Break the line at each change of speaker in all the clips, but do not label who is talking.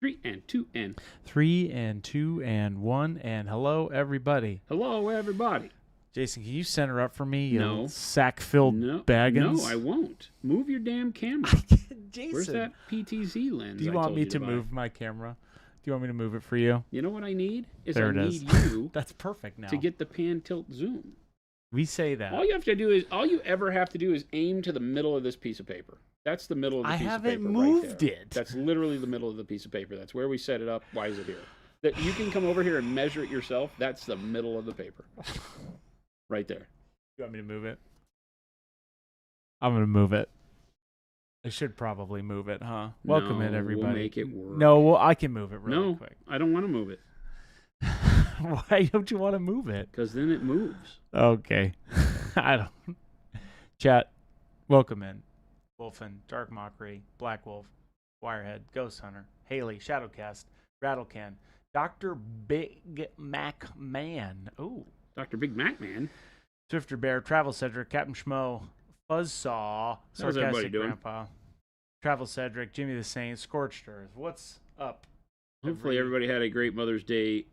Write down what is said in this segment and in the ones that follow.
3 and 2 and
3 and 2 and 1 and hello everybody.
hello everybody.
Jason, can you center up for me?
No.
Sack-filled baggins.
No, I won't. Move your damn camera.
Jason,
Where's that PTZ lens?
do you want me to move my camera? Do you want me to move it for you?
You know what I need?
There it is.
You
That's perfect now.
to get the pan tilt zoom.
We say that.
All you ever have to do is aim to the middle of this piece of paper. That's the middle of the piece of paper.
I haven't moved it.
That's literally the middle of the piece of paper. That's where we set it up. Why is it here? That you can come over here and measure it yourself. That's the middle of the paper. Right there.
You want me to move it? I'm going to move it. I should probably move it, huh? Welcome in, everybody.
We'll make it work.
No, well, I can move it really quick.
I don't want to move it.
Why don't you want to move it?
Because then it moves.
Okay. I don't. Chat, welcome in. Wolfen, Dark Mockery, Black Wolf, Wirehead, Ghost Hunter, Haley, Shadowcast, Rattlecan, Dr. Big Mac Man. Ooh.
Dr. Big Mac Man.
Swifter Bear, Travel Cedric, Captain Schmo, Fuzzsaw,
How's everybody
Sarcastic
doing?
Grandpa, Travel Cedric, Jimmy the Saint, Scorched Earth. What's up?
Hopefully everybody had a great Mother's Day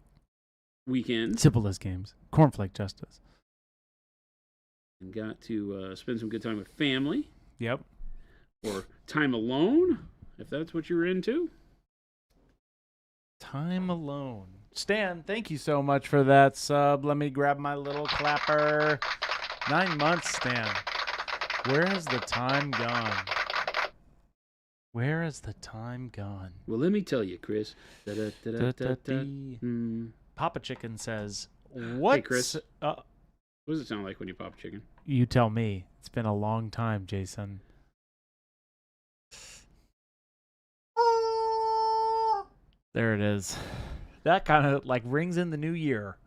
weekend.
Simple as games. Cornflake Justice.
And got to spend some good time with family.
Yep.
Or time alone, if that's what you're into.
Time alone. Stan, thank you so much for that sub. Let me grab my little clapper. 9 months, Stan. Where has the time gone? Where has the time gone?
Well, let me tell you, Chris.
Papa Chicken says, "What?"
Hey, Chris. What does it sound like when you pop chicken?
You tell me. It's been a long time, Jason. There it is. That kind of like rings in the new year.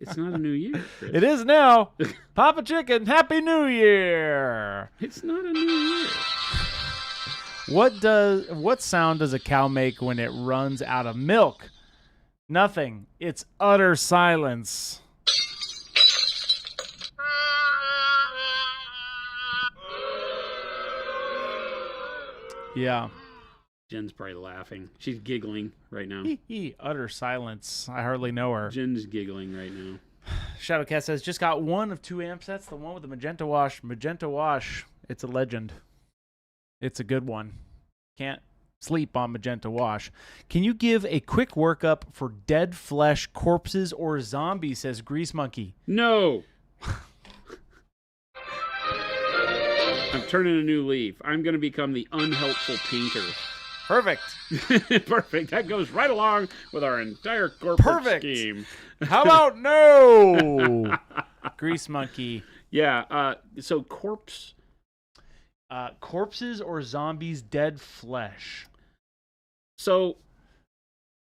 It's not a new year, Chris.
It is now. Papa Chicken, Happy New Year.
It's not a new year.
What sound does a cow make when it runs out of milk? Nothing. It's utter silence. Yeah.
Jen's probably laughing. She's giggling right now.
Utter silence. I hardly know her.
Jen's giggling right now.
Shadowcast says, just got one of 2 amp sets. The one with the magenta wash. Magenta wash. It's a legend. It's a good one. Can't sleep on magenta wash. Can you give a quick workup for dead flesh, corpses, or zombies, says Grease Monkey.
No. I'm turning a new leaf. I'm going to become the unhelpful painter.
Perfect.
Perfect. That goes right along with our entire corporate scheme.
How about no? Grease Monkey.
Yeah. So
corpses or zombies, dead flesh.
So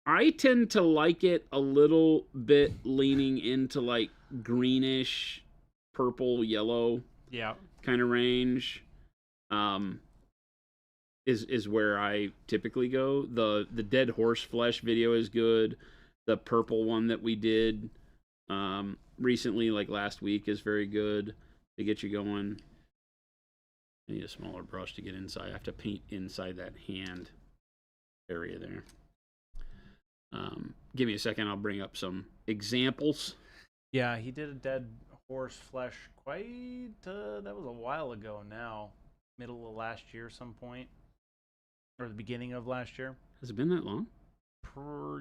I tend to like it a little bit leaning into like greenish, purple, yellow.
Yeah.
Kind of range. Is where I typically go. The dead horse flesh video is good. The purple one that we did recently, like last week, is very good to get you going. I need a smaller brush to get inside. I have to paint inside that hand area there. Give me a second. I'll bring up some examples.
Yeah, he did a dead horse flesh quite... that was a while ago now. Middle of last year some point. Or the beginning of last year.
Has it been that long?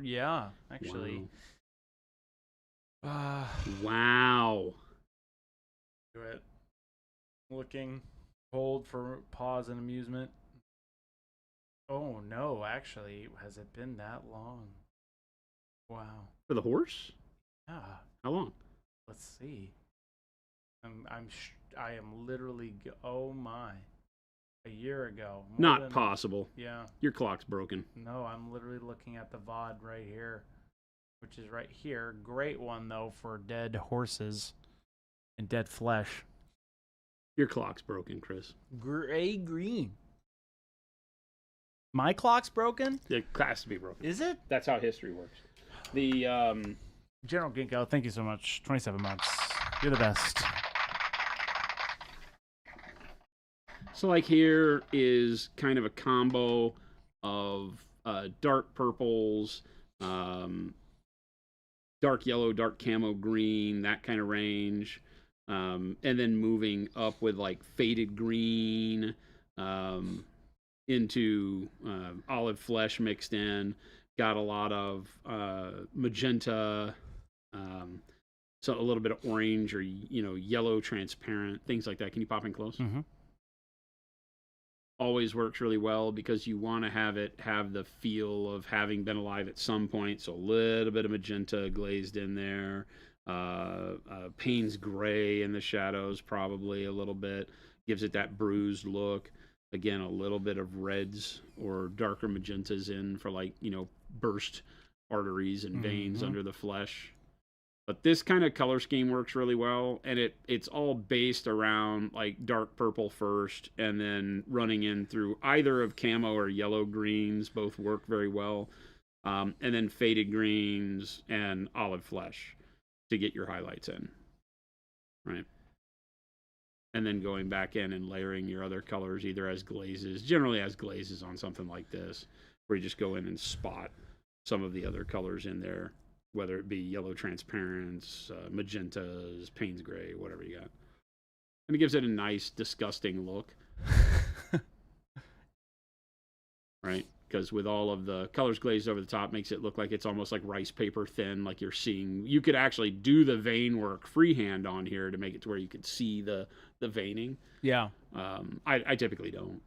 Yeah, actually.
Wow.
Do it. Looking. Hold for pause and amusement. Oh, no, actually. Has it been that long? Wow.
For the horse?
Yeah.
How long?
Let's see. I am literally... oh, my. A year ago.
Not possible.
Yeah.
Your clock's broken.
No, I'm literally looking at the VOD right here, which is right here. Great one, though, for dead horses and dead flesh.
Your clock's broken, Chris.
Green. My clock's broken?
It has to be broken.
Is it?
That's how history works. The
General Ginkgo, thank you so much. 27 months. You're the best.
So like here is kind of a combo of dark purples, dark yellow, dark camo green, that kind of range. And then moving up with like faded green into olive flesh mixed in. Got a lot of magenta, so a little bit of orange or yellow transparent, things like that. Can you pop in close?
Mm-hmm.
Always works really well because you want to have it have the feel of having been alive at some point. So a little bit of magenta glazed in there. Payne's gray in the shadows, probably a little bit. Gives it that bruised look. Again, a little bit of reds or darker magentas in for burst arteries and veins under the flesh. But this kind of color scheme works really well, and it's all based around like dark purple first, and then running in through either of camo or yellow greens. Both work very well, and then faded greens and olive flesh to get your highlights in, right? And then going back in and layering your other colors either as glazes, generally as glazes on something like this, where you just go in and spot some of the other colors in there, whether it be yellow transparents, magentas, Payne's gray, whatever you got. And it gives it a nice, disgusting look. Right? Because with all of the colors glazed over the top, makes it look like it's almost like rice paper thin, like you're seeing. You could actually do the vein work freehand on here to make it to where you could see the veining.
Yeah.
I typically don't,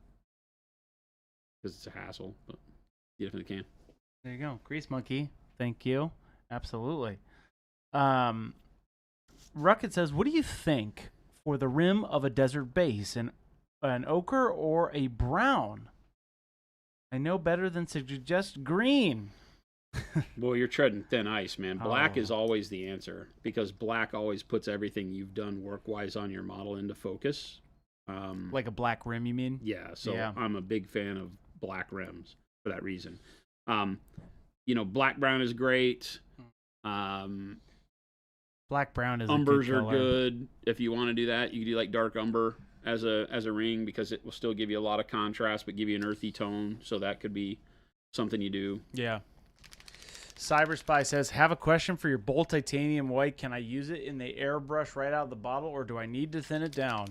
because it's a hassle, but you definitely can.
There you go. Grease Monkey. Thank you. Absolutely. Ruckett says, what do you think for the rim of a desert base? An ochre or a brown? I know better than to suggest green.
Boy, you're treading thin ice, man. Black is always the answer, because black always puts everything you've done work-wise on your model into focus.
Like a black rim, you mean?
Yeah, so yeah. I'm a big fan of black rims for that reason. Black-brown is great.
Black-brown is
umbers
a good
are
color.
good. If you want to do that, you can do like dark umber as a ring, because it will still give you a lot of contrast but give you an earthy tone, so that could be something you do.
Yeah. Cyberspy says, have a question for your Bolt Titanium White. Can I use it in the airbrush right out of the bottle, or do I need to thin it down?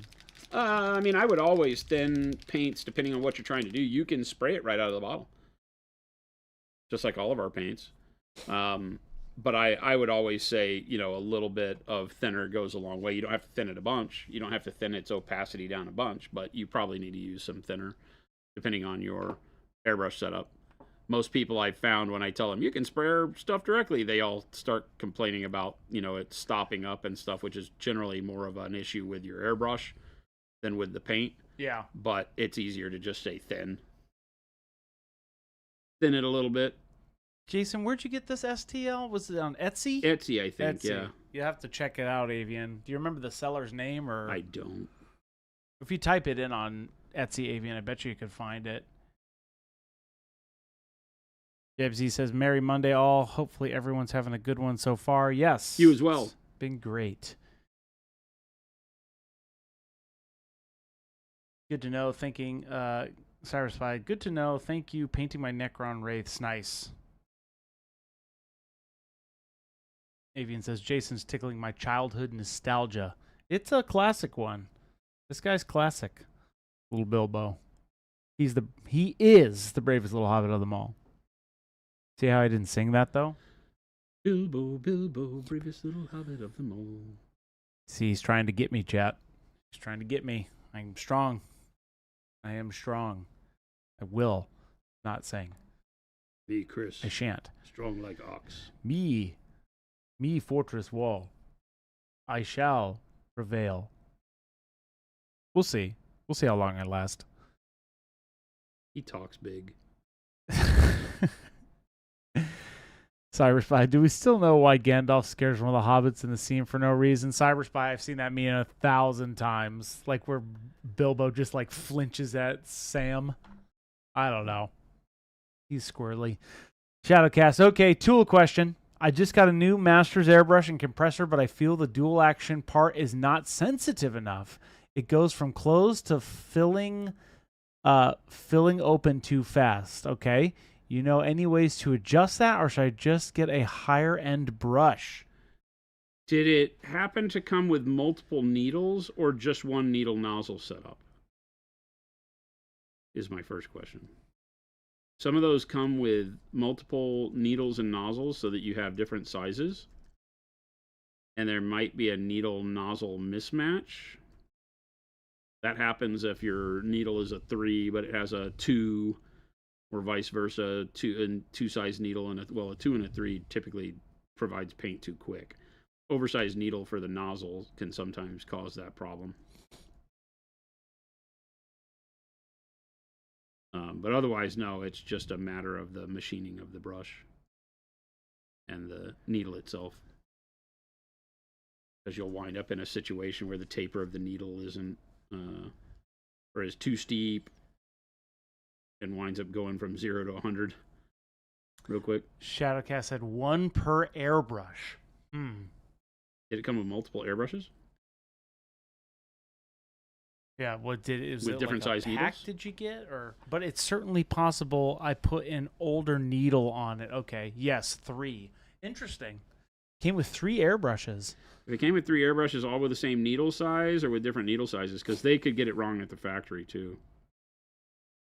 I would always thin paints depending on what you're trying to do. You can spray it right out of the bottle, just like all of our paints. But I would always say, a little bit of thinner goes a long way. You don't have to thin it a bunch. You don't have to thin its opacity down a bunch, but you probably need to use some thinner depending on your airbrush setup. Most people I've found, when I tell them you can spray stuff directly, they all start complaining about, it stopping up and stuff, which is generally more of an issue with your airbrush than with the paint.
Yeah.
But it's easier to just say thin. Thin it a little bit.
Jason, where'd you get this STL? Was it on Etsy?
Etsy, I think,
Etsy.
Yeah.
You have to check it out, Avian. Do you remember the seller's name? Or
I don't.
If you type it in on Etsy, Avian, I bet you could find it. Debsy says, Merry Monday all. Hopefully everyone's having a good one so far. Yes.
You as well.
It's been great. Good to know. Thinking, Cyberspy, good to know. Thank you. Painting my Necron Wraiths. Nice. Avian says, Jason's tickling my childhood nostalgia. It's a classic one. This guy's classic. Little Bilbo. He is the bravest little hobbit of them all. See how I didn't sing that, though?
Bilbo, Bilbo, bravest little hobbit of them all.
See, he's trying to get me, chat. He's trying to get me. I'm strong. I am strong. I will not sing.
Me, Chris.
I shan't.
Strong like ox.
Me, fortress wall. I shall prevail. We'll see. We'll see how long I last.
He talks big.
Cyberspy, do we still know why Gandalf scares one of the hobbits in the scene for no reason? Cyberspy, I've seen that meme 1,000 times. Like where Bilbo just like flinches at Sam. I don't know. He's squirrely. Shadowcast, okay, tool question. I just got a new Master's airbrush and compressor, but I feel the dual action part is not sensitive enough. It goes from closed to filling open too fast. Okay. You know any ways to adjust that, or should I just get a higher end brush?
Did it happen to come with multiple needles or just one needle nozzle setup? Is my first question. Some of those come with multiple needles and nozzles so that you have different sizes. And there might be a needle nozzle mismatch. That happens if your needle is a 3, but it has a 2, or vice versa. Two size needle and a 2 and a 3 typically provides paint too quick. Oversized needle for the nozzle can sometimes cause that problem. But otherwise, no, it's just a matter of the machining of the brush and the needle itself. Because you'll wind up in a situation where the taper of the needle isn't, or is too steep and winds up going from 0 to 100 real quick.
Shadowcast said 1 per airbrush.
Did it come with multiple airbrushes?
Yeah, what did it? Was
with
it
different
like
size
a pack
needles?
did you get, or? But it's certainly possible I put an older needle on it. Okay, yes, 3. Interesting. Came with 3 airbrushes.
If it came with 3 airbrushes, all with the same needle size or with different needle sizes, because they could get it wrong at the factory too.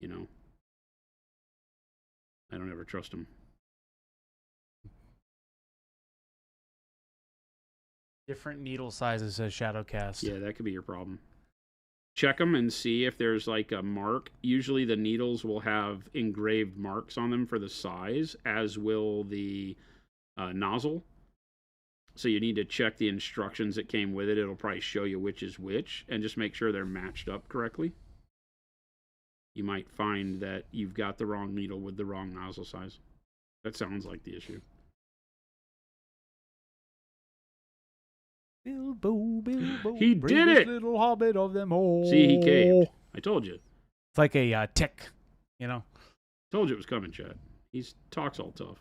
You know, I don't ever trust them.
Different needle sizes, says Shadowcast.
Yeah, that could be your problem. Check them and see if there's like a mark. Usually the needles will have engraved marks on them for the size, as will the nozzle. So you need to check the instructions that came with it. It'll probably show you which is which, and just make sure they're matched up correctly. You might find that you've got the wrong needle with the wrong nozzle size. That sounds like the issue.
Bilbo, Bilbo,
He did
bravest
it!
little hobbit of them all.
See, he caved. I told you.
It's like a tick, you know.
Told you it was coming, Chad. He talks all tough.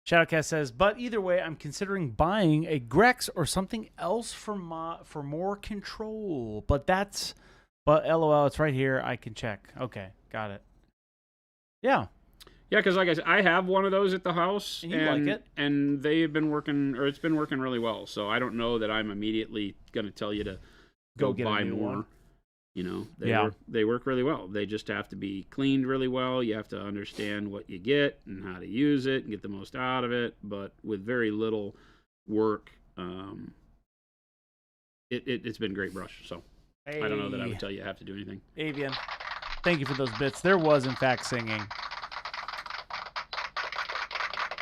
Shadowcast says, but either way, I'm considering buying a Grex or something else for more control. But LOL, it's right here. I can check. Okay, got it. Yeah.
Yeah, because like I said, I have one of those at the house,
And you like it.
And they've been working, or it's been working really well. So I don't know that I'm immediately going to tell you to go
get
buy
a new
more.
one.
You know,
Yeah.
they work really well. They just have to be cleaned really well. You have to understand what you get and how to use it and get the most out of it. But with very little work, it's been a great brush. So
Hey,
I don't know that I would tell you I have to do anything.
Avian, thank you for those bits. There was, in fact, singing.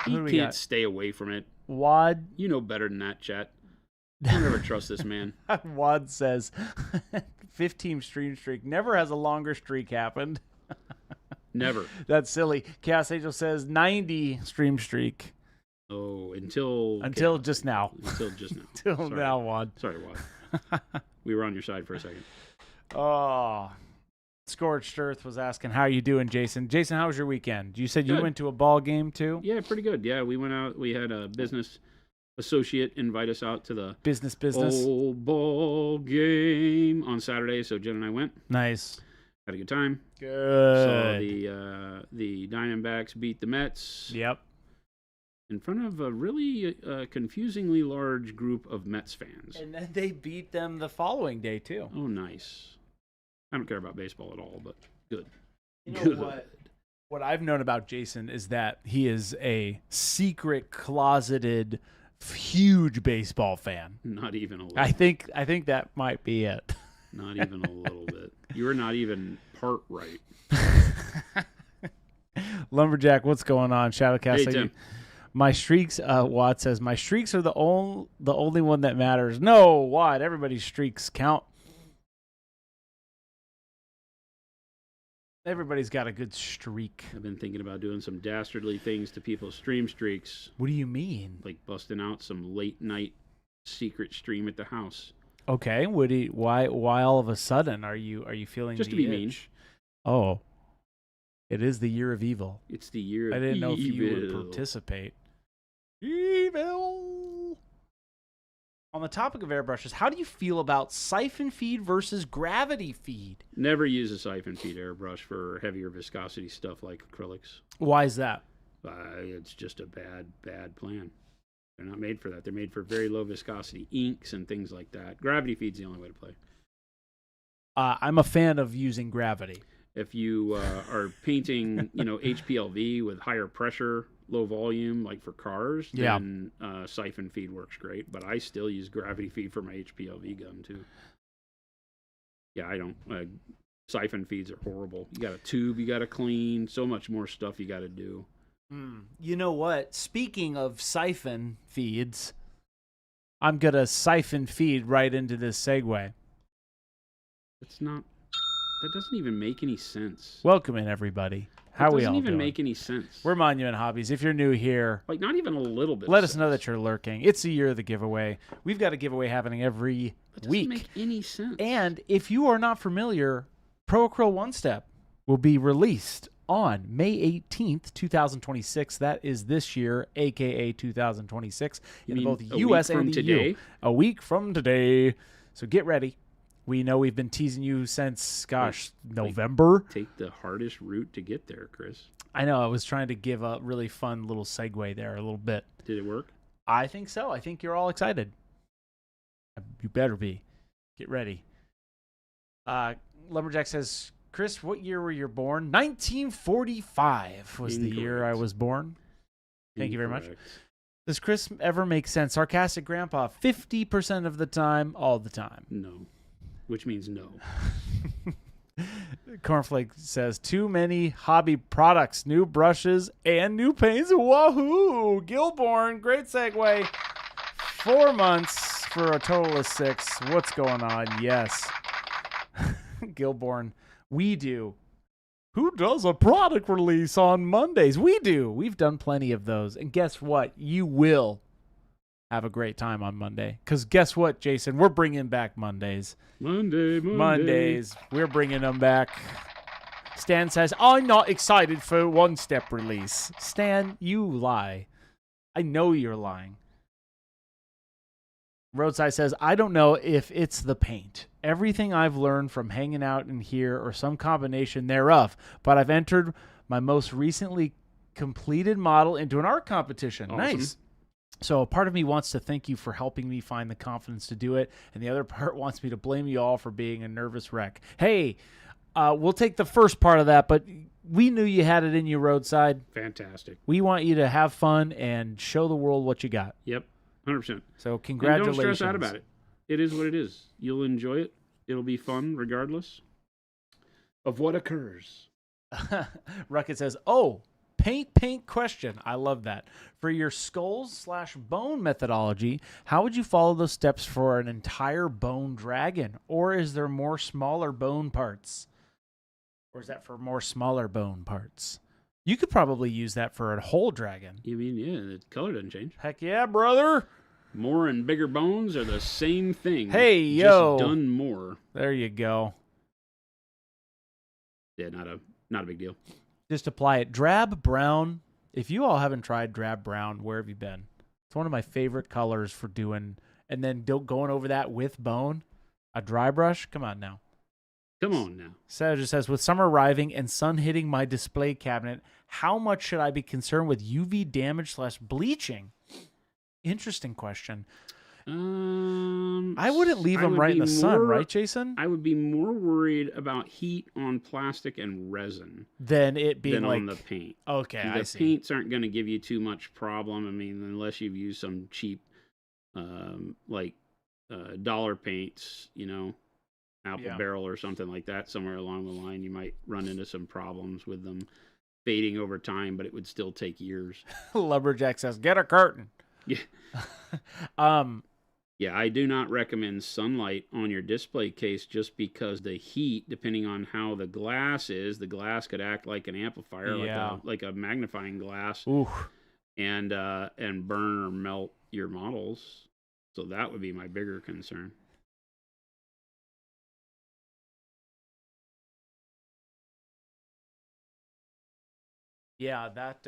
You can't stay away from it.
Wad.
You know better than that, chat. Don't ever trust this man.
Wad says, 15 stream streak. Never has a longer streak happened.
Never.
That's silly. Chaos Angel says 90 stream streak.
Oh, until
just now.
Until just now.
Till
Sorry.
now, Wad.
Sorry, Wad. We were on your side for a second.
Oh. Scorched Earth was asking, how are you doing, Jason? Jason, how was your weekend? You said you
Good.
went to a ball game, too?
Yeah, pretty good. Yeah, we went out. We had a business associate invite us out to the
Business.
old ball game on Saturday, so Jen and I went.
Nice.
Had a good time.
Good.
Saw the Diamondbacks beat the Mets.
Yep.
In front of a really confusingly large group of Mets fans.
And then they beat them the following day, too.
Oh, nice. I don't care about baseball at all, but good.
You know
Good.
what I've known about Jason is that he is a secret, closeted, huge baseball fan.
Not even a little.
I think that might be it.
Not even a little bit. You were not even part right.
Lumberjack, what's going on? Shadowcast.
Hey, Tim.
My streaks, Watt says, my streaks are the only one that matters. No, Watt, everybody's streaks count. Everybody's got a good streak.
I've been thinking about doing some dastardly things to people's stream streaks,
What do you mean?
like busting out some late night secret stream at the house.
Okay, why all of a sudden are you feeling
Just
the
to be
itch?
mean.
Oh. It is the year of evil.
It's the year of
I didn't know if you would
evil.
participate. Evil. On the topic of airbrushes, how do you feel about siphon feed versus gravity feed?
Never use a siphon feed airbrush for heavier viscosity stuff like acrylics.
Why is that?
It's just a bad plan. They're not made for that. They're made for very low viscosity inks and things like that. Gravity feed's the only way to play.
I'm a fan of using gravity.
If you are painting, HPLV with higher pressure, low volume, like for cars, then siphon feed works great. But I still use gravity feed for my HPLV gun too. Yeah, I don't. Siphon feeds are horrible. You got a tube you got to clean. So much more stuff you got to do.
You know what? Speaking of siphon feeds, I'm going to siphon feed right into this segue.
That doesn't even make any sense.
Welcome in, everybody. How we all doing?
Doesn't even make any sense.
We're Monument Hobbies. If you're new here,
like not even a little bit.
Let us know that you're lurking. It's the year of the giveaway. We've got a giveaway happening every week.
Doesn't make any sense.
And if you are not familiar, Pro Acryl OneStep will be released on May 18th, 2026. That is this year, aka 2026, in both US and EU. A week from today. So get ready. We know we've been teasing you since, November.
Take the hardest route to get there, Chris.
I know. I was trying to give a really fun little segue there a little bit.
Did it work?
I think so. I think you're all excited. You better be. Get ready. Lumberjack says, Chris, what year were you born? 1945 was the year I was born. Thank you very much. Does Chris ever make sense? Sarcastic Grandpa, 50% of the time, all the time.
No. Which means no.
Cornflake says, too many hobby products, new brushes, and new paints. Wahoo! Gilborn, great segue. 4 months for a total of 6. What's going on? Yes. Gilborn, we do. Who does a product release on Mondays? We do. We've done plenty of those. And guess what? You will have a great time on Monday. Because guess what, Jason? We're bringing back Mondays. Mondays. We're bringing them back. Stan says, I'm not excited for OneStep release. Stan, you lie. I know you're lying. Roadside says, I don't know if it's the paint. Everything I've learned from hanging out in here or some combination thereof, but I've entered my most recently completed model into an art competition. Awesome. Nice. So a part of me wants to thank you for helping me find the confidence to do it, and the other part wants me to blame you all for being a nervous wreck. Hey, we'll take the first part of that, but we knew you had it in you, Roadside.
Fantastic.
We want you to have fun and show the world what you got.
Yep, 100%.
So congratulations.
And don't stress out about it. It is what it is. You'll enjoy it. It'll be fun regardless of what occurs.
Ruckett says, oh, paint question. I love that. For your skulls/bone methodology, how would you follow those steps for an entire bone dragon? Or is there more smaller bone parts? Or is that for more smaller bone parts? You could probably use that for a whole dragon.
You mean, yeah, the color doesn't change.
Heck yeah, brother.
More and bigger bones are the same thing.
Hey, yo.
Just done more.
There you go.
Yeah, not a big deal.
Just apply it. Drab brown. If you all haven't tried drab brown, where have you been? It's one of my favorite colors for doing. And then going over that with bone. A dry brush. Come on now.
Come on now.
Sarah says, with summer arriving and sun hitting my display cabinet, how much should I be concerned with UV damage/bleaching? Interesting question. I wouldn't leave them right in the sun, right, Jason?
I would be more worried about heat on plastic and resin
than it being
on the paint.
Okay, I see.
The paints aren't going to give you too much problem. I mean, unless you've used some cheap, dollar paints, Apple Barrel or something like that. Somewhere along the line, you might run into some problems with them fading over time, but it would still take years.
Lumberjack says, "Get a curtain."
Yeah. Yeah, I do not recommend sunlight on your display case just because the heat, depending on how the glass is, the glass could act like an amplifier, like a magnifying glass, and burn or melt your models. So that would be my bigger concern.
Yeah, that.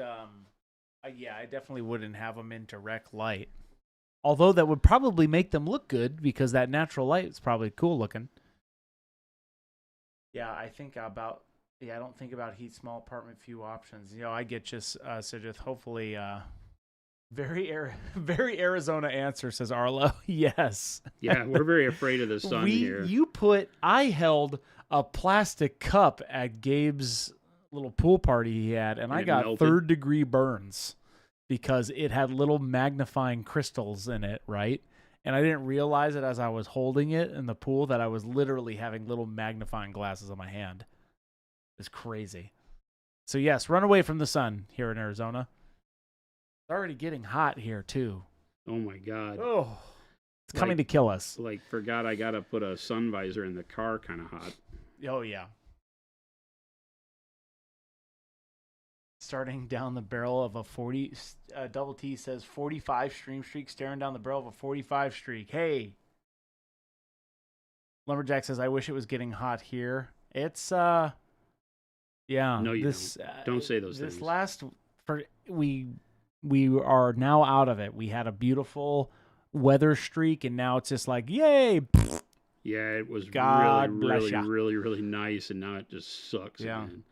I definitely wouldn't have them in direct light. Although that would probably make them look good because that natural light is probably cool looking. Yeah, I think about. Yeah, I don't think about heat, small apartment, few options. I get you, Sijith. Hopefully, very Arizona answer, says Arlo. Yes.
Yeah, we're very afraid of the sun here.
I held a plastic cup at Gabe's little pool party he had, and I got
melted?
3rd-degree burns because it had little magnifying crystals in it, right? And I didn't realize it as I was holding it in the pool that I was literally having little magnifying glasses on my hand. It's crazy. So yes, run away from the sun here in Arizona. It's already getting hot here too.
Oh my God.
Oh, it's coming to kill us.
Like, forgot I got to put a sun visor in the car, kind of hot.
Oh, yeah. Starting down the barrel of a 40, Double T says 45 stream streak, staring down the barrel of a 45 streak. Hey. Lumberjack says, I wish it was getting hot here. It's, yeah.
No, you don't say those things.
We are now out of it. We had a beautiful weather streak, and now it's just like, yay.
Yeah, it was
God
really nice, and now it just sucks.
Yeah.
Man.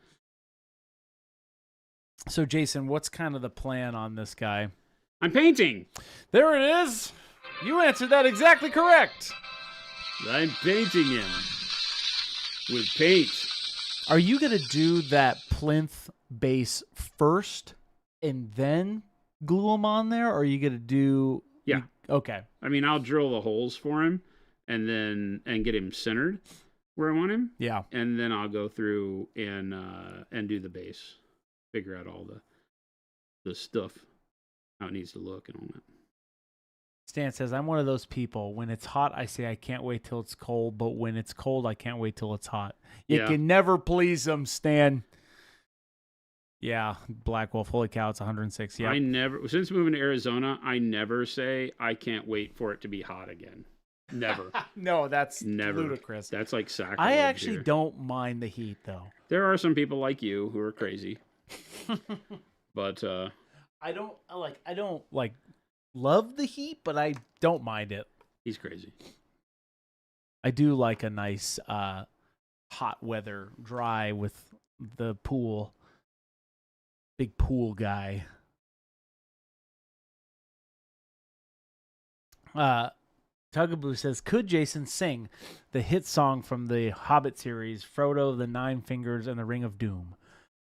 So, Jason, what's kind of the plan on this guy?
I'm painting.
There it is. You answered that exactly correct.
I'm painting him with paint.
Are you going to do that plinth base first and then glue them on there? Or are you going to do...
Yeah.
Okay.
I mean, I'll drill the holes for him and get him centered where I want him.
Yeah.
And then I'll go through and do the base. Figure out all the stuff, how it needs to look and all that.
Stan says, I'm one of those people. When it's hot, I say I can't wait till it's cold. But when it's cold, I can't wait till it's hot. You can never please them, Stan. Yeah, Black Wolf. Holy cow, it's 106. Yeah.
Since moving to Arizona, I never say I can't wait for it to be hot again. Never.
No, that's
never
ludicrous.
That's like sacrilege.
I actually
here.
don't mind the heat, though.
There are some people like you who are crazy. But
I don't love the heat, but I don't mind it.
He's crazy.
I do like a nice hot weather, dry with the pool. Big pool guy. Tugaboo says, could Jason sing the hit song from the Hobbit series, Frodo, the Nine Fingers, and the Ring of Doom?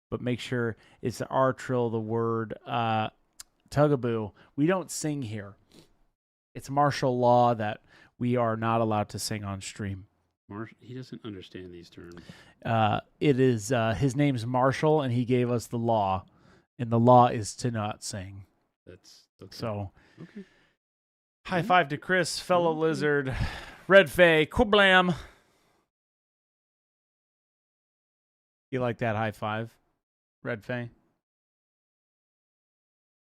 But make sure it's the R trill, the word Tugaboo. We don't sing here. It's martial law that we are not allowed to sing on stream.
He doesn't understand these terms.
It is his name's Marshall, and he gave us the law, and the law is to not sing.
That's okay.
So.
Okay.
High five to Chris, fellow lizard, Red Faye, Kublam. You like that high five, Red Faye?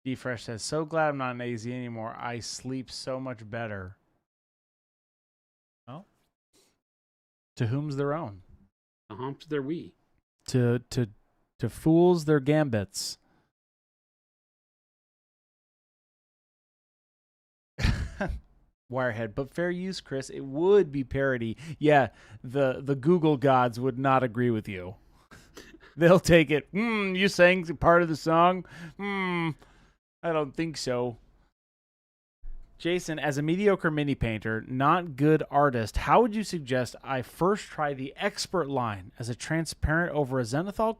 D-Fresh says, so glad I'm not an AZ anymore. I sleep so much better. Well, to whom's their own?
To humps their we.
To fools their gambits. Wirehead, but fair use, Chris. It would be parody. Yeah, the Google gods would not agree with you. They'll take it. You sang part of the song? I don't think so. Jason, as a mediocre mini painter, not good artist, how would you suggest I first try the expert line as a transparent over a Zenithal ?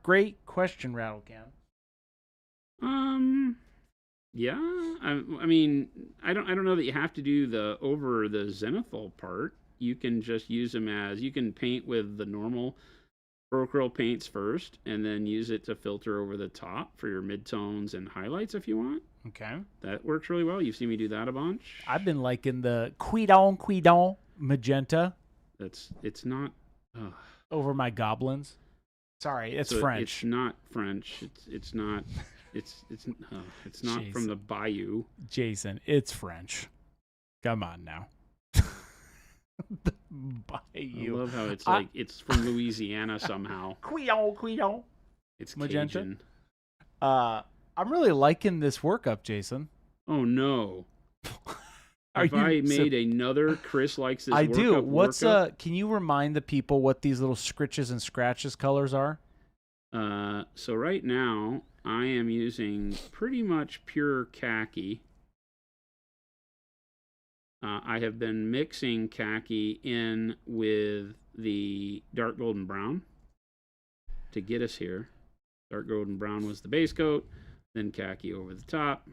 Great question, Rattlecan.
Yeah, I mean, I don't know that you have to do the Zenithal part. You can just use them you can paint with the normal Procurl paints first, and then use it to filter over the top for your midtones and highlights if you want.
Okay.
That works really well. You've seen me do that a bunch.
I've been liking the Quidon magenta.
It's not
over my goblins. Sorry, it's French.
It's not French. It's not. It's not
Jason.
From the Bayou.
Jason, it's French. Come on now. The Bayou.
I love how it's like it's from Louisiana somehow.
Quidon.
It's
magenta.
Cajun.
I'm really liking this workup, Jason.
Oh no. If I made another Chris likes this
I do.
What's
can you remind the people what these little scritches and scratches colors are?
So right now I am using pretty much pure khaki. I have been mixing khaki in with the dark golden brown to get us here. Dark golden brown was the base coat, then khaki over the top.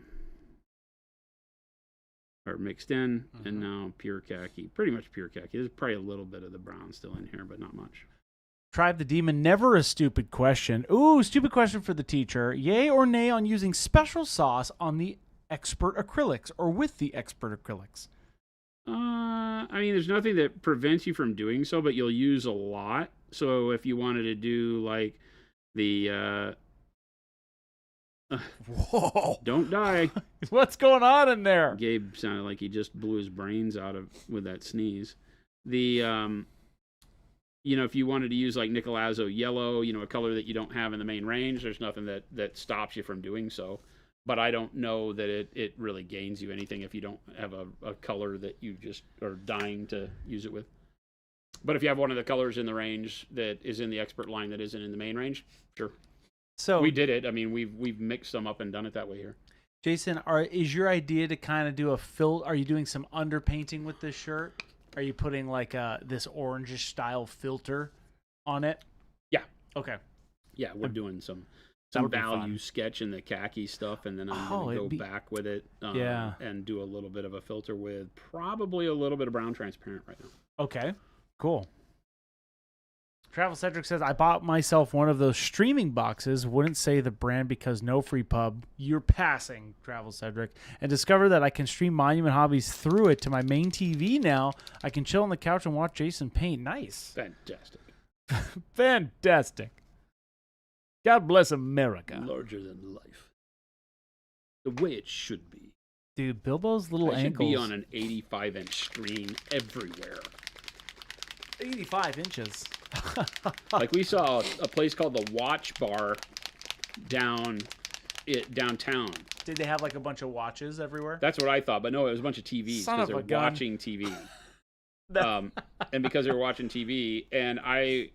Or mixed in, and now pure khaki. Pretty much pure khaki. There's probably a little bit of the brown still in here, but not much.
Tribe the Demon, never a stupid question. Ooh, stupid question for the teacher. Yay or nay on using special sauce on the expert acrylics or with the expert acrylics?
I mean, there's nothing that prevents you from doing so, but you'll use a lot. So if you wanted to do like the
whoa,
don't die.
What's going on in there?
Gabe sounded like he just blew his brains out with that sneeze. The if you wanted to use like Nicolazzo yellow, a color that you don't have in the main range, there's nothing that stops you from doing so. But I don't know that it really gains you anything if you don't have a color that you just are dying to use it with. But if you have one of the colors in the range that is in the expert line that isn't in the main range, sure.
So
we did it. I mean, we've mixed them up and done it that way here.
Jason, is your idea to kind of do a fill? Are you doing some underpainting with this shirt? Are you putting like this orangish style filter on it?
Yeah.
Okay.
Yeah, we're doing some value sketch in the khaki stuff, and then I'm going to go back with it and do a little bit of a filter with probably a little bit of brown transparent right now.
Okay, cool. Travel Cedric says, I bought myself one of those streaming boxes, wouldn't say the brand because no free pub. You're passing, Travel Cedric, and discovered that I can stream Monument Hobbies through it to my main TV now. I can chill on the couch and watch Jason paint. Nice.
Fantastic.
Fantastic. God bless America.
Larger than life. The way it should be.
Dude, Bilbo's little ankles.
Should be on an 85-inch screen everywhere.
85 inches.
Like we saw a place called the Watch Bar downtown.
Did they have like a bunch of watches everywhere?
That's what I thought, but no, it was a bunch of TVs because they're watching TV. And because they were watching TV, and I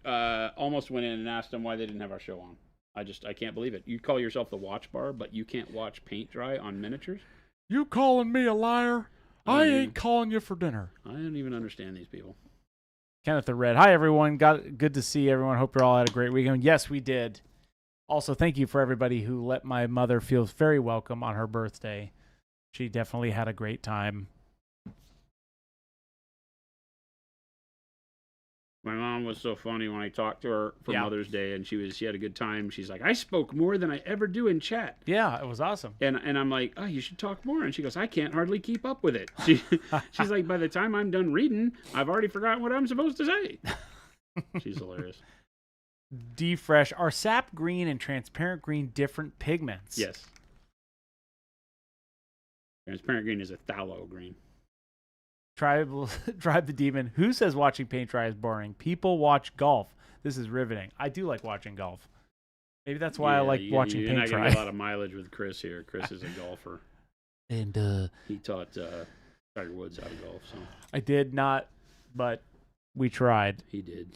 almost went in and asked them why they didn't have our show on. I can't believe it. You call yourself the Watch Bar, but you can't watch paint dry on miniatures?
You calling me a liar? I ain't calling you for dinner.
I don't even understand these people.
Kenneth the Red. Hi, everyone. Good to see everyone. Hope you all had a great weekend. Yes, we did. Also, thank you for everybody who let my mother feel very welcome on her birthday. She definitely had a great time.
My mom was so funny when I talked to her for Mother's Day, and she had a good time. She's like, I spoke more than I ever do in chat.
Yeah, it was awesome.
And I'm like, oh, you should talk more. And she goes, I can't hardly keep up with it. She's like, by the time I'm done reading, I've already forgotten what I'm supposed to say. She's hilarious.
D-Fresh. Are sap green and transparent green different pigments?
Yes. Transparent green is a phthalo green.
Tribe the Demon. Who says watching paint dry is boring? People watch golf. This is riveting. I do like watching golf. Maybe that's why I like watching paint dry.
You're not getting a lot of mileage with Chris here. Chris is a golfer.
And
he taught Tiger Woods how to golf. So
I did not, but we tried.
He did.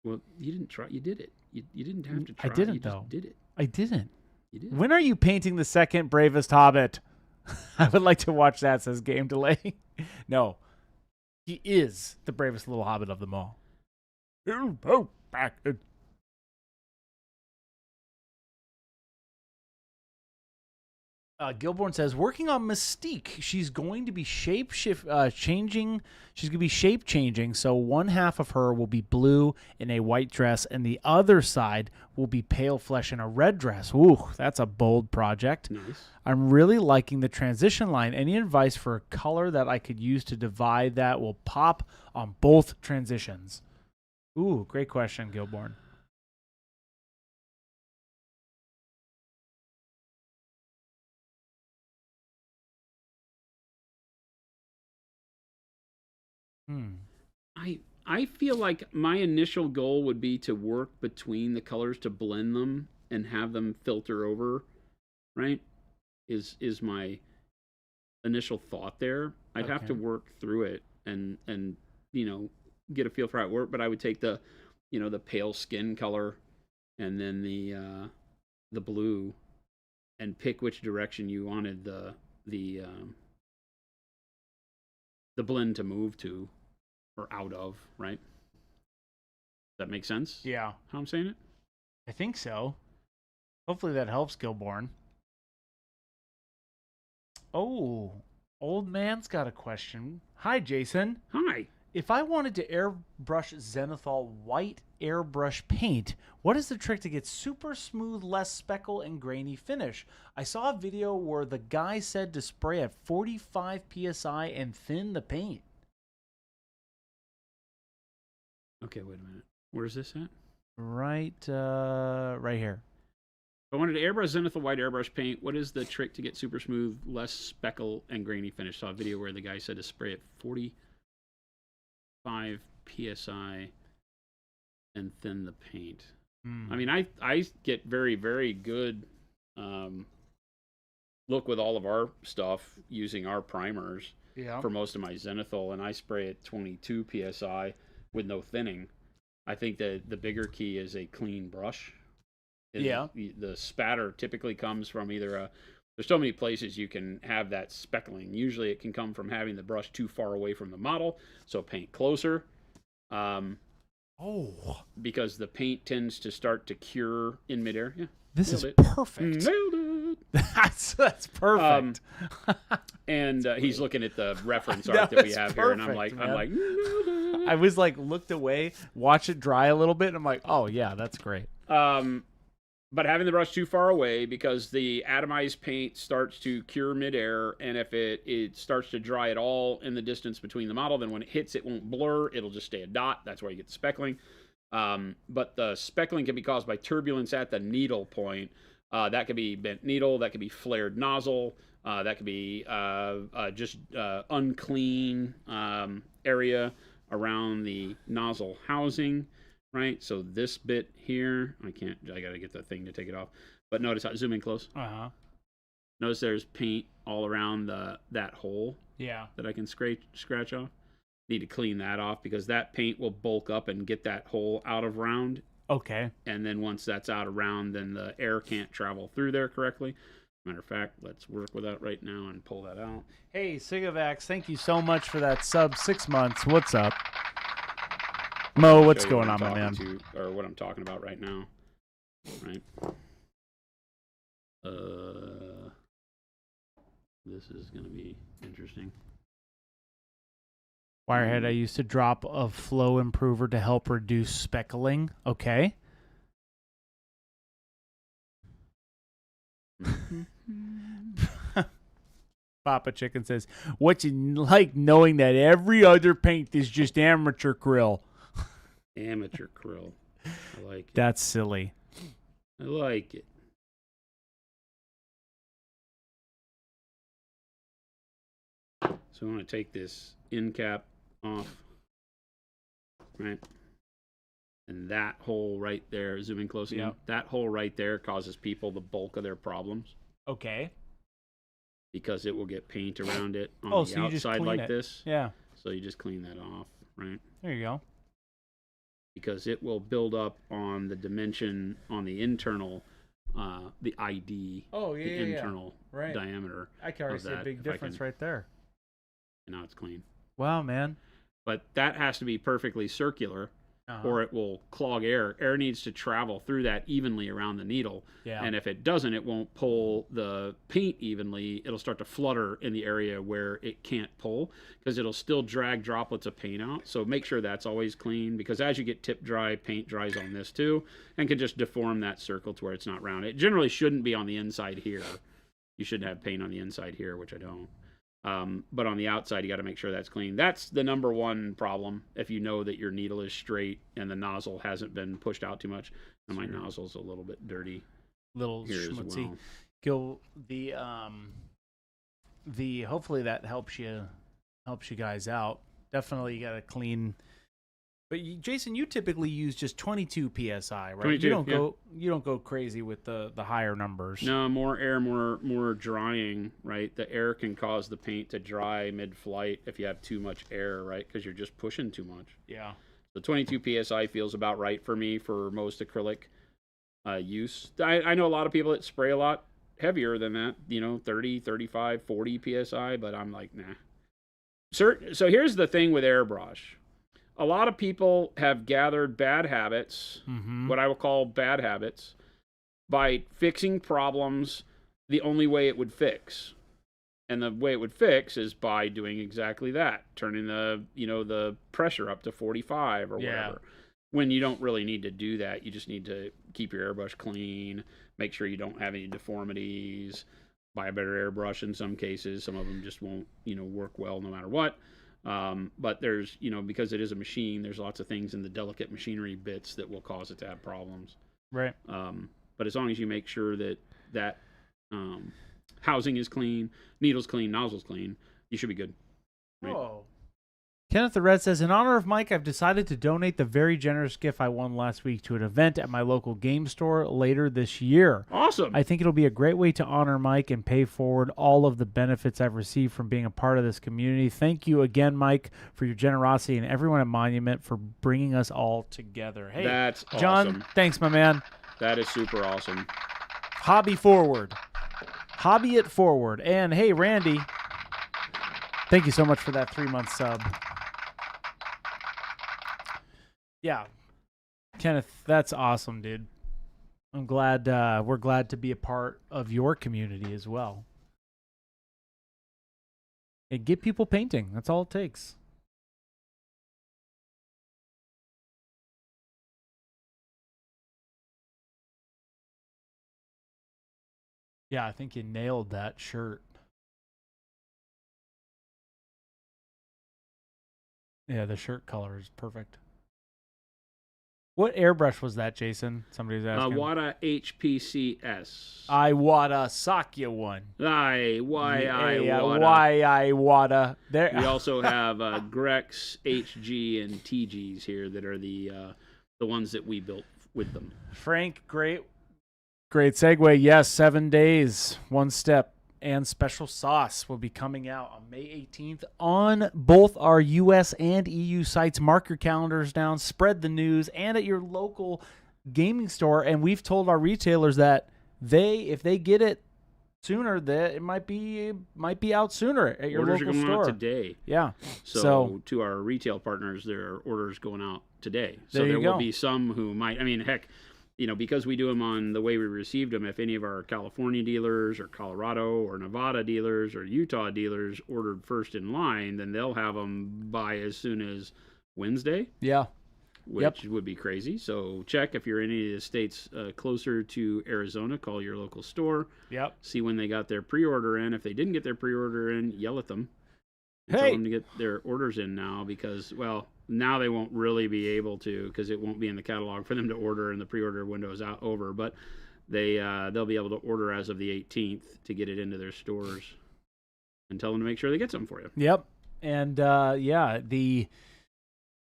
Well, you didn't try. You did it. You didn't have to try.
I didn't,
you
though.
Just did it.
I didn't.
You did.
When are you painting the second Bravest Hobbit? I would like to watch that, says Game Delay. No. He is the bravest little hobbit of them all. Gilborn says, working on Mystique. She's going to be changing. She's going to be shape changing. So one half of her will be blue in a white dress, and the other side will be pale flesh in a red dress. Ooh, that's a bold project.
Nice.
I'm really liking the transition line. Any advice for a color that I could use to divide that will pop on both transitions? Ooh, great question, Gilborn.
I feel like my initial goal would be to work between the colors to blend them and have them filter over, right? Is my initial thought there. I'd have to work through it and get a feel for how it worked. But I would take the the pale skin color and then the blue and pick which direction you wanted the blend to move to or out of, right? Does that make sense?
Yeah.
How I'm saying it?
I think so. Hopefully that helps, Gilborn. Oh, old man's got a question. Hi, Jason.
Hi.
If I wanted to airbrush Zenithal white airbrush paint, what is the trick to get super smooth, less speckle and grainy finish? I saw a video where the guy said to spray at 45 psi and thin the paint.
Okay, wait a minute. Where's this at?
Right here.
If I wanted to airbrush Zenithal white airbrush paint, what is the trick to get super smooth, less speckle and grainy finish? Saw a video where the guy said to spray at 45 psi and thin the paint. I mean, I get very, very good look with all of our stuff using our primers for most of my Zenithal, and I spray at 22 psi with no thinning. I think that the bigger key is a clean brush. The spatter typically comes from either there's so many places you can have that speckling. Usually it can come from having the brush too far away from the model, so paint closer. Because the paint tends to start to cure in midair. Yeah,
this is perfect.
Nailed it.
That's perfect.
And he's looking at the reference art that we have here, and I'm like, nailed it.
I was like, looked away, watch it dry a little bit, and I'm like, oh yeah, that's great.
But having the brush too far away, because the atomized paint starts to cure midair, and if it starts to dry at all in the distance between the model, then when it hits, it won't blur. It'll just stay a dot. That's why you get the speckling. But the speckling can be caused by turbulence at the needle point. That could be bent needle. That could be flared nozzle. That could be just unclean area around the nozzle housing. Right, so this bit here, I gotta get the thing to take it off. But notice how, zoom in close. Notice there's paint all around that hole.
Yeah.
That I can scratch off. Need to clean that off because that paint will bulk up and get that hole out of round.
Okay.
And then once that's out of round, then the air can't travel through there correctly. Matter of fact, let's work with that right now and pull that out.
Hey, Sigavax, thank you so much for that sub 6 months. What's up? Mo, what's going on, my man?
Or what I'm talking about right now. Right. This is going to be interesting.
Wirehead, I used to drop a flow improver to help reduce speckling. Okay. Papa Chicken says, what's it like knowing that every other paint is just amateur krill?
Amateur krill. I like it.
That's silly.
I like it. So I want to take this end cap off. Right. And that hole right there, zoom in close again. That hole right there causes people the bulk of their problems.
Okay.
Because it will get paint around it on the
so
outside like this.
Yeah.
So you just clean that off, right?
There you go.
Because it will build up on the dimension on the internal, the ID.
Oh, yeah,
the internal diameter.
I can already see a big difference right there.
And now it's clean.
Wow, man.
But that has to be perfectly circular, or it will clog air. Air needs to travel through that evenly around the needle.
Yeah.
And if it doesn't, it won't pull the paint evenly. It'll start to flutter in the area where it can't pull because it'll still drag droplets of paint out. So make sure that's always clean because as you get tip dry, paint dries on this too and can just deform that circle to where it's not round. It generally shouldn't be on the inside here. You should have paint on the inside here, which I don't. But on the outside, you got to make sure that's clean. That's the number one problem. If you know that your needle is straight and the nozzle hasn't been pushed out too much, and my nozzle's a little bit dirty,
little schmutzy.
Well.
Go the hopefully that helps you guys out. Definitely, you got to clean But Jason, you typically use just 22 psi, right?
22,
You don't go crazy with the higher numbers.
No, more air, more drying, right? The air can cause the paint to dry mid-flight if you have too much air, right? Because you're just pushing too much.
Yeah.
The 22 psi feels about right for me for most acrylic use. I know a lot of people that spray a lot heavier than that, 30, 35, 40 psi, but I'm like, nah. So here's the thing with airbrush. A lot of people have gathered bad habits, what I will call bad habits, by fixing problems the only way it would fix. And the way it would fix is by doing exactly that, turning the pressure up to 45 or whatever. When you don't really need to do that, you just need to keep your airbrush clean, make sure you don't have any deformities, buy a better airbrush in some cases. Some of them just won't, work well no matter what. But there's, because it is a machine, there's lots of things in the delicate machinery bits that will cause it to have problems.
Right.
But as long as you make sure that housing is clean, needle's clean, nozzle's clean, you should be good. Right?
Whoa. Kenneth the Red says, in honor of Mike, I've decided to donate the very generous gift I won last week to an event at my local game store later this year.
Awesome.
I think it'll be a great way to honor Mike and pay forward all of the benefits I've received from being a part of this community. Thank you again, Mike, for your generosity, and everyone at Monument for bringing us all together. Hey,
that's
John,
awesome.
Thanks, my man.
That is super awesome.
Hobby forward. Hobby it forward. And hey, Randy, thank you so much for that 3-month sub. Yeah, Kenneth, that's awesome, dude. I'm glad we're glad to be a part of your community as well. And get people painting. That's all it takes. Yeah, I think you nailed that shirt. Yeah, the shirt color is perfect. What airbrush was that, Jason? Somebody's asking.
Wada HPCS.
Iwata Sakya one.
Iwata.
There.
We also have Grex, HG, and TGs here that are the ones that we built with them.
Frank, great segue. Yes, 7 days, OneStep, and Special Sauce will be coming out on May 18th on both our US and EU sites. Mark your calendars down, spread the news, and at your local gaming store. And we've told our retailers that if they get it sooner, that it might be out sooner at your
orders
local
are going
store
out today.
Yeah.
So to our retail partners, there are orders going out today. So there will be some who might. I mean, heck. Because we do them on the way we received them, if any of our California dealers or Colorado or Nevada dealers or Utah dealers ordered first in line, then they'll have them by as soon as Wednesday.
Yeah.
Which would be crazy. So check if you're in any of the states closer to Arizona, call your local store.
Yep.
See when they got their pre-order in. If they didn't get their pre-order in, yell at them. Tell them to get their orders in now because, now they won't really be able to because it won't be in the catalog for them to order and the pre-order window is over. But they'll be able to order as of the 18th to get it into their stores and tell them to make sure they get some for you.
Yep. And and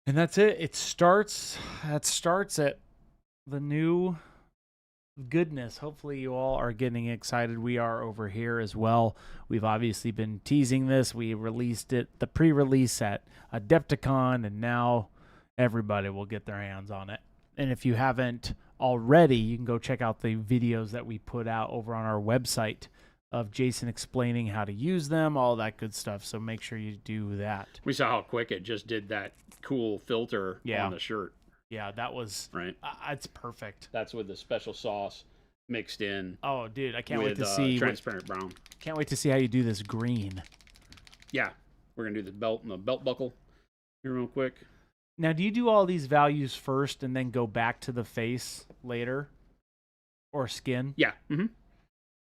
that's it. That starts at the new goodness. Hopefully you all are getting excited. We are over here as well. We've obviously been teasing this. We released it, the pre-release at Adepticon, and now everybody will get their hands on it. And if you haven't already, you can go check out the videos that we put out over on our website of Jason explaining how to use them, all that good stuff. So make sure you do that.
We saw how quick it just did that cool filter on the shirt.
Yeah, that was
right.
It's perfect.
That's with the special sauce mixed in.
Oh, dude, I can't wait to see
transparent brown.
Can't wait to see how you do this green.
Yeah, we're gonna do the belt and the belt buckle here real quick.
Now, do you do all these values first and then go back to the face later, or skin?
Yeah. Mm-hmm.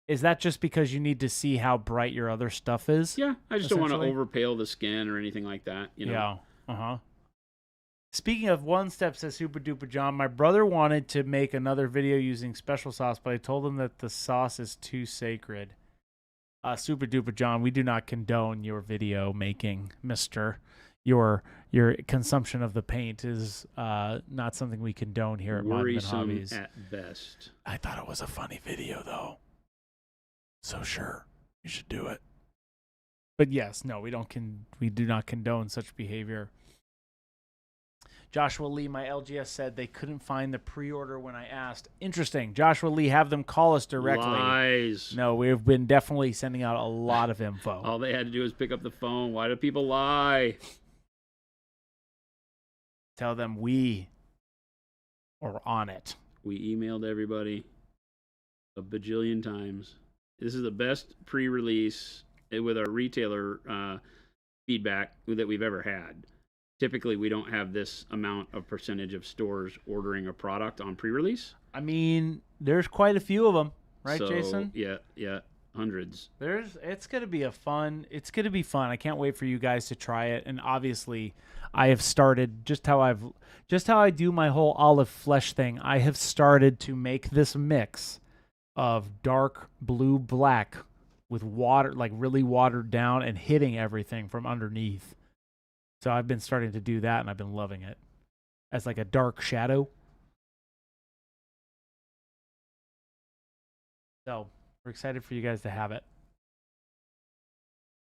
Is that just because you need to see how bright your other stuff is?
Yeah, I just don't want to overpale the skin or anything like that.
Yeah. Speaking of OneStep, says Super Duper John, my brother wanted to make another video using special sauce, but I told him that the sauce is too sacred. Super Duper John, we do not condone your video making, mister. your consumption of the paint is not something we condone here at Monument Hobbies.
At best.
I thought it was a funny video, though. So sure, you should do it. But yes, no, we do not condone such behavior. Joshua Lee, my LGS said they couldn't find the pre-order when I asked. Interesting. Joshua Lee, have them call us directly.
Lies.
No, we've been definitely sending out a lot of info.
All they had to do was pick up the phone. Why do people lie?
Tell them we are on it.
We emailed everybody a bajillion times. This is the best pre-release with our retailer feedback that we've ever had. Typically, we don't have this amount of percentage of stores ordering a product on pre-release.
I mean, there's quite a few of them, right,
so,
Jason?
Yeah, hundreds.
It's gonna be fun. I can't wait for you guys to try it. And obviously, I have started just how I do my whole olive flesh thing. I have started to make this mix of dark blue black with water, like really watered down and hitting everything from underneath. So I've been starting to do that, and I've been loving it as like a dark shadow. So we're excited for you guys to have it.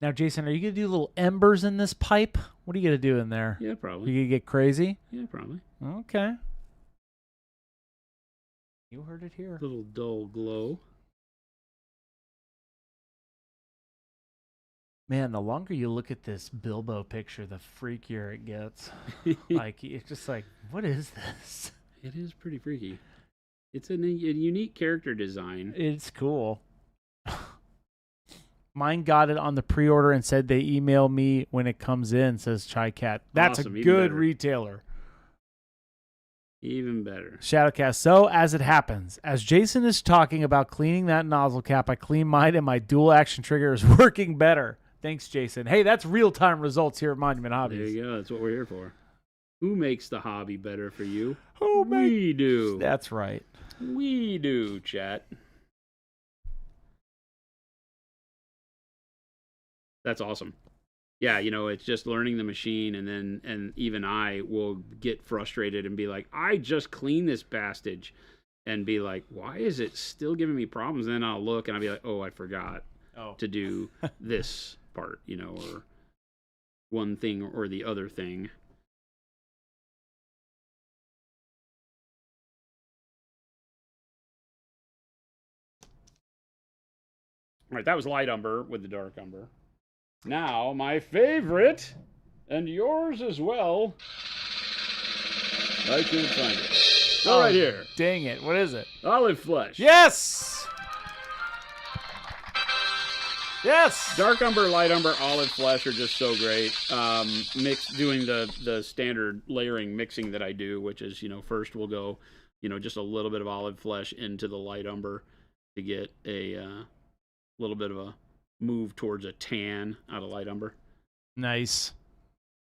Now, Jason, are you going to do little embers in this pipe? What are you going to do in there?
Yeah, probably.
You going to get crazy?
Yeah, probably.
Okay. You heard it here.
A little dull glow.
Man, the longer you look at this Bilbo picture, the freakier it gets. Like, it's just like, what is this?
It is pretty freaky. It's a unique character design.
It's cool. Mine got it on the pre-order and said they email me when it comes in, says Chai Cat. That's
awesome.
A good retailer.
Even better.
Shadowcast. So, as it happens, as Jason is talking about cleaning that nozzle cap, I clean mine and my dual action trigger is working better. Thanks, Jason. Hey, that's real-time results here at Monument Hobbies.
There you go. That's what we're here for. Who makes the hobby better for you?
We
do.
That's right.
We do, chat. That's awesome. Yeah, it's just learning the machine, and even I will get frustrated and be like, I just cleaned this bastage, and be like, why is it still giving me problems? And then I'll look and I'll be like, oh, I forgot to do this part, or one thing or the other thing. All right, that was light umber with the dark umber. Now, my favorite, and yours as well. I can't find it. Oh, right here.
Dang it. What is it?
Olive flesh.
Yes! Yes!
Dark umber, light umber, olive flesh are just so great. Doing the standard layering mixing that I do, which is, first we'll go, just a little bit of olive flesh into the light umber to get a little bit of a move towards a tan out of light umber.
Nice.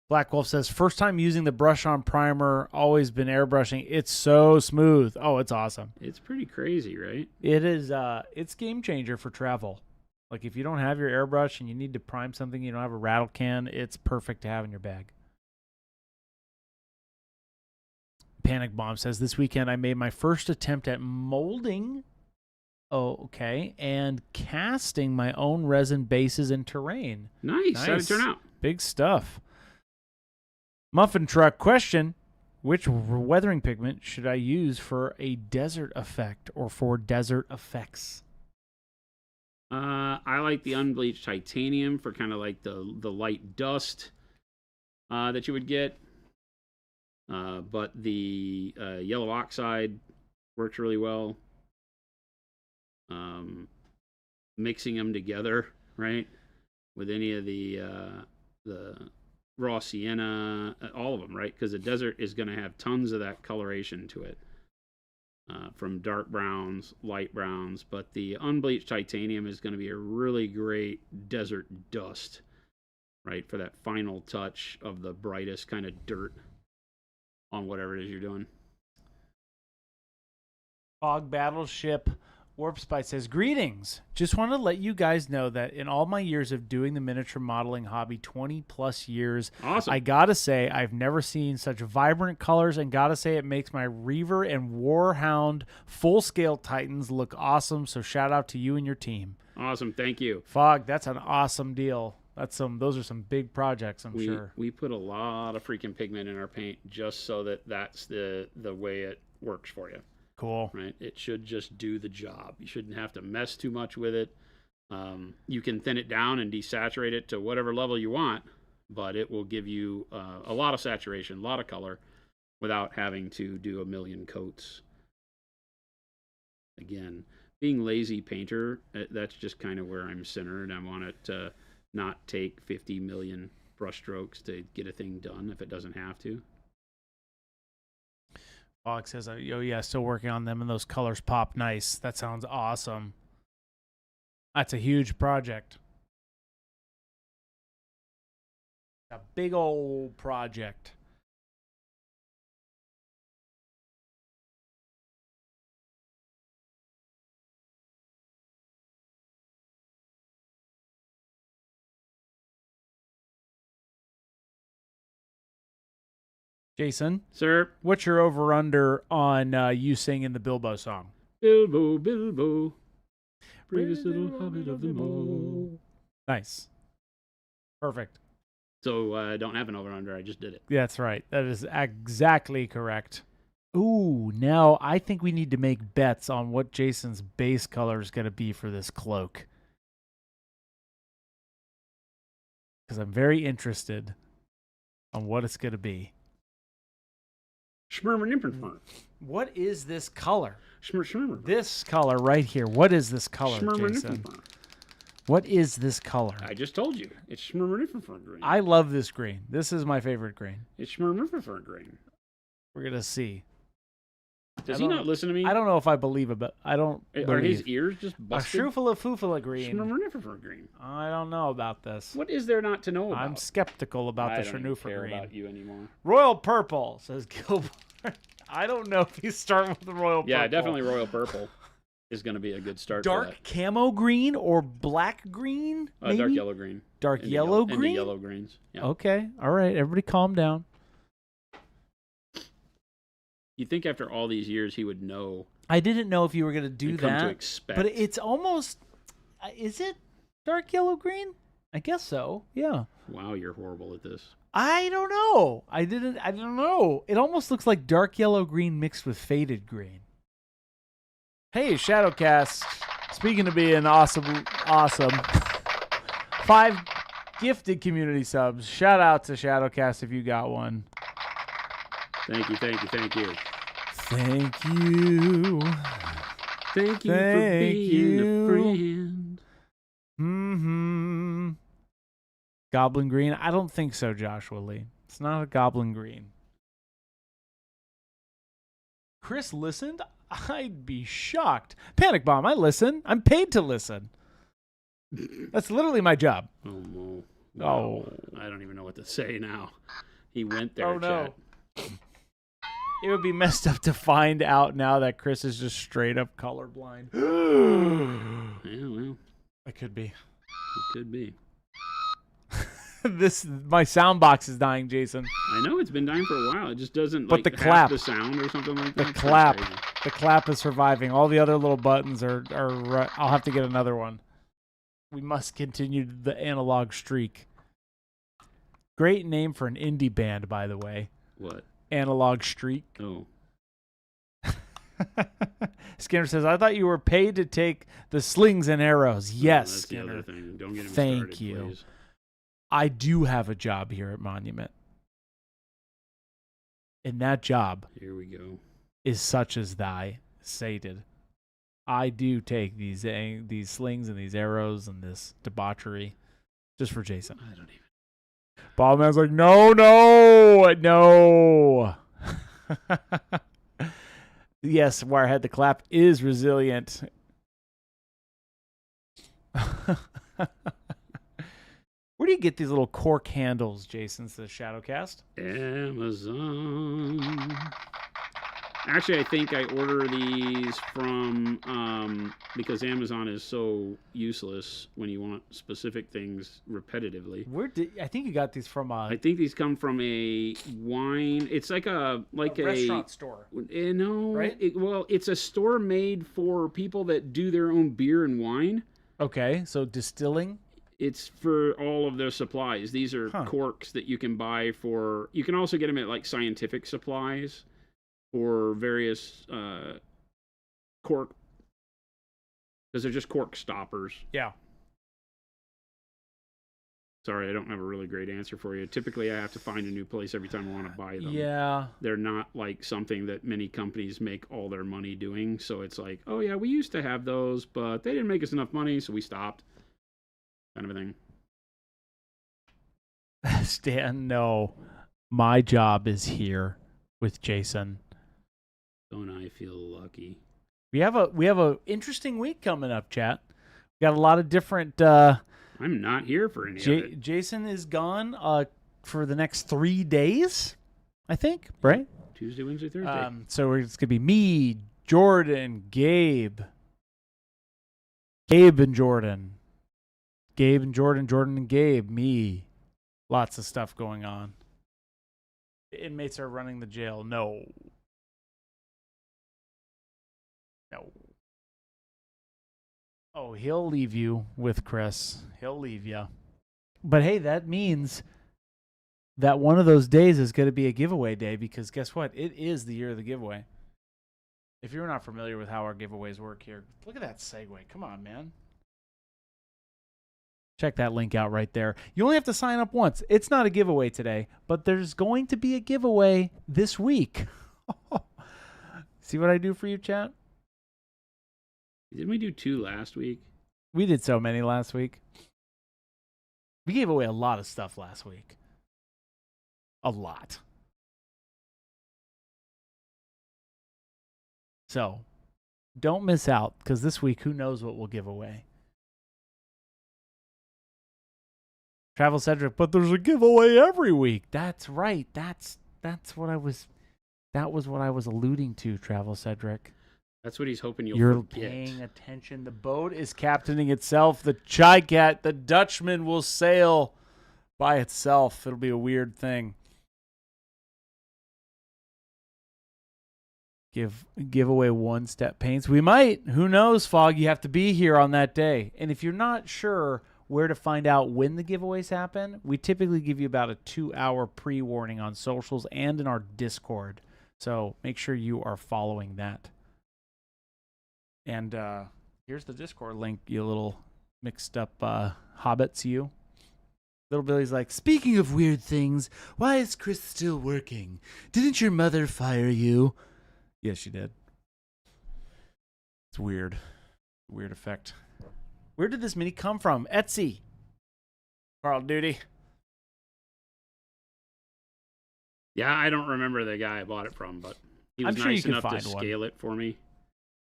Black Wolf says, first time using the brush on primer, always been airbrushing. It's so smooth. Oh, it's awesome.
It's pretty crazy, right?
It is. It's game changer for travel. Like if you don't have your airbrush and you need to prime something, you don't have a rattle can, it's perfect to have in your bag. Panic Bomb says, this weekend I made my first attempt at molding. Oh, okay. And casting my own resin bases in terrain.
Nice. How did it turn out?
Big stuff. Muffin Truck question. Which weathering pigment should I use for a desert effect or for desert effects?
I like the unbleached titanium for kind of like the light dust that you would get. But the yellow oxide works really well. Mixing them together, right, with any of the raw sienna, all of them, right, because the desert is going to have tons of that coloration to it, from dark browns, light browns, but the unbleached titanium is going to be a really great desert dust, right, for that final touch of the brightest kind of dirt on whatever it is you're doing.
Fog Battleship Warp Spite says, greetings. Just want to let you guys know that in all my years of doing the miniature modeling hobby, 20 plus years,
Awesome.
I gotta say, I've never seen such vibrant colors, and gotta say it makes my Reaver and Warhound full-scale Titans look awesome, so shout out to you and your team.
Awesome. Thank you.
Fog, that's an awesome deal. Those are some big projects, I'm sure.
We put a lot of freaking pigment in our paint just so that's the way it works for you.
Cool.
Right? It should just do the job. You shouldn't have to mess too much with it. You can thin it down and desaturate it to whatever level you want, but it will give you a lot of saturation, a lot of color, without having to do a million coats. Again, being lazy painter, that's just kind of where I'm centered. I want it to not take 50 million brush strokes to get a thing done if it doesn't have to.
Alex says, oh yeah, still working on them, and those colors pop nice. That sounds awesome. That's a huge project. A big old project. Jason,
Sir,
what's your over-under on you singing the Bilbo song?
Bilbo, Bilbo, bravest little hobbit of them all.
Nice. Perfect.
So I don't have an over-under. I just did it.
That's right. That is exactly correct. Ooh, now I think we need to make bets on what Jason's base color is going to be for this cloak. Because I'm very interested on what it's going to be. What is this color? This color right here. What is this color, Jason? What is this color?
I just told you. It's green.
I love this green. This is my favorite green.
It's green.
We're going to see.
Does he not listen to me?
I don't know if I believe it, but I don't
Are his ears just
a
busted?
shroofala green.
Green.
I don't know about this.
What is there not to know about?
I'm skeptical about the
I don't even care
green.
about you anymore.
Royal purple, says Gilbert. I don't know if he's starting with the royal purple.
Yeah, definitely royal purple is going to be a good start.
Dark camo green or black green? Maybe?
Dark yellow green.
Dark yellow green?
And the yellow greens. Yeah.
Okay. All right. Everybody calm down.
You'd think after all these years he would know.
I didn't know if you were going to do
come
that.
To expect.
But it's almost... Is it dark yellow green? I guess so. Yeah.
Wow, you're horrible at this.
I don't know. I don't know. It almost looks like dark yellow green mixed with faded green. Hey, Shadowcast. Speaking of being awesome. 5 gifted community subs. Shout out to Shadowcast if you got one.
Thank you.
Thank you.
Thank you
Thank
for being a friend.
Mm-hmm. Goblin green? I don't think so, Joshua Lee. It's not a goblin green. Chris listened? I'd be shocked. Panic Bomb, I listen. I'm paid to listen. That's literally my job.
Oh, no.
Oh.
I don't even know what to say now. He went there,
Oh, no.
Chat.
It would be messed up to find out now that Chris is just straight up colorblind.
Yeah, well.
It could be.
It could be.
My sound box is dying, Jason.
I know it's been dying for a while. It just doesn't
But
like
the clap,
the sound or something like that.
The clap is surviving. All the other little buttons are I'll have to get another one. We must continue the analog streak. Great name for an indie band, by the way.
What?
Analog Streak.
Oh.
Skinner says, I thought you were paid to take the slings and arrows. Yes,
that's
Skinner.
the other thing. Don't get him
Thank
started,
you.
Please.
I do have a job here at Monument. And that job
Here we go.
is such as thy sated. I do take these slings and these arrows and this debauchery just for Jason.
I don't even.
Ballman's like, no. Yes, Wirehead, the clap is resilient. Where do you get these little cork handles, Jason, to the Shadowcast?
Amazon. Actually, I think I order these from because Amazon is so useless when you want specific things repetitively.
I think you got these from
I think these come from a wine. It's like a
restaurant store,
no,
right?
Well, it's a store made for people that do their own beer and wine.
Okay, so distilling.
It's for all of their supplies. These are
Huh.
corks that you can buy for. You can also get them at like scientific supplies for various cork, because they're just cork stoppers.
Yeah.
Sorry, I don't have a really great answer for you. Typically, I have to find a new place every time I want to buy them.
Yeah.
They're not like something that many companies make all their money doing. So it's like, oh yeah, we used to have those, but they didn't make us enough money, so we stopped. Kind of a thing.
Stan, no. My job is here with Jason.
Don't I feel lucky?
We have a interesting week coming up, chat. We got a lot of different
I'm not here for any of it.
Jason is gone for the next 3 days, I think, right?
Tuesday, Wednesday, Thursday.
So it's going to be me, Jordan, Gabe and Jordan. Gabe and Jordan, Jordan and Gabe, me. Lots of stuff going on. The inmates are running the jail. No. Oh, he'll leave you with Chris. He'll leave you. But hey, that means that one of those days is going to be a giveaway day, because guess what? It is the year of the giveaway. If you're not familiar with how our giveaways work here, look at that segue. Come on, man. Check that link out right there. You only have to sign up once. It's not a giveaway today, but there's going to be a giveaway this week. See what I do for you, chat?
Didn't we do 2 last week?
We did so many last week. We gave away a lot of stuff last week. A lot. So, don't miss out, because this week, who knows what we'll give away. Travel Cedric, but there's a giveaway every week. That's right. That was what I was alluding to, Travel Cedric.
That's what he's hoping
You're
forget.
paying attention. The boat is captaining itself. The Chai Cat, the Dutchman, will sail by itself. It'll be a weird thing. Give away OneStep paints. We might. Who knows, Fog? You have to be here on that day. And if you're not sure where to find out when the giveaways happen, we typically give you about a 2-hour pre-warning on socials and in our Discord. So make sure you are following that. And here's the Discord link, you little mixed up hobbits, you. Little Billy's like, speaking of weird things, why is Chris still working? Didn't your mother fire you? Yes, she did. It's weird. Weird effect. Where did this mini come from? Etsy. Carl Duty.
Yeah, I don't remember the guy I bought it from, but he was
I'm sure
nice
you
enough
could
to
find
scale it for me,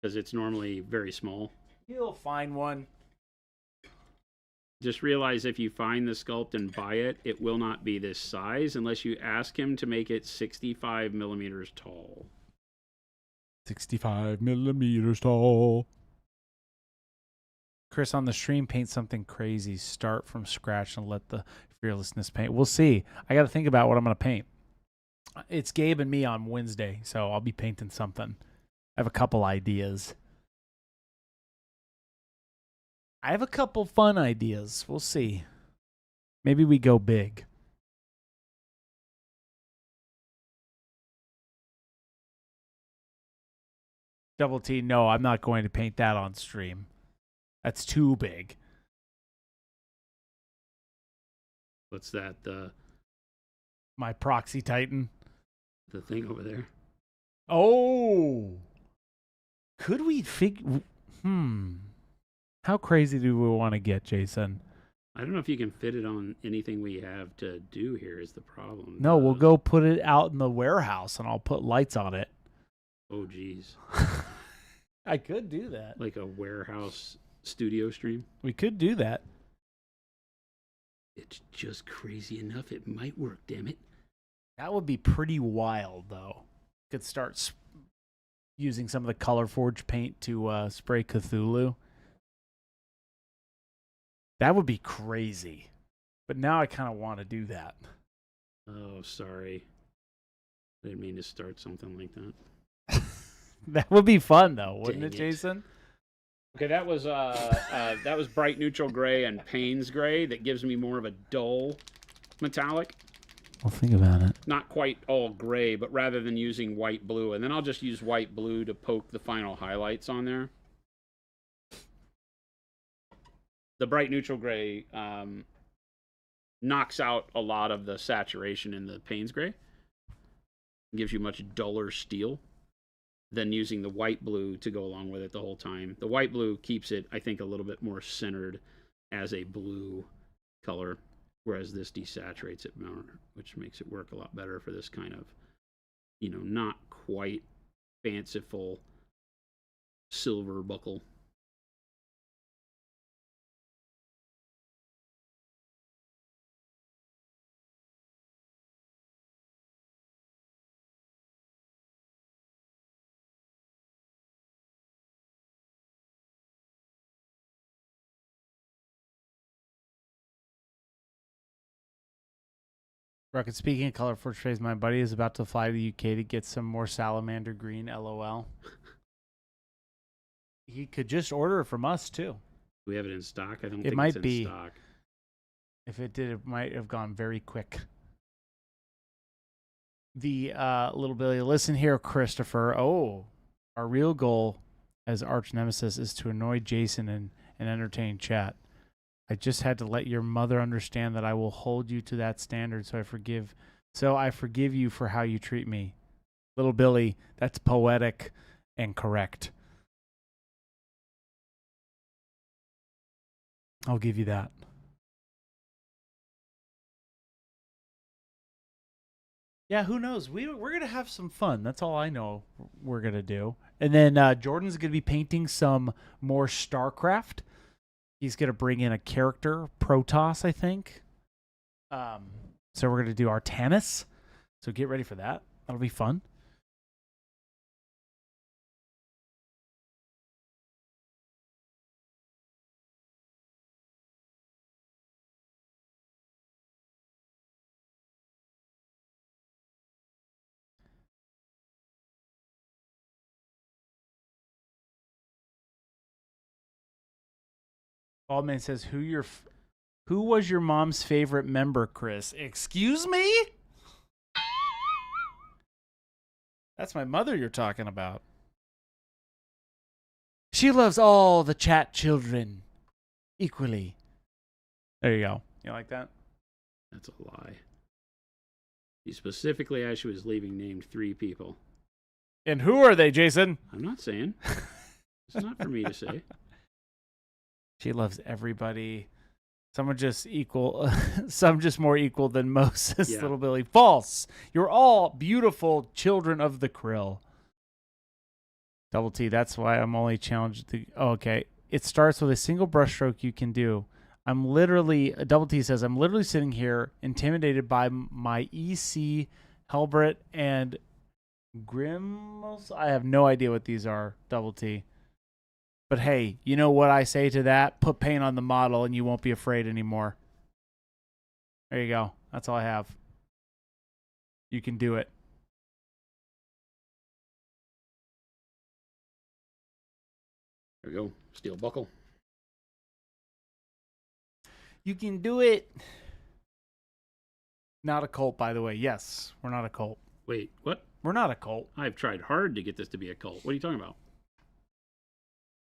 because it's normally very small.
You'll find one.
Just realize if you find the sculpt and buy it, it will not be this size unless you ask him to make it 65 millimeters tall.
65 millimeters tall. Chris on the stream paint something crazy. Start from scratch and let the fearlessness paint. We'll see. I got to think about what I'm going to paint. It's Gabe and me on Wednesday, so I'll be painting something. I have a couple ideas. I have a couple fun ideas. We'll see. Maybe we go big. Double T, no, I'm not going to paint that on stream. That's too big.
What's that?
My Proxy Titan.
The thing over there.
Oh. Could we figure... How crazy do we want to get, Jason?
I don't know if you can fit it on anything we have to do here is the problem.
No, we'll go put it out in the warehouse and I'll put lights on it.
Oh, geez.
I could do that.
Like a warehouse studio stream?
We could do that.
It's just crazy enough. It might work, damn it.
That would be pretty wild, though. Could start using some of the Color Forge paint to spray Cthulhu. That would be crazy. But now I kind of want to do that.
Oh, sorry. I didn't mean to start something like that.
That would be fun, though, wouldn't
Dang
it, Jason?
Okay, that was bright neutral gray and Payne's gray. That gives me more of a dull metallic.
Well, think about it.
Not quite all gray, but rather than using white blue. And then I'll just use white blue to poke the final highlights on there. The bright neutral gray knocks out a lot of the saturation in the Payne's gray. It gives you much duller steel than using the white blue to go along with it the whole time. The white blue keeps it, I think, a little bit more centered as a blue color, whereas this desaturates it more, which makes it work a lot better for this kind of, you know, not quite fanciful silver buckle.
Rocket, speaking of Color Forge trays, my buddy is about to fly to the UK to get some more salamander green, LOL. He could just order it from us, too.
Do we have it in stock? I don't
It
think
might
it's
be.
in stock.
If it did, it might have gone very quick. The little Billy, listen here, Christopher. Oh, our real goal as arch nemesis is to annoy Jason and entertain chat. I just had to let your mother understand that I will hold you to that standard, so I forgive you for how you treat me. Little Billy, that's poetic and correct. I'll give you that. Yeah, who knows? We're going to have some fun. That's all I know we're going to do. And then Jordan's going to be painting some more StarCraft. He's going to bring in a character, Protoss, I think. So we're going to do Artanis. So get ready for that. That'll be fun. Baldman says, who was your mom's favorite member, Chris? Excuse me? That's my mother you're talking about. She loves all the chat children equally. There you go. You like that?
That's a lie. She specifically, as she was leaving, named 3 people.
And who are they, Jason?
I'm not saying. It's not for me to say.
She loves everybody. Some just more equal than Moses,
Yeah.
Little Billy. False. You're all beautiful children of the krill. Double T, that's why I'm only challenged to... Oh, okay. It starts with a single brushstroke you can do. Double T says, I'm literally sitting here intimidated by my EC, Helbret, and Grimmels. I have no idea what these are, Double T. But hey, you know what I say to that? Put paint on the model and you won't be afraid anymore. There you go. That's all I have. You can do it.
There we go. Steel buckle.
You can do it. Not a cult, by the way. Yes, we're not a cult.
Wait, what?
We're not a cult.
I've tried hard to get this to be a cult. What are you talking about?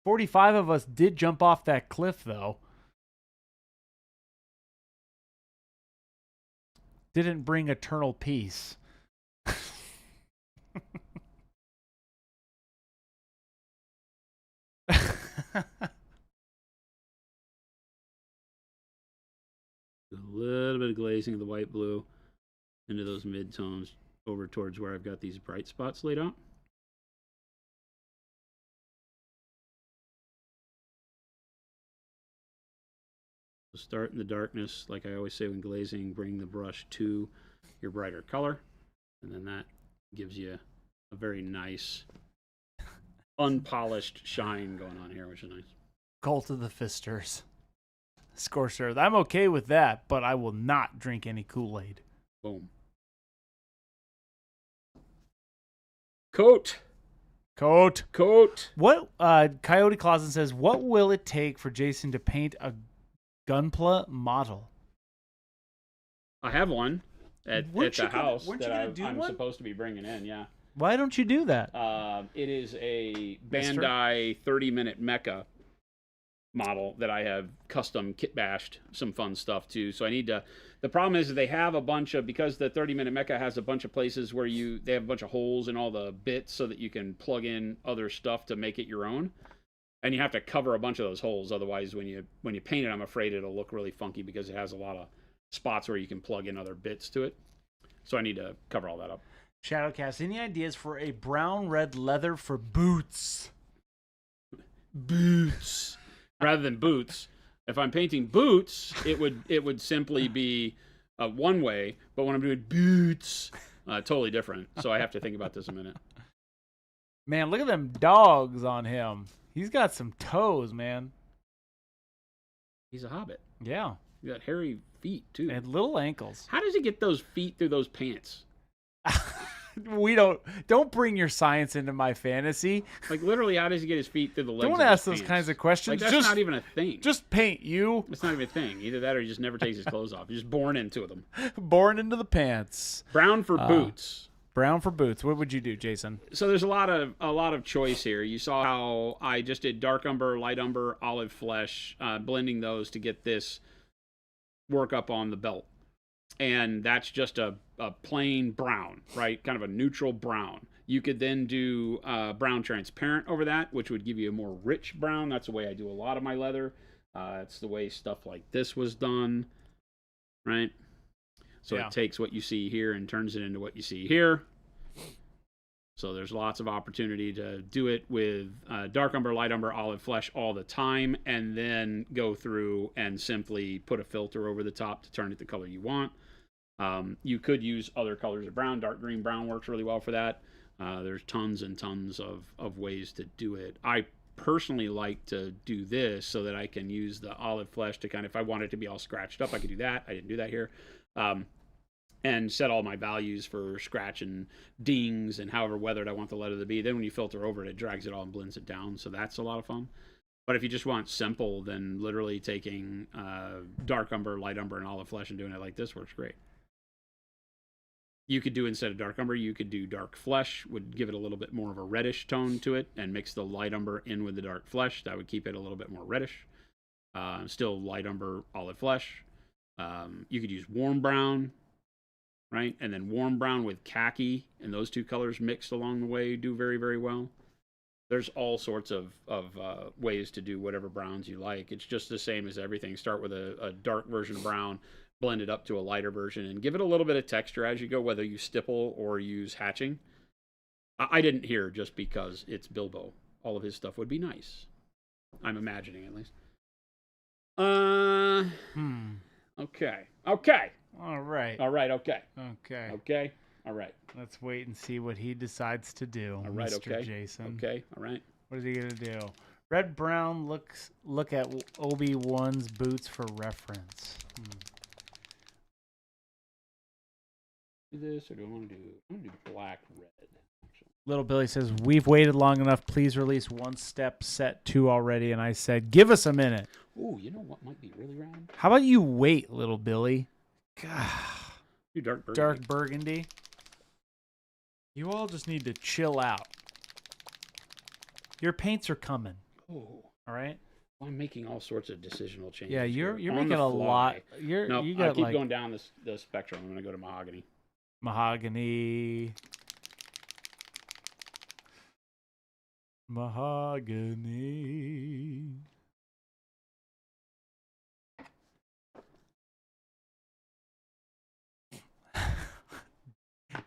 45 of us did jump off that cliff, though. Didn't bring eternal peace.
A little bit of glazing of the white blue into those mid-tones over towards where I've got these bright spots laid out. So start in the darkness, like I always say when glazing, bring the brush to your brighter color, and then that gives you a very nice unpolished shine going on here, which is nice.
Cult of the Fisters. Scorched Earth. I'm okay with that, but I will not drink any Kool-Aid.
Boom. Coat.
What? Coyote Clausen says, what will it take for Jason to paint a Gunpla model?
I have one at the house
weren't you
that
gonna do
I'm
one?
supposed to be bringing in, yeah.
Why don't you do that?
It is a Bandai 30-minute mecha model that I have custom kit bashed some fun stuff to. So I need to. The problem is that they have a bunch of, because the 30-minute mecha has a bunch of places where they have a bunch of holes in all the bits so that you can plug in other stuff to make it your own. And you have to cover a bunch of those holes, otherwise when you paint it, I'm afraid it'll look really funky because it has a lot of spots where you can plug in other bits to it. So I need to cover all that up.
Shadowcast, any ideas for a brown-red leather for boots?
Boots. Rather than boots. If I'm painting boots, it would simply be one way, but when I'm doing boots, totally different. So I have to think about this a minute.
Man, look at them dogs on him. He's got some toes, man.
He's a hobbit.
Yeah.
He's got hairy feet, too.
And little ankles.
How does he get those feet through those pants?
We don't bring your science into my fantasy.
Like, literally, how does he get his feet through the legs?
Don't ask those kinds of questions.
Like, that's not even a thing.
Just paint you.
It's not even a thing. Either that or he just never takes his clothes off. He's just born into them.
Born into the pants.
Brown for boots.
Brown for boots. What would you do, Jason?
So there's a lot of choice here. You saw how I just did dark umber, light umber, olive flesh, blending those to get this work up on the belt. And that's just a plain brown, right? Kind of a neutral brown. You could then do brown transparent over that, which would give you a more rich brown. That's the way I do a lot of my leather. It's the way stuff like this was done, right? So It takes what you see here and turns it into what you see here. So there's lots of opportunity to do it with dark umber, light umber, olive flesh all the time, and then go through and simply put a filter over the top to turn it the color you want. You could use other colors of brown. Dark green brown works really well for that. There's tons and tons of ways to do it. I personally like to do this so that I can use the olive flesh to kind of, if I want it to be all scratched up, I could do that. I didn't do that here. And set all my values for scratch and dings and however weathered I want the leather to be. Then when you filter over it, it drags it all and blends it down. So that's a lot of fun. But if you just want simple, then literally taking dark umber, light umber, and olive flesh and doing it like this works great. You could do, instead of dark umber, you could do dark flesh, would give it a little bit more of a reddish tone to it, and mix the light umber in with the dark flesh. That would keep it a little bit more reddish. Still light umber, olive flesh. You could use warm brown, right? And then warm brown with khaki, and those two colors mixed along the way do very, very well. There's all sorts of ways to do whatever browns you like. It's just the same as everything. Start with a dark version of brown, blend it up to a lighter version, and give it a little bit of texture as you go, whether you stipple or use hatching. I didn't hear just because it's Bilbo. All of his stuff would be nice. I'm imagining, at least. Okay.
All right.
Okay. All right.
Let's wait and see what he decides to do.
All right.
Mr.
Okay.
Jason.
Okay. All right.
What is he gonna do? Red brown. Look at Obi-Wan's boots for reference.
Do this, or do I want to do? I'm gonna do black red. Actually.
Little Billy says, we've waited long enough. Please release OneStep set 2 already. And I said, give us a minute.
Ooh, you know what might be really rad?
How about you wait, Little Billy? God.
Do dark burgundy.
Dark burgundy. You all just need to chill out. Your paints are coming.
Oh.
All right?
Well, I'm making all sorts of decisional changes.
Yeah, you're
here.
making a lot. You got
I keep
like
going down the spectrum. I'm going to go to mahogany.
Mahogany.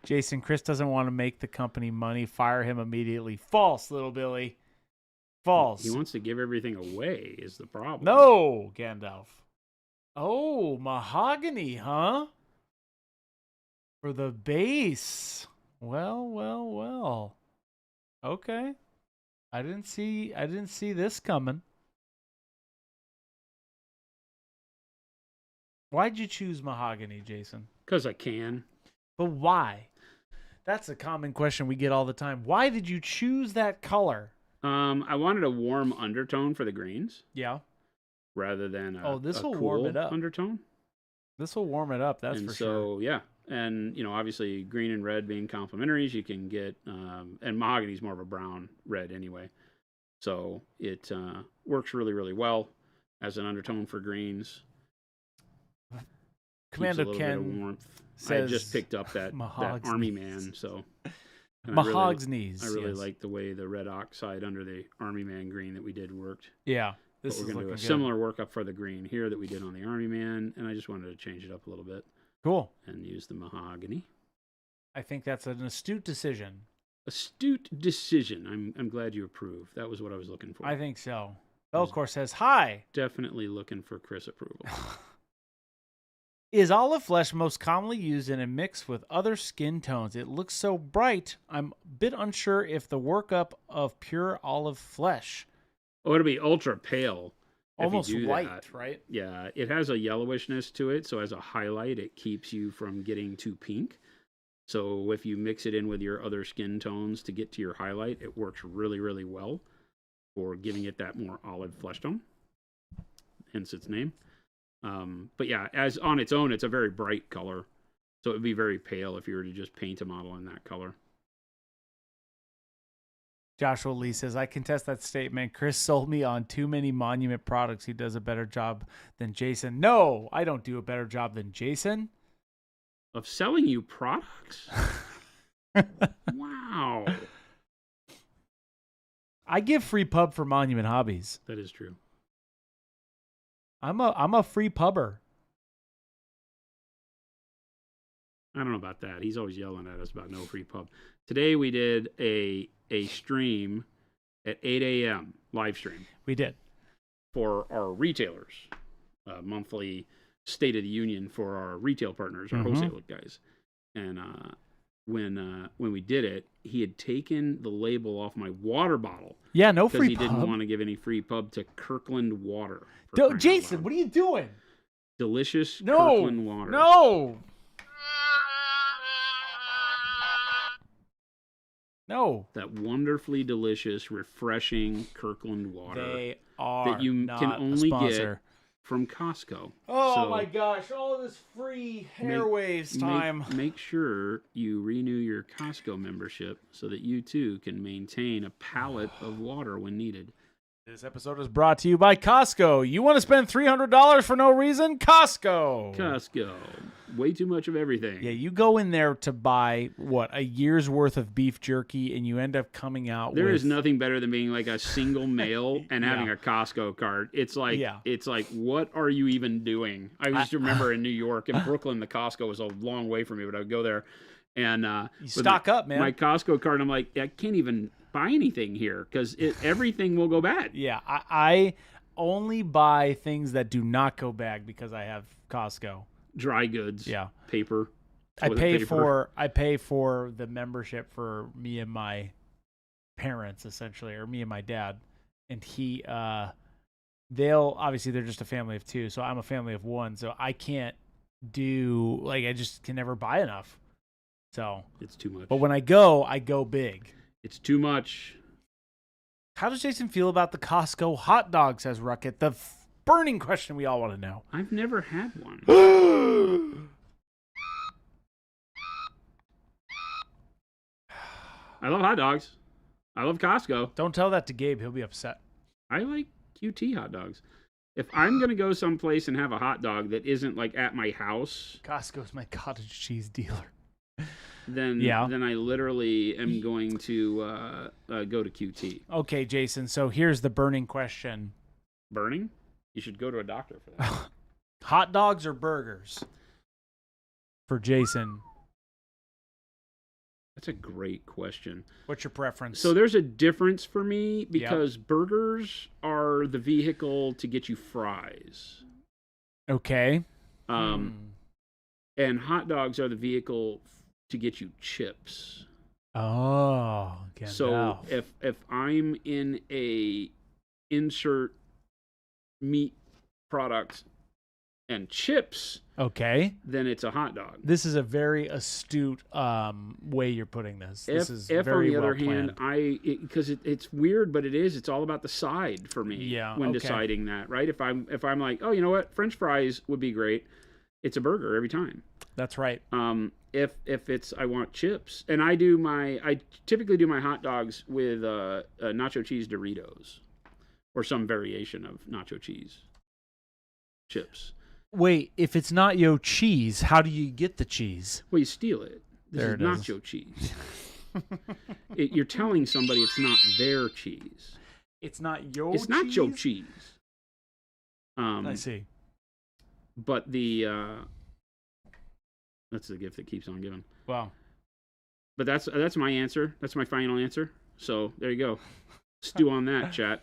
Jason, Chris doesn't want to make the company money. Fire him immediately. False, Little Billy. False.
He wants to give everything away is the problem.
No, Gandalf. Oh, mahogany, huh? For the base. Well. Okay. I didn't see this coming. Why'd you choose mahogany, Jason?
Because I can.
But why? That's a common question we get all the time. Why did you choose that color?
I wanted a warm undertone for the greens.
Yeah.
Rather than
this will
cool
warm it up.
undertone.
This will warm it up, that's for sure.
So, yeah. And, obviously green and red being complementaries, you can get, and mahogany is more of a brown red anyway. So it works really, really well as an undertone for greens.
Commando
Keeps a little
Ken
bit of warmth.
says
I just picked up that army man, so.
Mahogany's.
I really like the way the red oxide under the army man green that we did worked.
Yeah.
But we're going to do a similar workup for the green here that we did on the army man, and I just wanted to change it up a little bit.
Cool.
And use the mahogany.
I think that's an astute decision.
Astute decision. I'm glad you approve. That was what I was looking for.
I think so. Belcourt says, hi.
Definitely looking for Chris approval.
Is olive flesh most commonly used in a mix with other skin tones? It looks so bright. I'm a bit unsure if the workup of pure olive flesh.
Oh, it'll be ultra pale.
Almost white, right?
Yeah, it has a yellowishness to it, so as a highlight, it keeps you from getting too pink. So if you mix it in with your other skin tones to get to your highlight, it works really, really well for giving it that more olive flesh tone, hence its name. But yeah, as on its own, it's a very bright color, so it would be very pale if you were to just paint a model in that color.
Joshua Lee says, I contest that statement. Chris sold me on too many Monument products. He does a better job than Jason. No, I don't do a better job than Jason.
Of selling you products? Wow.
I give free pub for Monument Hobbies.
That is true.
I'm a free pubber.
I don't know about that. He's always yelling at us about no free pub. Today we did a stream at 8 a.m. live stream.
We did.
For our retailers. Monthly State of the Union for our retail partners, our wholesale guys. And when we did it, he had taken the label off my water bottle.
Yeah, no free pub.
Because he didn't want to give any free pub to Kirkland Water.
Jason, what are you doing?
Delicious Kirkland Water.
No.
That wonderfully delicious, refreshing Kirkland water.
They are
that you
not
can only
a
get from Costco.
Oh my gosh, all this free airwaves time.
Make sure you renew your Costco membership so that you too can maintain a pallet of water when needed.
This episode is brought to you by Costco. You want to spend $300 for no reason? Costco.
Costco. Way too much of everything.
Yeah, you go in there to buy, a year's worth of beef jerky, and you end up coming out
There is nothing better than being like a single male and having a Costco cart. It's like, what are you even doing? I just remember in New York, in Brooklyn, the Costco was a long way from me, but I would go there. And
you stock up, man.
My Costco cart, I'm like, I can't even buy anything here because everything will go bad.
Yeah, I only buy things that do not go bad because I have Costco.
Dry goods, paper.
I pay for the membership for me and my parents, essentially, or me and my dad. And they're just a family of two, so I'm a family of one, so I can't I just can never buy enough. So
it's too much.
But when I go big.
It's too much.
How does Jason feel about the Costco hot dog, says Ruckett? The burning question we all want to know.
I've never had one. I love hot dogs. I love Costco.
Don't tell that to Gabe. He'll be upset.
I like QT hot dogs. If I'm going to go someplace and have a hot dog that isn't like at my house.
Costco's my cottage cheese dealer.
Then I literally am going to go to QT.
Okay, Jason. So here's the burning question.
Burning? You should go to a doctor for that.
Hot dogs or burgers? For Jason.
That's a great question.
What's your preference?
So there's a difference for me because burgers are the vehicle to get you fries.
Okay.
And hot dogs are the vehicle to get you chips.
Oh,
So if I'm in a insert meat product and chips,
okay,
then it's a hot dog.
this is a very astute way you're putting this. This is
If
very
on the
well
other hand,
planned.
because it's weird, but it's all about the side for me.
Yeah,
when
okay.
deciding that, right? If I'm like, oh, you know what, French fries would be great. It's a burger every time.
That's right.
If it's I want chips, and I typically do my hot dogs with nacho cheese Doritos, or some variation of nacho cheese chips.
Wait, if it's not yo cheese, how do you get the cheese?
Well, you steal it. This
There
is
it is.
nacho cheese. You're telling somebody it's not their cheese.
It's not yo
It's not Joe cheese.
I see.
But that's the gift that keeps on giving.
Wow.
But that's my answer. That's my final answer. So there you go. Stew on that, chat.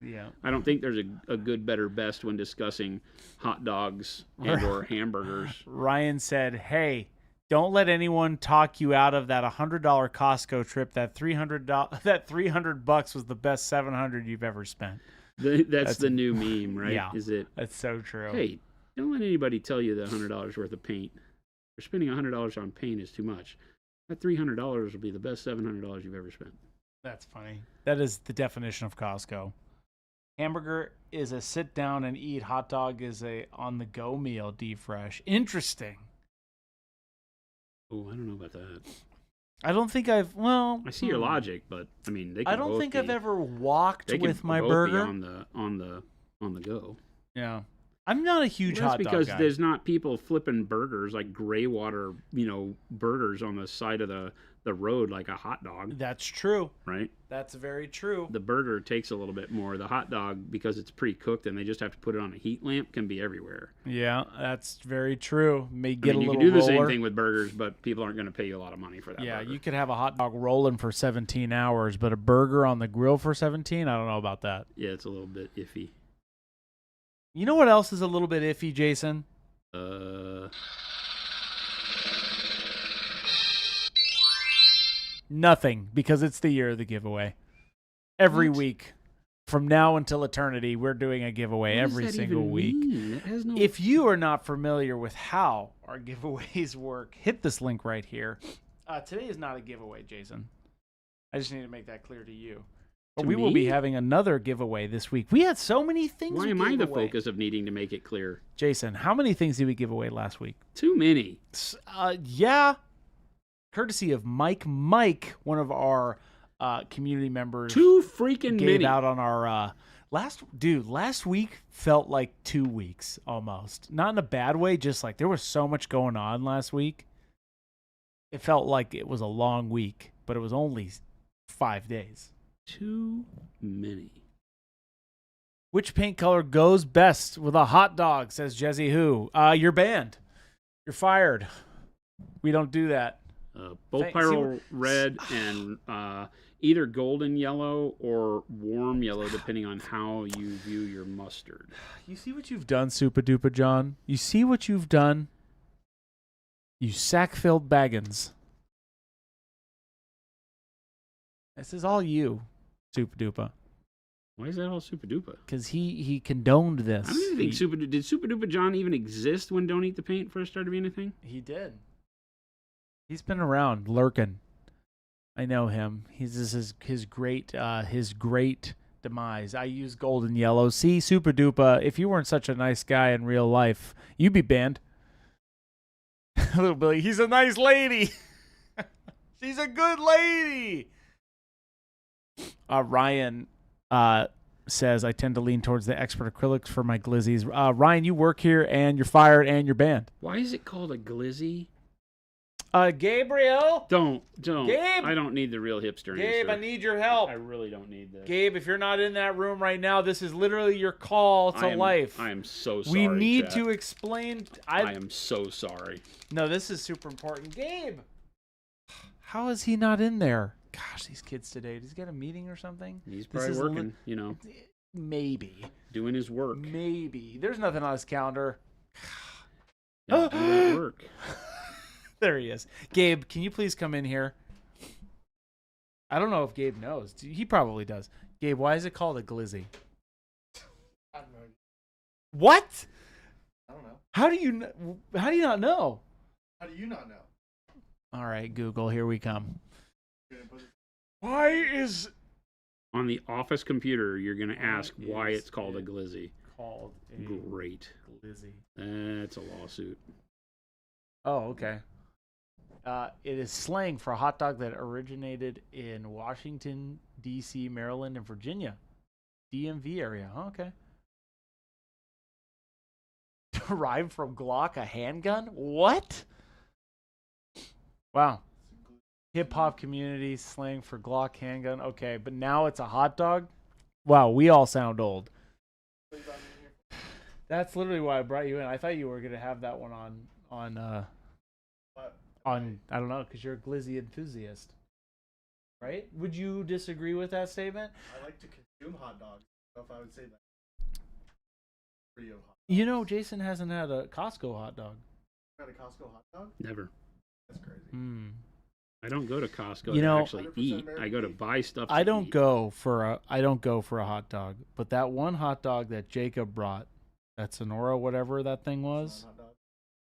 Yeah.
I don't think there's a good, better, best when discussing hot dogs and or hamburgers.
Ryan said, "Hey, don't let anyone talk you out of that $100 Costco trip. That $300 was the best $700 you've ever spent."
That's the new meme, right?
Yeah.
Is it?
That's so true.
Hey, don't let anybody tell you that $100 worth of paint. Or spending $100 on paint is too much. That $300 will be the best $700 you've ever spent.
That's funny. That is the definition of Costco. Hamburger is a sit down and eat. Hot dog is a on the go meal. Deep fresh. Interesting.
Oh, I don't know about that.
I don't think I've. Well,
I see your logic, but I mean, they can
I don't
both
think
be,
I've ever walked
they can
with my
both
burger.
be on the go.
Yeah, I'm not a huge
Well,
hot
that's
dog
because
guy.
there's not people flipping burgers like gray water, burgers on the side of the road like a hot dog,
That's true.
right?
That's very true.
The burger takes a little bit more. The hot dog, because it's pre-cooked and they just have to put it on a heat lamp, can be everywhere.
Yeah, that's very true. May get
I mean,
a
you
little
can do the
roller.
same thing with burgers, but people aren't going to pay you a lot of money for that.
Yeah,
burger.
you could have a hot dog rolling for 17 hours, but a burger on the grill for 17? I don't know about that.
Yeah, it's a little bit iffy.
You know what else is a little bit iffy, Jason? Nothing, because it's the year of the giveaway. Every
What?
week, from now until eternity, we're doing a giveaway
What
every
does that
single
even
week.
mean? That has no...
If you are not familiar with how our giveaways work, hit this link right here. Today is not a giveaway, Jason. I just need to make that clear to you. But
To
we will be
me?
having another giveaway this week. We had so many things.
Why
we
am I
gave
the
away.
focus of needing to make it clear?
Jason, how many things did we give away last week?
Too many.
Yeah. Courtesy of Mike, one of our community members,
Too freaking
gave
many.
out on our last week felt like 2 weeks almost. Not in a bad way, just like there was so much going on last week. It felt like it was a long week, but it was only 5 days.
Too many.
Which paint color goes best with a hot dog, says Jesse Who. You're banned. You're fired. We don't do that.
Both pyro red and either golden yellow or warm yellow, depending on how you view your mustard.
You see what you've done, Super Duper John? You see what you've done? You sack-filled baggins. This is all you, Super Duper.
Why is that all Super Duper?
Because he condoned this.
I don't even think did Super Duper John even exist when Don't Eat the Paint first started being a thing?
He did. He's been around, lurking. I know him. This is his great demise. I use golden yellow. See, Super Duper, if you weren't such a nice guy in real life, you'd be banned. Little Billy, he's a nice lady. She's a good lady. Ryan says, I tend to lean towards the expert acrylics for my glizzies. Ryan, you work here, and you're fired, and you're banned.
Why is it called a glizzy?
Gabriel?
Don't.
Gabe?
I don't need the real hipster
Gabe,
answer.
I need your help.
I really don't need this.
Gabe, if you're not in that room right now, this is literally your call to life.
I am so sorry.
We need
chat.
to explain.
I am so sorry.
No, this is super important. Gabe, how is he not in there? Gosh, these kids today. Does he get a meeting or something?
He's
This
probably
is
working,
Maybe.
doing his work.
Maybe. There's nothing on his calendar.
Yeah, do that work.
There he is. Gabe, can you please come in here? I don't know if Gabe knows. He probably does. Gabe, why is it called a glizzy?
I don't know.
What?
I don't know.
How do you not know?
How do you not know?
All right, Google, here we come.
You're gonna put it-
Why is
On the office computer, you're going to ask why
is
it's called a
it
glizzy.
called a
Great.
glizzy?
That's a lawsuit.
Oh, okay. It is slang for a hot dog that originated in Washington, D.C., Maryland, and Virginia. DMV area. Oh, okay. Derived from Glock, a handgun? What? Wow. Hip-hop community slang for Glock handgun. Okay, but now it's a hot dog? Wow, we all sound old. That's literally why I brought you in. I thought you were going to have that one on
What?
I don't know, because you're a glizzy enthusiast. Right? Would you disagree with that statement?
I like to consume hot dogs. I don't know if I would say that. Rio hot.
You know, Jason hasn't had a Costco hot dog.
Got a Costco hot dog?
Never.
That's crazy.
Hmm.
I don't go to Costco
You
to
know,
actually
100%
eat.
American
I go to
beef.
buy stuff to
I don't
eat.
go for a hot dog, but that one hot dog that Jacob brought, that Sonora whatever that thing was,
Hot dog.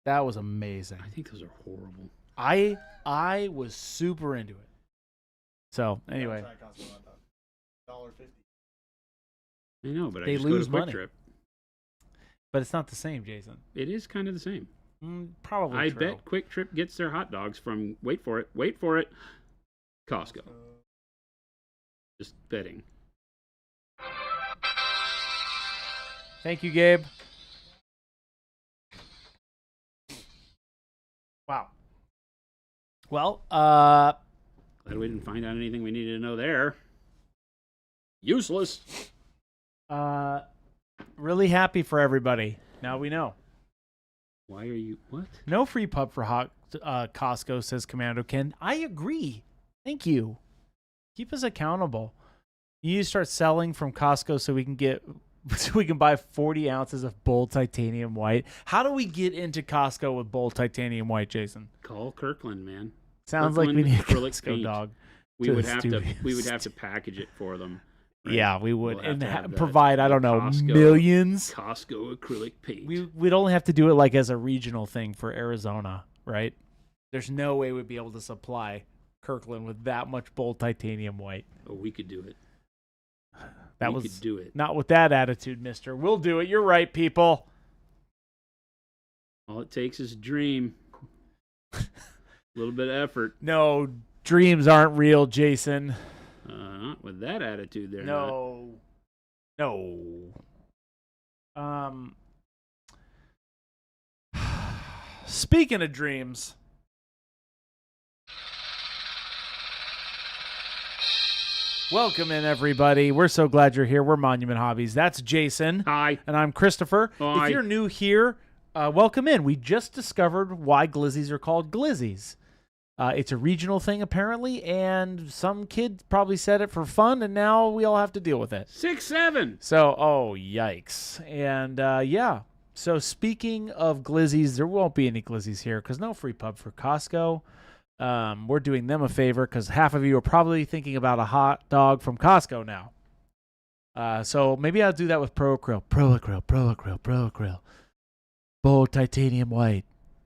that was amazing.
I think those are horrible.
I was super into it. So anyway,
Try Costco hot dog. $1.50.
I know, but
They
I just go to
lose
Quick
money.
Trip.
but it's not the same, Jason.
It is kind of the same.
Probably.
I
true.
bet Quick Trip gets their hot dogs from, wait for it, Costco. Just betting.
Thank you, Gabe. Wow. Well,
Glad we didn't find out anything we needed to know there. Useless.
really happy for everybody. Now we know.
Why are you, what?
No free pub for Costco, says Commando Ken. I agree. Thank you. Keep us accountable. You need to start selling from Costco so we can buy 40 ounces of Bold Titanium White. How do we get into Costco with Bold Titanium White, Jason?
Call Kirkland, man.
Sounds like we
Kirkland
need a
acrylic
Costco
paint.
dog.
We
to
would
the
have
studios.
to package it for them. right?
Yeah, we would.
We'll have
And
to have
provide, I don't know,
Costco-
millions.
Costco acrylic paint.
We'd only have to do it like as a regional thing for Arizona, right? There's no way we'd be able to supply Kirkland with that much Bold Titanium White.
Oh, we could do it.
That
we
was
could do it.
not with that attitude, mister. We'll do it. You're right, people.
All it takes is a dream. A little bit of effort.
No, dreams aren't real, Jason.
Not with that attitude there.
No. Speaking of dreams. Welcome in, everybody. We're so glad you're here. We're Monument Hobbies. That's Jason.
Hi.
And I'm Christopher.
Hi.
If you're new here, welcome in. We just discovered why glizzies are called glizzies. It's a regional thing, apparently, and some kid probably said it for fun, and now we all have to deal with it.
6'7".
So, oh, yikes. And, yeah. So, speaking of glizzies, there won't be any glizzies here because no free pub for Costco. We're doing them a favor because half of you are probably thinking about a hot dog from Costco now. So maybe I'll do that with Pro Acryl. Bold Titanium White.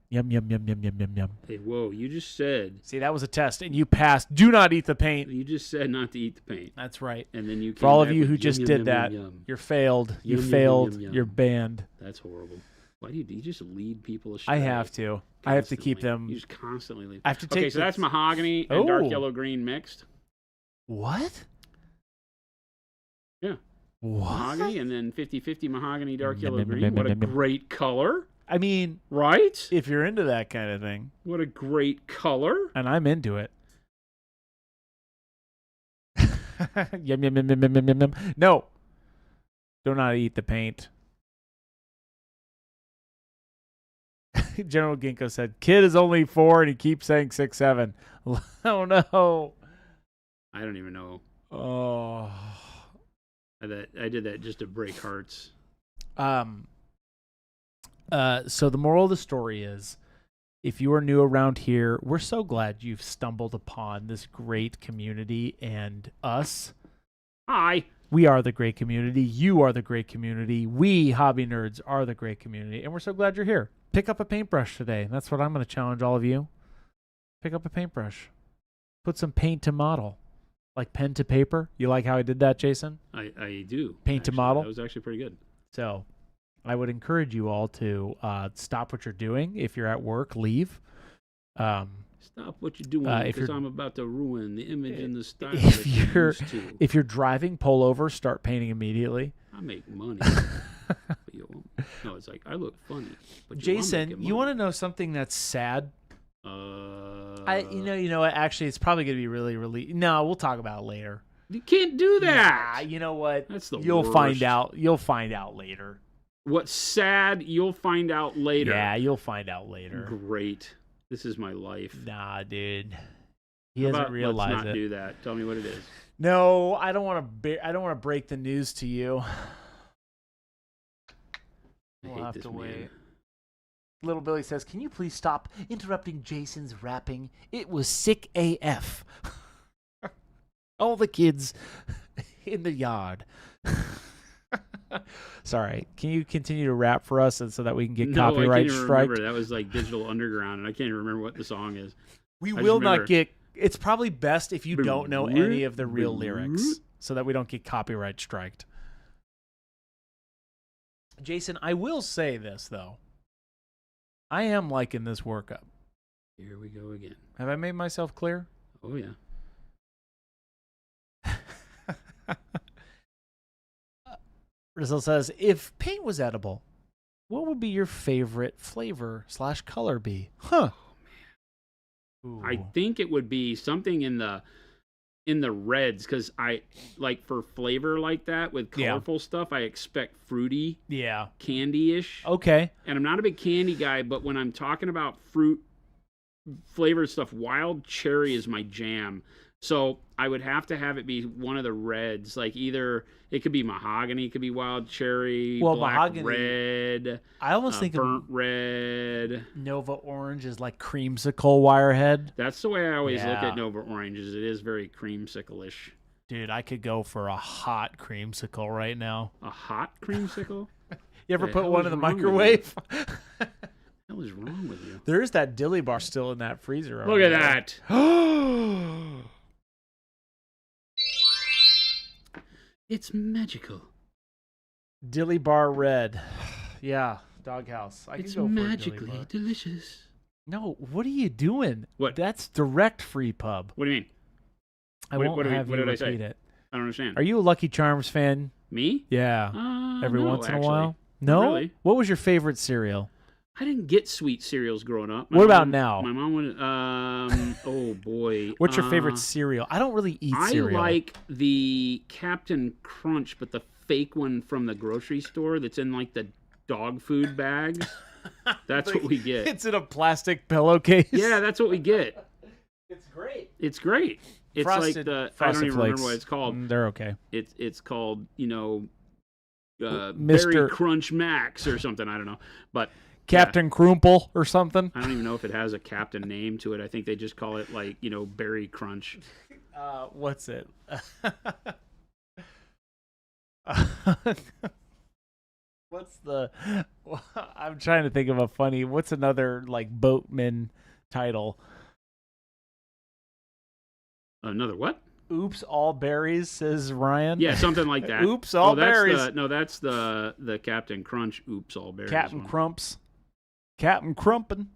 Yum, yum, yum, yum, yum, yum, yum.
Hey, whoa, you just said.
See, that was a test, and you passed. Do not eat the paint.
You just said not to eat the paint.
That's right.
And then you
For all
came
of
back
you
with
who
yum,
just
yum,
did
yum,
that,
yum, yum.
you're failed. You
Yum, yum,
failed.
yum, yum,
You're
yum.
banned.
That's horrible. Why do you just lead people astray?
I have to. I have to keep
Constantly.
them.
You just constantly lead.
I have to take
Okay, so that's
this-
mahogany and dark
Oh.
yellow green mixed.
What?
Yeah.
What?
Mahogany and then 50-50 mahogany dark
Yum,
yellow
yum,
green.
yum,
What a
yum, yum.
great color,
I mean,
right?
if you're into that kind of thing,
What a great color.
and I'm into it. Yum, yum, yum, yum, yum, yum, yum. No. Do not eat the paint. General Ginkgo said, kid is only 4 and he keeps saying 6'7". Oh, no.
I don't even know.
Oh.
I did that just to break hearts.
So the moral of the story is If you are new around here, we're so glad you've stumbled upon this great community and us.
Hi.
We are the great community. You are the great community. We, hobby nerds, are the great community. And we're so glad you're here. Pick up a paintbrush today. That's what I'm going to challenge all of you. Pick up a paintbrush. Put some paint to model. Like pen to paper. You like how I did that, Jason?
I do.
Paint to model?
That was actually pretty good.
So I would encourage you all to stop what you're doing. If you're at work, leave.
Stop what you're doing because I'm about to ruin the image and the style
if
that you're used to.
If you're driving, pull over, start painting immediately.
I make money. No, it's like I look funny. But
Jason, you want to know something that's sad? You know what? Actually, it's probably going to be really. No, we'll talk about it later.
You can't do that.
Nah, you know what?
That's the
You'll
worst.
find out. You'll find out later.
What's sad? You'll find out later.
Yeah, you'll find out later.
Great. This is my life.
Nah, dude. He doesn't realize
let's not
it.
do that. Tell me what it is.
No, I don't want to. I don't want to break the news to you.
I
We'll
hate
have
this
to
man.
wait. Little Billy says, "Can you please stop interrupting Jason's rapping? It was sick AF." All the kids in the yard. Sorry, can you continue to rap for us and so that we can get copyright
I can't even
strike?
remember. That was like Digital Underground, and I can't even remember what the song is.
We
I
will
just
not
remember-
get. It's probably best if you don't know any of the real lyrics, so that we don't get copyright striked. Jason, I will say this though. I am liking this workup.
Here we go again.
Have I made myself clear?
Oh yeah.
Rizal says, if paint was edible, what would be your favorite flavor/color be? Huh. Ooh.
I think it would be something in the reds, because I like for flavor like that with colorful stuff. I expect fruity, candy-ish.
Okay.
And I'm not a big candy guy, but when I'm talking about fruit flavored stuff, wild cherry is my jam. So I would have to have it be one of the reds, like either it could be mahogany, it could be wild cherry, black
mahogany,
red.
I almost think
burnt red.
Nova Orange is like creamsicle wirehead.
That's the way I always look at Nova Oranges. It is very creamsicle-ish.
Dude, I could go for a hot creamsicle right now.
A hot creamsicle?
You ever
The
put
hell
one
is
in the
wrong with
microwave?
What the hell is wrong with you?
There is that dilly bar still in that freezer.
Look at that. It's magical.
Dilly bar red. Yeah, doghouse.
It's magically delicious.
No, what are you doing?
What?
That's direct free pub.
What do you mean?
I
What-
won't
what do we-
have
what
you
did I
repeat
say?
it.
I don't understand.
Are you a Lucky Charms fan?
Me?
Yeah. Every
No,
once in a
actually.
while?
Not
No?
really.
What was your favorite cereal?
I didn't get sweet cereals growing up.
What about now?
My mom would. Oh boy.
What's your favorite cereal? I don't really eat cereal.
I like the Captain Crunch, but the fake one from the grocery store that's in like the dog food bags. That's what we get.
It's in a plastic pillowcase.
Yeah, that's what we get.
It's great.
It's great. It's
Frosted-
like the I don't
Frosted
even
Flakes.
remember what it's called.
They're okay.
It's called,
Mr.
Berry Crunch Max or something. I don't know. But
Captain Krumple or something.
I don't even know if it has a captain name to it. I think they just call it like, Berry Crunch.
What's it? What's the? I'm trying to think of a funny. What's another like boatman title?
Another what?
Oops, all berries, says Ryan.
Yeah, something like that.
Oops, all berries.
That's the Captain Crunch. Oops, all berries.
Captain
one.
Crumps. Captain Crumpin.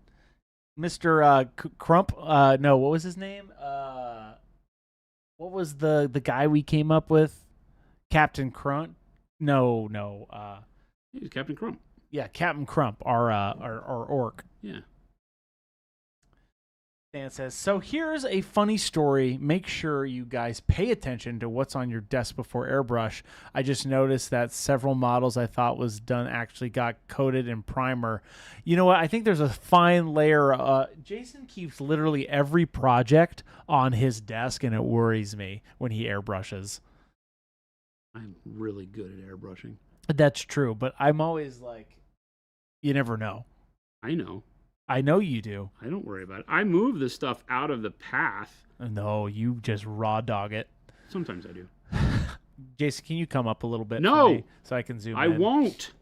Mr. Crump. No, what was his name? What was the guy we came up with? Captain Crump? No.
He's Captain Crump.
Yeah, Captain Crump, our orc.
Yeah.
Dan says, so here's a funny story. Make sure you guys pay attention to what's on your desk before airbrush. I just noticed that several models I thought was done actually got coated in primer. You know what? I think there's a fine layer. Jason keeps literally every project on his desk, and it worries me when he airbrushes.
I'm really good at airbrushing.
That's true, but I'm always like, you never know.
I know.
I know you do.
I don't worry about it. I move the stuff out of the path.
No, you just raw dog it.
Sometimes I do.
Jason, can you come up a little bit
No.
for me so I can zoom
I
in?
won't.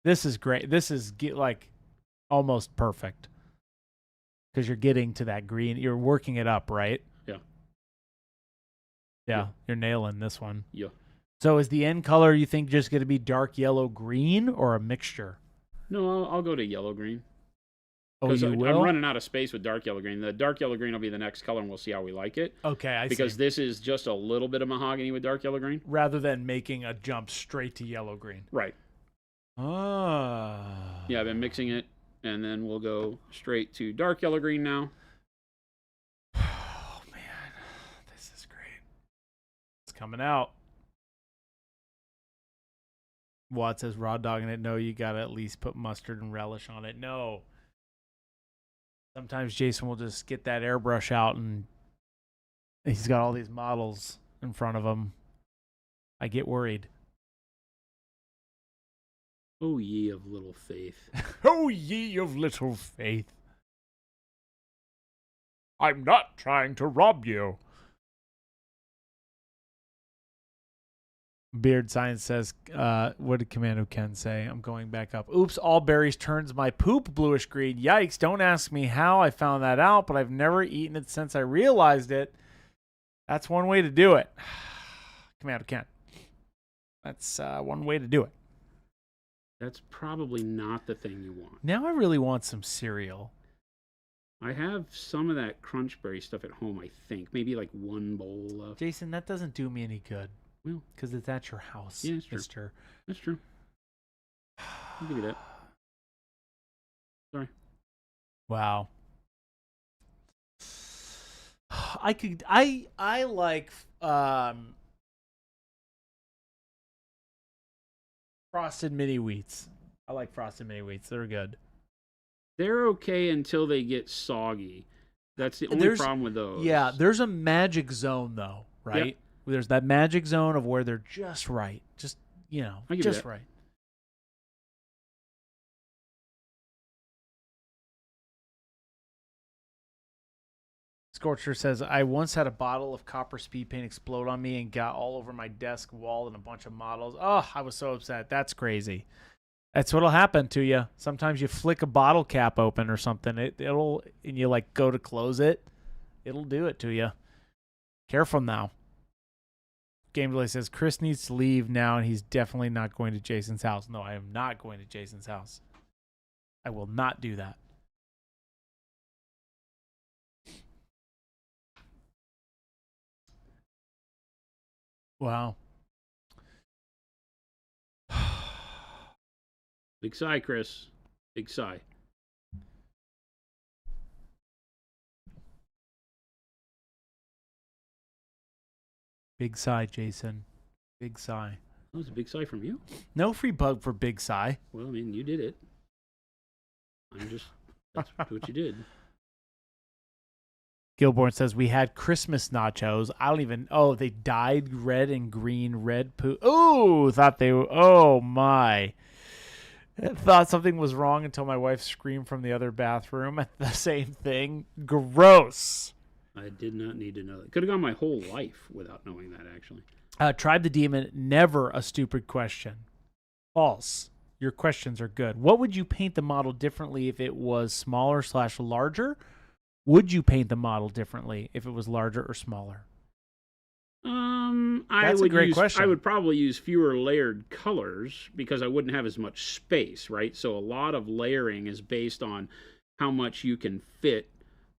This is great. This is like almost perfect because you're getting to that green. You're working it up, right?
Yeah.
Yeah, you're nailing this one.
Yeah.
So is the end color, you think, just going to be dark yellow green or a mixture?
No, I'll go to yellow green.
Oh, you
I'm
will?
running out of space with dark yellow green. The dark yellow green will be the next color, and we'll see how we like it.
Okay, I
Because
see.
this is just a little bit of mahogany with dark yellow green.
Rather than making a jump straight to yellow green.
Right.
Ah.
Yeah, I've been mixing it, and then we'll go straight to dark yellow green now.
Oh, man. This is great. It's coming out. Watt says raw dogging it. No, you got to at least put mustard and relish on it. No. Sometimes Jason will just get that airbrush out and he's got all these models in front of him. I get worried.
Oh, ye of little faith.
Oh, ye of little faith. I'm not trying to rob you. Beard Science says, what did Commando Ken say? I'm going back up. Oops, all berries turns my poop bluish green. Yikes, don't ask me how I found that out, but I've never eaten it since I realized it. That's one way to do it. Commando Ken. That's one way to do it.
That's probably not the thing you want.
Now I really want some cereal.
I have some of that crunchberry stuff at home, I think. Maybe like one bowl left.
Jason, that doesn't do me any good.
Well,
because it's at your house,
yeah, it's true.
mister.
That's true. I'll give you that. Sorry.
Wow. I like frosted mini wheats. I like frosted mini wheats. They're good.
They're okay until they get soggy. That's the only problem with those.
Yeah, there's a magic zone though, right?
Yep.
There's that magic zone of where they're just right. Just, just right. Scorcher says, I once had a bottle of copper speed paint explode on me and got all over my desk wall and a bunch of models. Oh, I was so upset. That's crazy. That's what'll happen to you. Sometimes you flick a bottle cap open or something. It'll, and you like go to close it. It'll do it to you. Careful now. Game Delay says, Chris needs to leave now and he's definitely not going to Jason's house. No, I am not going to Jason's house. I will not do that. Wow.
Big sigh, Chris. Big sigh.
Big sigh, Jason. Big sigh.
That was a big sigh from you?
No free bug for big sigh.
Well, I mean, you did it. That's what you did.
Gilborn says, we had Christmas nachos. I don't even, they dyed red and green red poo. Oh, oh my. I thought something was wrong until my wife screamed from the other bathroom at the same thing. Gross.
I did not need to know that. Could have gone my whole life without knowing that, actually.
Tribe the Demon, never a stupid question. False. Your questions are good. What would you paint the model differently if it was smaller/larger? Would you paint the model differently if it was larger or smaller?
That's
a great question.
I would probably use fewer layered colors because I wouldn't have as much space, right? So a lot of layering is based on how much you can fit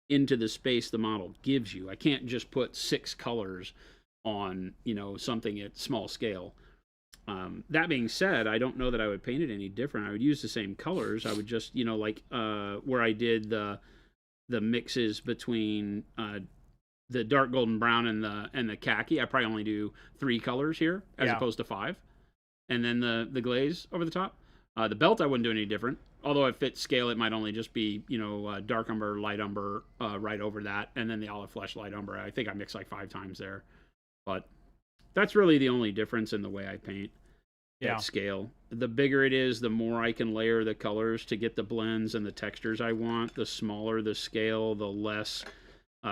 into the space the model gives you. I can't just put 6 colors on, something at small scale. That being said, I don't know that I would paint it any different. I would use the same colors. I would just, where I did the mixes between the dark golden brown and the khaki. I probably only do 3 colors here as opposed to 5, and then the glaze over the top. The belt I wouldn't do any different. Although if it scale, it might only just be dark umber, light umber right over that, and then the olive flesh light umber. I think I mixed like 5 times there, but that's really the only difference in the way I paint.
Yeah.
at scale. The bigger it is, the more I can layer the colors to get the blends and the textures I want. The smaller the scale, the less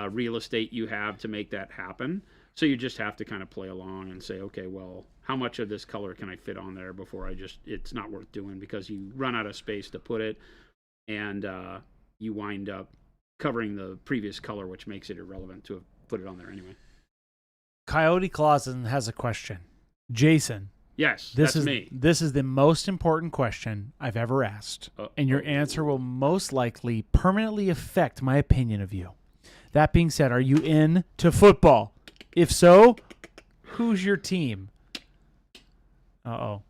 real estate you have to make that happen. So you just have to kind of play along and say, okay, well, how much of this color can I fit on there before it's not worth doing, because you run out of space to put it, and you wind up covering the previous color, which makes it irrelevant to put it on there anyway.
Coyote Clausen has a question. Jason.
Yes,
that's
me.
This is the most important question I've ever asked, and your answer will most likely permanently affect my opinion of you. That being said, are you into football? If so, who's your team? Uh-oh.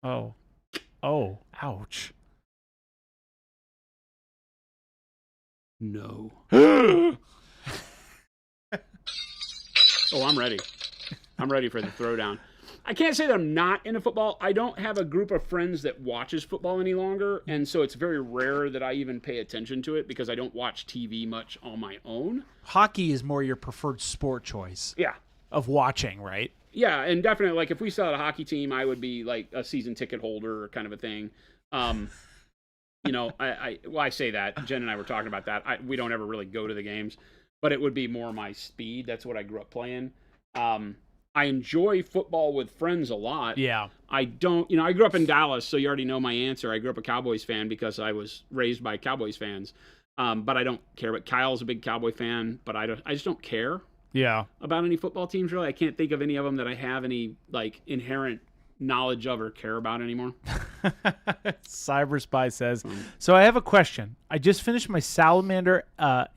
Oh. Oh, ouch.
No. Oh, I'm ready. I'm ready for the throwdown. I can't say that I'm not into football. I don't have a group of friends that watches football any longer, and so it's very rare that I even pay attention to it because I don't watch TV much on my own.
Hockey is more your preferred sport choice.
Yeah.
Of watching, right?
Yeah, and definitely, like, if we still had a hockey team, I would be, like, a season ticket holder kind of a thing. You know, I say that. Jen and I were talking about that. We don't ever really go to the games, but it would be more my speed. That's what I grew up playing. I enjoy football with friends a lot.
Yeah.
I don't, you know, I grew up in Dallas, so you already know my answer. I grew up a Cowboys fan because I was raised by Cowboys fans. But I don't care. But Kyle's a big Cowboy fan, but I just don't care.
Yeah.
About any football teams, really. I can't think of any of them that I have any, like, inherent knowledge of or care about anymore.
Cyberspy says, so I have a question. I just finished my Salamander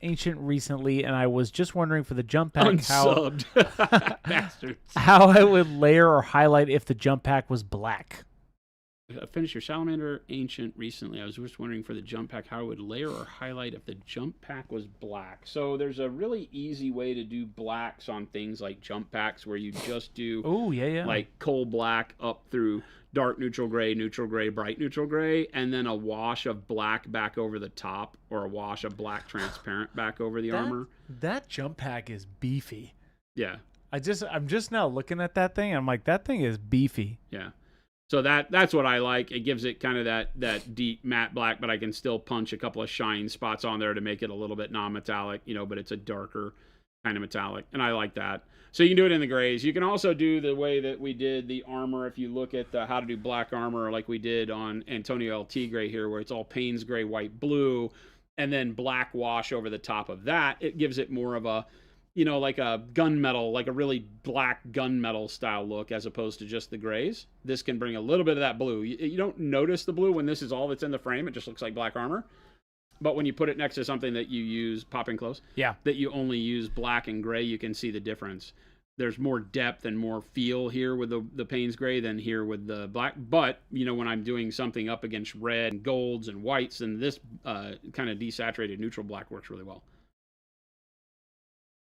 Ancient recently, and I was just wondering for the jump pack
Unsubbed. Bastards.
how I would layer or highlight if the jump pack was black.
I finished your Salamander Ancient recently. I was just wondering for the jump pack how I would layer or highlight if the jump pack was black. So there's a really easy way to do blacks on things like jump packs where you just do like coal black up through dark neutral gray, bright neutral gray, and then a wash of black back over the top, or a wash of black transparent back over the armor.
That jump pack is beefy.
Yeah.
I'm just now looking at that thing. I'm like, that thing is beefy.
Yeah. So that's what I like. It gives it kind of that deep matte black, but I can still punch a couple of shine spots on there to make it a little bit non-metallic, you know, but it's a darker kind of metallic, and I like that. So you can do it in the grays. You can also do the way that we did the armor. If you look at the how to do black armor like we did on Antonio LT Gray here, where it's all Payne's Gray, white, blue, and then black wash over the top of that, it gives it more of a, you know, like a gunmetal, like a really black gunmetal style look, as opposed to just the grays. This can bring a little bit of that blue. You don't notice the blue when this is all that's in the frame. It just looks like black armor. But when you put it next to something that you use, pop in close, that you only use black and gray, you can see the difference. There's more depth and more feel here with the Payne's Gray than here with the black. But, you know, when I'm doing something up against red and golds and whites, then this kind of desaturated neutral black works really well.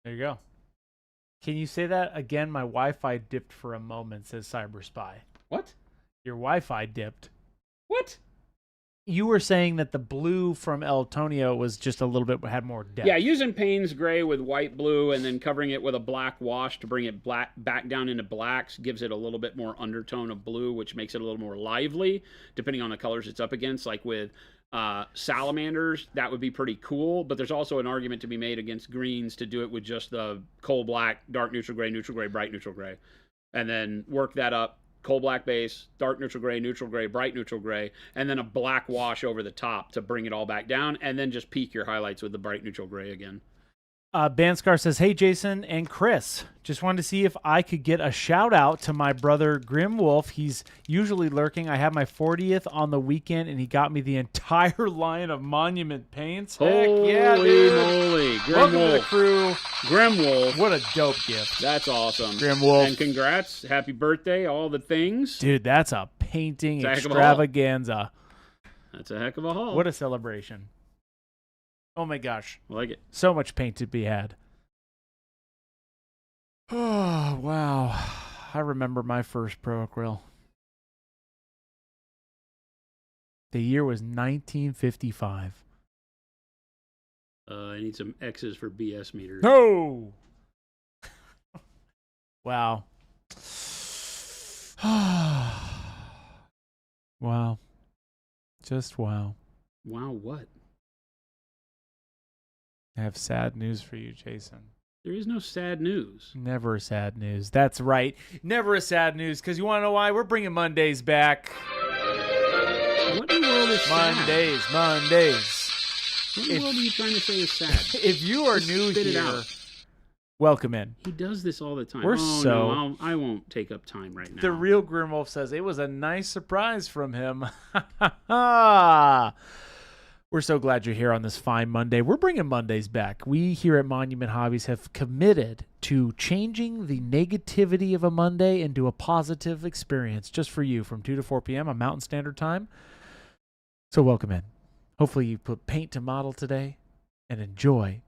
There you go. Can you say that again? My Wi-Fi dipped for a moment, says Cyberspy.
What?
Your Wi-Fi dipped.
What?
You were saying that the blue from El Tonio was just a little bit, had more depth.
Yeah, using Payne's Gray with white blue and then covering it with a black wash to bring it back down into blacks gives it a little bit more undertone of blue, which makes it a little more lively, depending on the colors it's up against. Like with salamanders, that would be pretty cool, but there's also an argument to be made against greens to do it with just the coal black, dark neutral gray, bright neutral gray, and then work that up. Coal black base, dark neutral gray, bright neutral gray, and then a black wash over the top to bring it all back down, and then just peak your highlights with the bright neutral gray again.
Banscar says, hey, Jason and Chris, just wanted to see if I could get a shout out to my brother Grim Wolf. He's usually lurking. I have my 40th on the weekend, and he got me the entire line of Monument paints.
Holy
Heck yeah, dude.
moly. Grim
Welcome
Wolf.
to the crew.
Grim Wolf.
What a dope gift.
That's awesome.
Grim Wolf.
And congrats. Happy birthday, all the things.
Dude, that's a painting
It's a heck of a
extravaganza.
That's a heck of a haul.
What a celebration. Oh my gosh.
I like it.
So much paint to be had. Oh, wow. I remember my first Pro Acryl. The year was 1955.
I need some X's for BS meters.
No! Wow. Wow. Just wow.
Wow, what?
I have sad news for you, Jason.
There is no sad news.
Never sad news. That's right. Never a sad news, because you want to know why? We're bringing Mondays back.
What in the world is sad?
Mondays.
What in the world are you trying to say is sad?
If you are
Just
new
spit it
here,
out.
welcome in.
He does this all the time.
We're
No, I won't take up time right now.
The real Grimwolf says it was a nice surprise from him. We're so glad you're here on this fine Monday. We're bringing Mondays back. We here at Monument Hobbies have committed to changing the negativity of a Monday into a positive experience just for you from 2 to 4 p.m. on Mountain Standard Time. So welcome in. Hopefully you put paint to model today and enjoy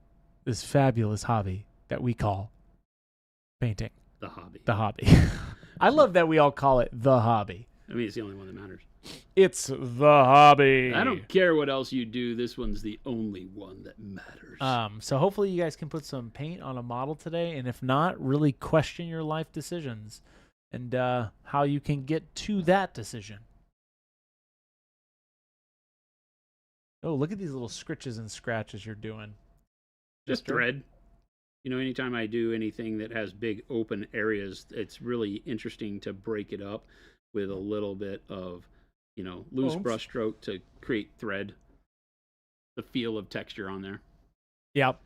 this fabulous hobby that we call painting.
The hobby.
The hobby. I love that we all call it the hobby.
I mean, it's the only one that matters.
It's the hobby.
I don't care what else you do. This one's the only one that matters.
So hopefully you guys can put some paint on a model today, and if not, really question your life decisions and how you can get to that decision. Oh, look at these little scritches and scratches you're doing.
Just thread. You know, anytime I do anything that has big open areas, it's really interesting to break it up with a little bit of, you know, loose brush stroke to create thread, the feel of texture on there.
Yep.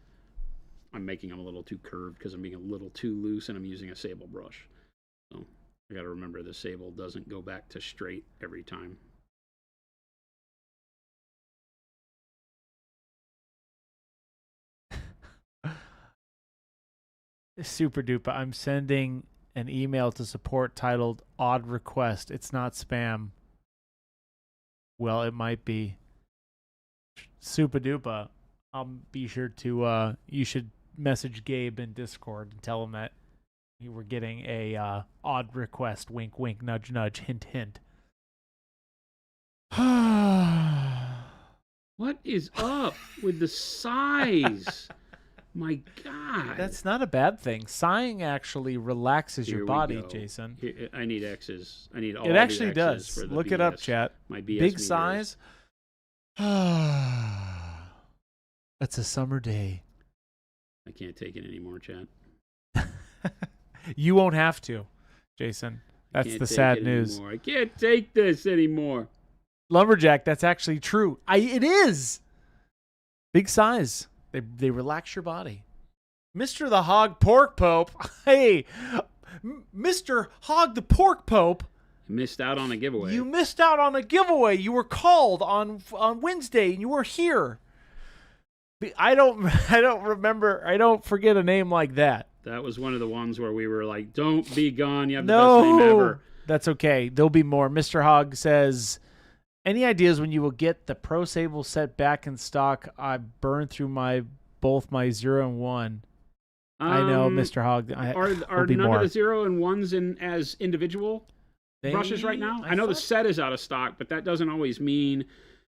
I'm making them a little too curved because I'm being a little too loose, and I'm using a sable brush. So I got to remember the sable doesn't go back to straight every time.
Super duper. I'm sending an email to support titled odd request. It's not spam. Well, it might be. Super duper. I'll be sure to you should message Gabe in Discord and tell him that you were getting a odd request. Wink wink, nudge nudge, hint hint.
What is up with the size? My God.
That's not a bad thing. Sighing actually relaxes
Here
your
we
body,
go.
Jason.
Here, I need X's. I need all
It actually
the X's
does.
for the
Look
BS,
it up, chat.
My BS
Big
meters.
sighs. It's a summer day.
I can't take it anymore, chat.
You won't have to, Jason.
I
That's
can't
the
take
sad
it
news.
anymore. I can't take this anymore.
Lumberjack, that's actually true. It is. Big size. They relax your body. Mr. the Hog Pork Pope. Hey, Mr. Hog the Pork Pope.
Missed out on a giveaway.
You missed out on a giveaway. You were called on Wednesday and you were here. I don't remember. I don't forget a name like that.
That was one of the ones where we were like, don't be gone. You have the best name ever.
That's okay. There'll be more. Mr. Hog says, any ideas when you will get the Pro Sable set back in stock? I burned through both my 0 and 1. I know, Mr. Hog.
Are none
more.
of the 0 and 1s as individual brushes right now? I know the set is out of stock, but that doesn't always mean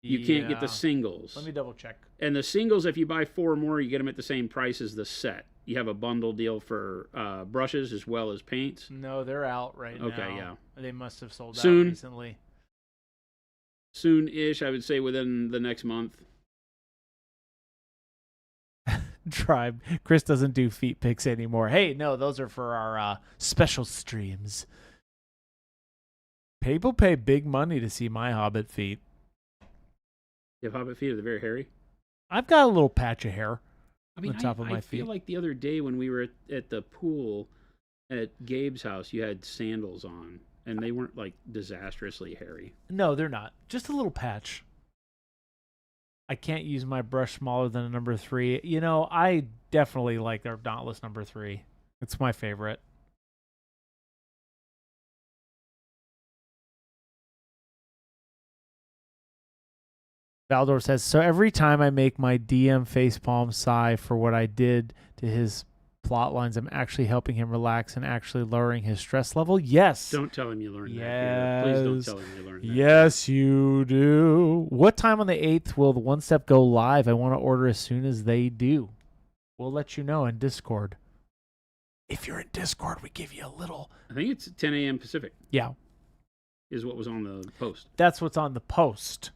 you can't get the singles.
Let me double check.
And the singles, if you buy 4 or more, you get them at the same price as the set. You have a bundle deal for brushes as well as paints.
No, they're out right now.
Okay, yeah.
They must have sold
Soon.
out recently.
Soon-ish, I would say within the next month.
Tribe. Chris doesn't do feet pics anymore. Hey, no, those are for our special streams. People pay big money to see my Hobbit feet.
You have Hobbit feet, are they very hairy?
I've got a little patch of hair
I mean,
on top of my
I
feet.
feel like the other day when we were at the pool at Gabe's house, you had sandals on, and they weren't like disastrously hairy.
No, they're not. Just a little patch. I can't use my brush smaller than a number 3. You know, I definitely like their Dauntless number 3. It's my favorite. Valdor says, so every time I make my DM facepalm sigh for what I did to his plot lines, I'm actually helping him relax and actually lowering his stress level? Yes.
Don't tell him you learned that here. Please don't tell him you learned that.
Yes, you do. What time on the 8th will the OneStep go live? I want to order as soon as they do. We'll let you know in Discord. If you're in Discord, we give you a little...
I think it's 10 a.m. Pacific.
Yeah.
is what was on the post.
That's what's on the post.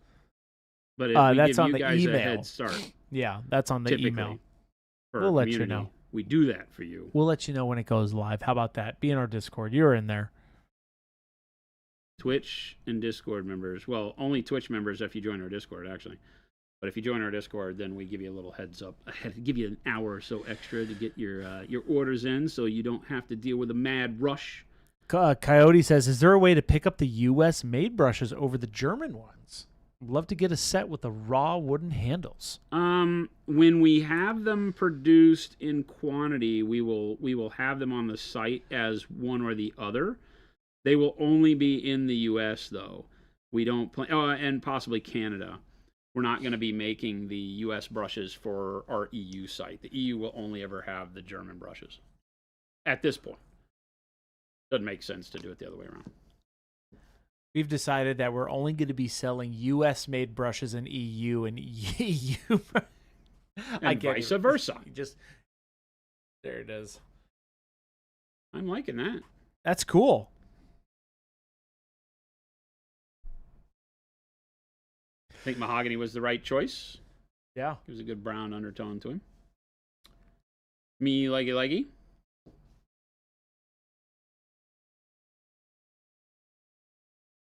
But we
that's
give
on
you
the
guys
email.
a head start.
Yeah, that's on the
Typically,
email.
for
We'll
our
let you
community.
know.
We do that for you.
We'll let you know when it goes live. How about that? Be in our Discord. You're in there.
Twitch and Discord members. Well, only Twitch members if you join our Discord, actually. But if you join our Discord, then we give you a little heads up. I give you an hour or so extra to get your orders in, so you don't have to deal with a mad rush.
Coyote says, is there a way to pick up the U.S. made brushes over the German ones? I'd love to get a set with the raw wooden handles.
When we have them produced in quantity, we will have them on the site as one or the other. They will only be in the U.S. though. We don't plan. Oh, and possibly Canada. We're not going to be making the U.S. brushes for our EU site. The EU will only ever have the German brushes. At this point, doesn't make sense to do it the other way around.
We've decided that we're only going to be selling U.S. made brushes in EU and EU.
And vice versa.
Just there it is.
I'm liking that.
That's cool.
I think mahogany was the right choice.
Yeah.
Gives a good brown undertone to him. Me leggy.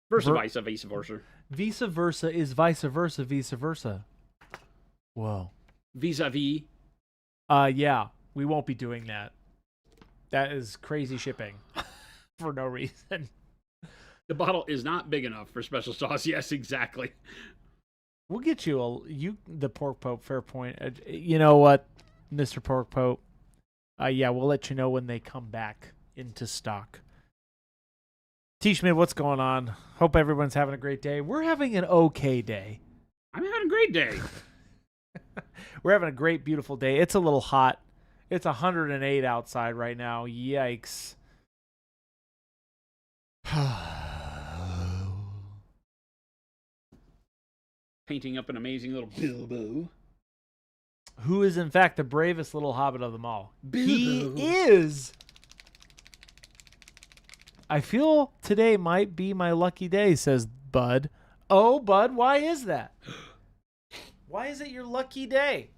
Vice versa.
Vice versa is vice versa, vice versa. Whoa.
Vis-a-vis.
Yeah, we won't be doing that. That is crazy shipping for no reason.
The bottle is not big enough for special sauce. Yes, exactly.
We'll get you the Pork Pope. Fair point. You know what, Mr. Pork Pope? Yeah, we'll let you know when they come back into stock. T-Schmidt, what's going on? Hope everyone's having a great day. We're having an okay day.
I'm having a great day.
We're having a great, beautiful day. It's a little hot. It's 108 outside right now. Yikes.
Painting up an amazing little Bilbo.
Who is, in fact, the bravest little hobbit of them all?
Bilbo.
He is. I feel today might be my lucky day, says Bud. Oh, Bud, why is that? Why is it your lucky day?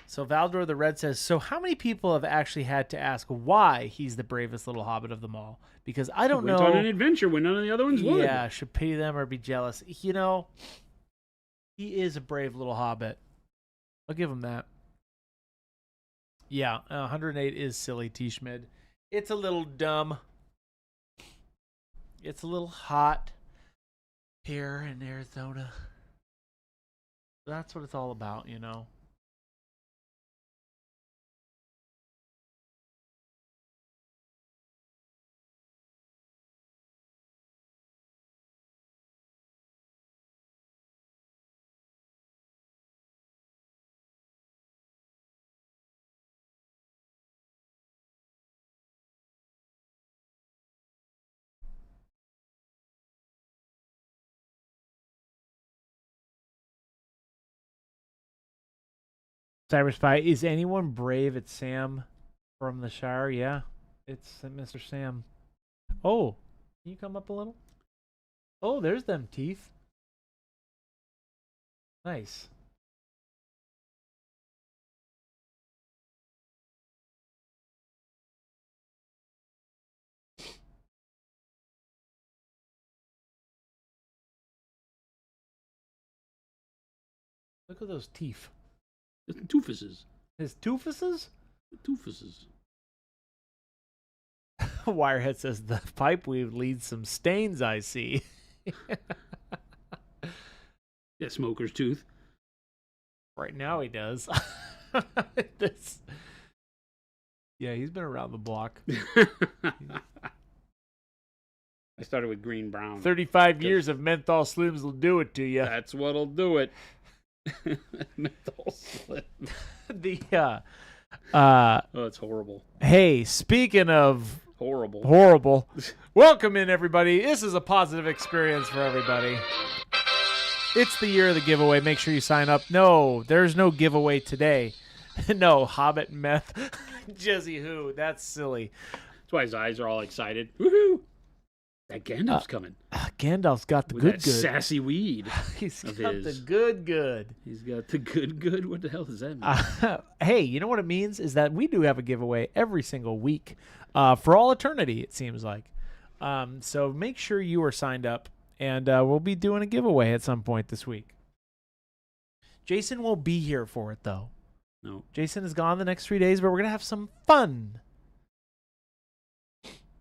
So Valdor the Red says, so how many people have actually had to ask why he's the bravest little hobbit of them all? Because I don't know.
Went on an adventure when none of the other ones would.
Yeah, should pity them or be jealous. You know, he is a brave little hobbit. I'll give him that. Yeah, 108 is silly, T-Schmid. It's a little dumb. It's a little hot here in Arizona. That's what it's all about, you know. Cyber Spy, is anyone brave at Sam from the Shire? Yeah, it's Mr. Sam. Oh, can you come up a little? Oh, there's them teeth. Nice. Look at those teeth.
Toofuses.
His toofuses?
Toofuses.
Wirehead says the pipe weave leads some stains, I see.
Yeah, smoker's tooth.
Right now he does. Yeah, he's been around the block.
I started with green brown.
35 years of menthol slims will do it to you.
That's what'll do it. Menthol slip.
Oh,
it's horrible.
Hey, speaking of
Horrible.
Welcome in, everybody. This is a positive experience for everybody. It's the year of the giveaway. Make sure you sign up. No, there's no giveaway today. No, Hobbit meth. Jizzy who? That's silly.
That's why his eyes are all excited. Woohoo! That Gandalf's coming.
Gandalf's got the
With
good
that
good.
sassy weed.
He's
of
got
his.
the good good.
He's got the good. What the hell does that mean?
Hey, you know what it means is that we do have a giveaway every single week, for all eternity. It seems like. So make sure you are signed up, and we'll be doing a giveaway at some point this week. Jason won't be here for it though.
No.
Jason is gone the next 3 days, but we're gonna have some fun.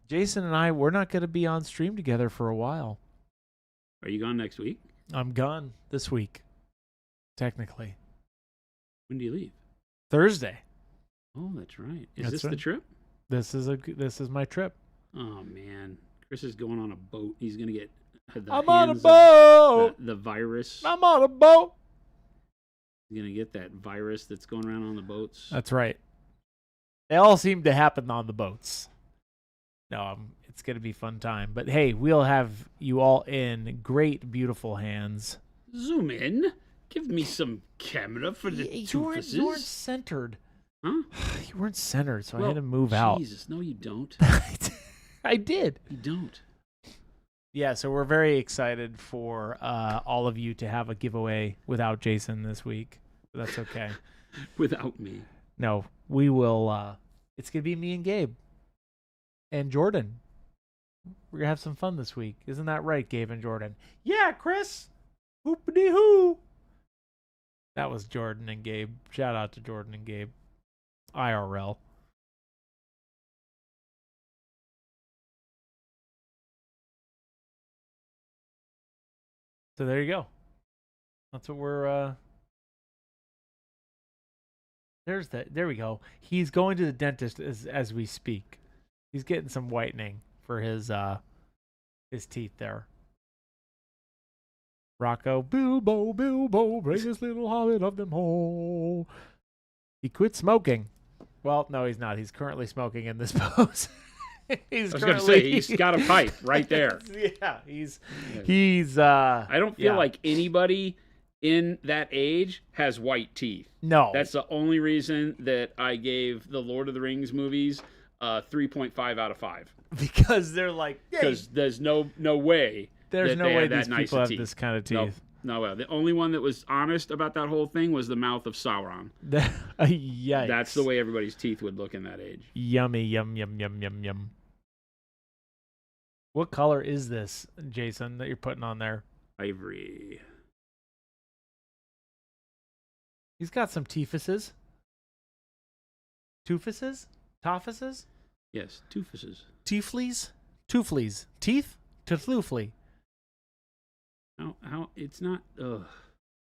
Jason and I, we're not gonna be on stream together for a while.
Are you gone next week?
I'm gone this week, technically.
When do you leave?
Thursday.
Oh, that's right. Is
That's
this
right.
the trip?
This is my trip.
Oh man, Chris is going on a boat. He's gonna get the
I'm on a
hands of
boat.
the virus.
I'm on a boat.
He's gonna get that virus that's going around on the boats.
That's right. They all seem to happen on the boats. No, it's going to be a fun time. But hey, we'll have you all in great, beautiful hands.
Zoom in. Give me some camera for the
You weren't
toofuses.
centered.
Huh?
You weren't centered, so I
Well,
had to move out.
Jesus, no, you don't.
I did.
You don't.
Yeah, so we're very excited for all of you to have a giveaway without Jason this week. But that's okay.
Without me.
No, we will. It's going to be me and Gabe. And Jordan. We're going to have some fun this week. Isn't that right, Gabe and Jordan? Yeah, Chris. Hoopity-hoo. That was Jordan and Gabe. Shout out to Jordan and Gabe. IRL. So there you go. That's what we're... There we go. He's going to the dentist as we speak. He's getting some whitening for his teeth there. Rocco, Bilbo, bravest little hobbit of them all. He quit smoking. Well, no, he's not. He's currently smoking in this pose.
I was going to say, he's got a pipe right there.
Yeah, he's.
I don't feel
yeah.
like anybody in that age has white teeth.
No.
That's the only reason that I gave the Lord of the Rings movies 3.5 out of 5.
Because they're like,
Because there's no way.
there's
that
no
they
way
had that
these
nice
people
of
have
teeth.
this kind of
No,
teeth.
no way. The only one that was honest about that whole thing was the mouth of Sauron.
Yikes.
That's the way everybody's teeth would look in that age.
Yummy, yum. What color is this, Jason, that you're putting on there?
Ivory.
He's got some teefuses. Toofuses? Toffuses?
Yes, toofuses.
Teefleas? Toofleas. Teeth? Tefloofly.
How it's not. Ugh.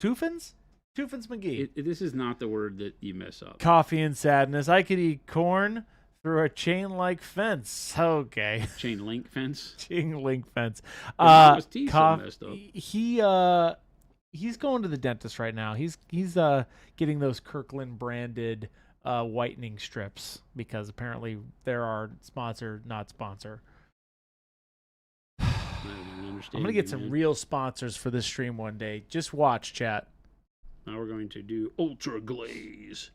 Toofins? Toofins McGee.
This is not the word that you mess up.
Coffee and sadness. I could eat corn through a chain-like fence. Okay.
Chain link fence.
Chain-link fence.
Why was teeth so messed up?
He's going to the dentist right now. He's getting those Kirkland branded whitening strips because apparently there are sponsor, not sponsor.
I don't understand.
I'm gonna get some real sponsors for this stream one day. Just watch, chat.
Now we're going to do ultra glaze.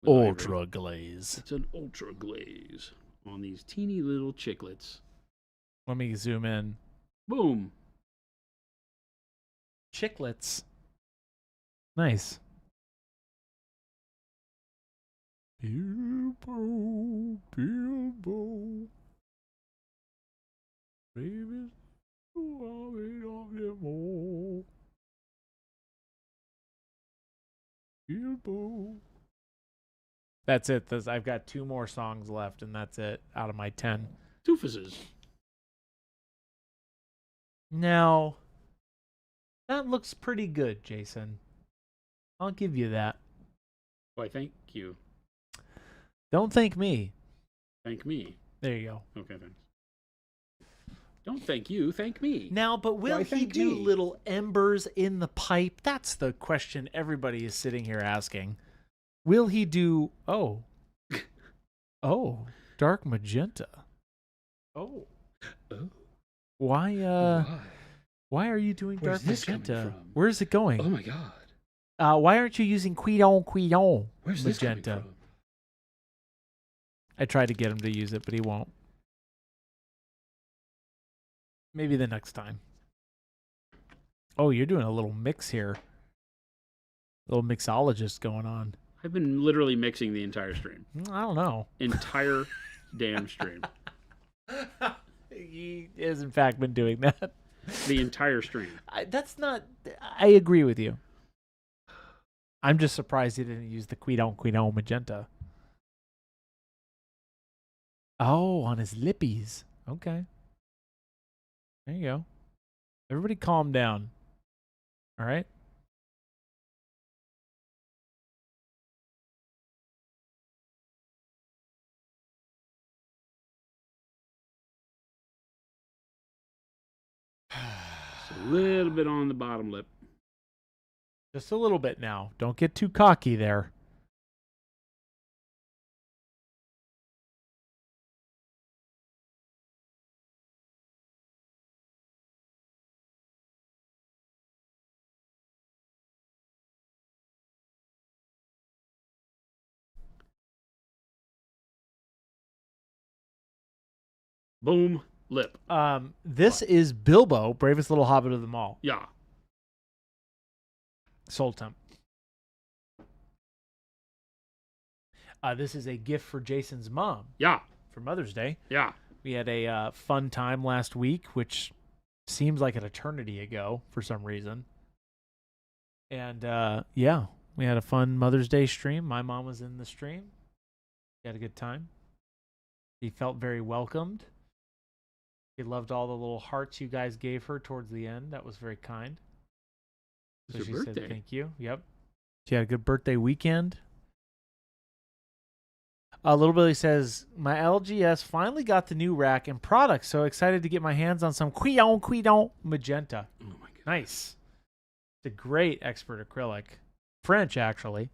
with
Ultra
ivory.
glaze.
It's an ultra glaze on these teeny little chiclets.
Let me zoom in.
Boom.
Chiclets. Nice. Bilbo. Bravest hobbit of them all. Bilbo. That's it. I've got 2 more songs left, and that's it out of my 10.
Toofuses.
Now, that looks pretty good, Jason. I'll give you that.
Why, thank you.
Don't thank me.
Thank me.
There you go.
Okay, thanks. Don't thank you. Thank me.
Now, but will
Why,
he
thank
do
me.
little embers in the pipe? That's the question everybody is sitting here asking. Will he do... Oh. Oh. Dark magenta. Oh.
Oh.
Why are you doing
Where's
dark
this coming
magenta?
from?
Where is it going?
Oh my God.
Why aren't you using Quidon
Where's this coming
magenta?
from?
I tried to get him to use it, but he won't. Maybe the next time. Oh, you're doing a little mix here. A little mixologist going on.
I've been literally mixing the entire stream.
I don't know.
Entire damn stream.
He has, in fact, been doing that.
The entire stream.
I agree with you. I'm just surprised he didn't use the Quidon magenta. Oh, on his lippies. Okay. There you go. Everybody calm down. All right?
Just a little bit on the bottom lip.
Just a little bit now. Don't get too cocky there.
Boom. Lip.
This is Bilbo, bravest little hobbit of them all.
Yeah.
Sold temp. This is a gift for Jason's mom.
Yeah.
For Mother's Day.
Yeah.
We had a fun time last week, which seems like an eternity ago for some reason. And yeah, we had a fun Mother's Day stream. My mom was in the stream. We had a good time. She felt very welcomed. She loved all the little hearts you guys gave her towards the end. That was very kind. So
It's
she
her
said
birthday.
thank you. Yep. She had a good birthday weekend. Little Billy says, my LGS finally got the new rack and product, so excited to get my hands on some Quidon magenta.
Oh my god.
Nice. It's a great expert acrylic. French, actually.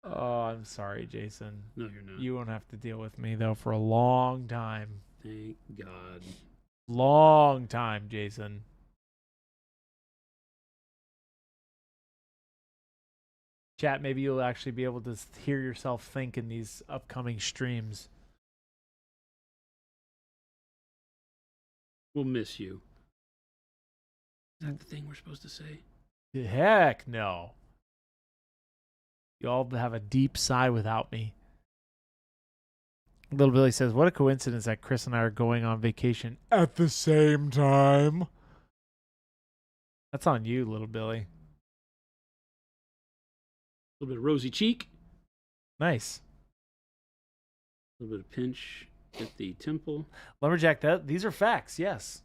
Oh, I'm sorry, Jason.
No, you're not.
You won't have to deal with me, though, for a long time.
Thank God.
Long time, Jason. Chat, maybe you'll actually be able to hear yourself think in these upcoming streams.
We'll miss you. Is that the thing we're supposed to say?
Heck no. You all have a deep sigh without me. Little Billy says, what a coincidence that Chris and I are going on vacation at the same time. That's on you, Little Billy.
A little bit of rosy cheek.
Nice.
A little bit of pinch at the temple.
Lumberjack, these are facts, yes.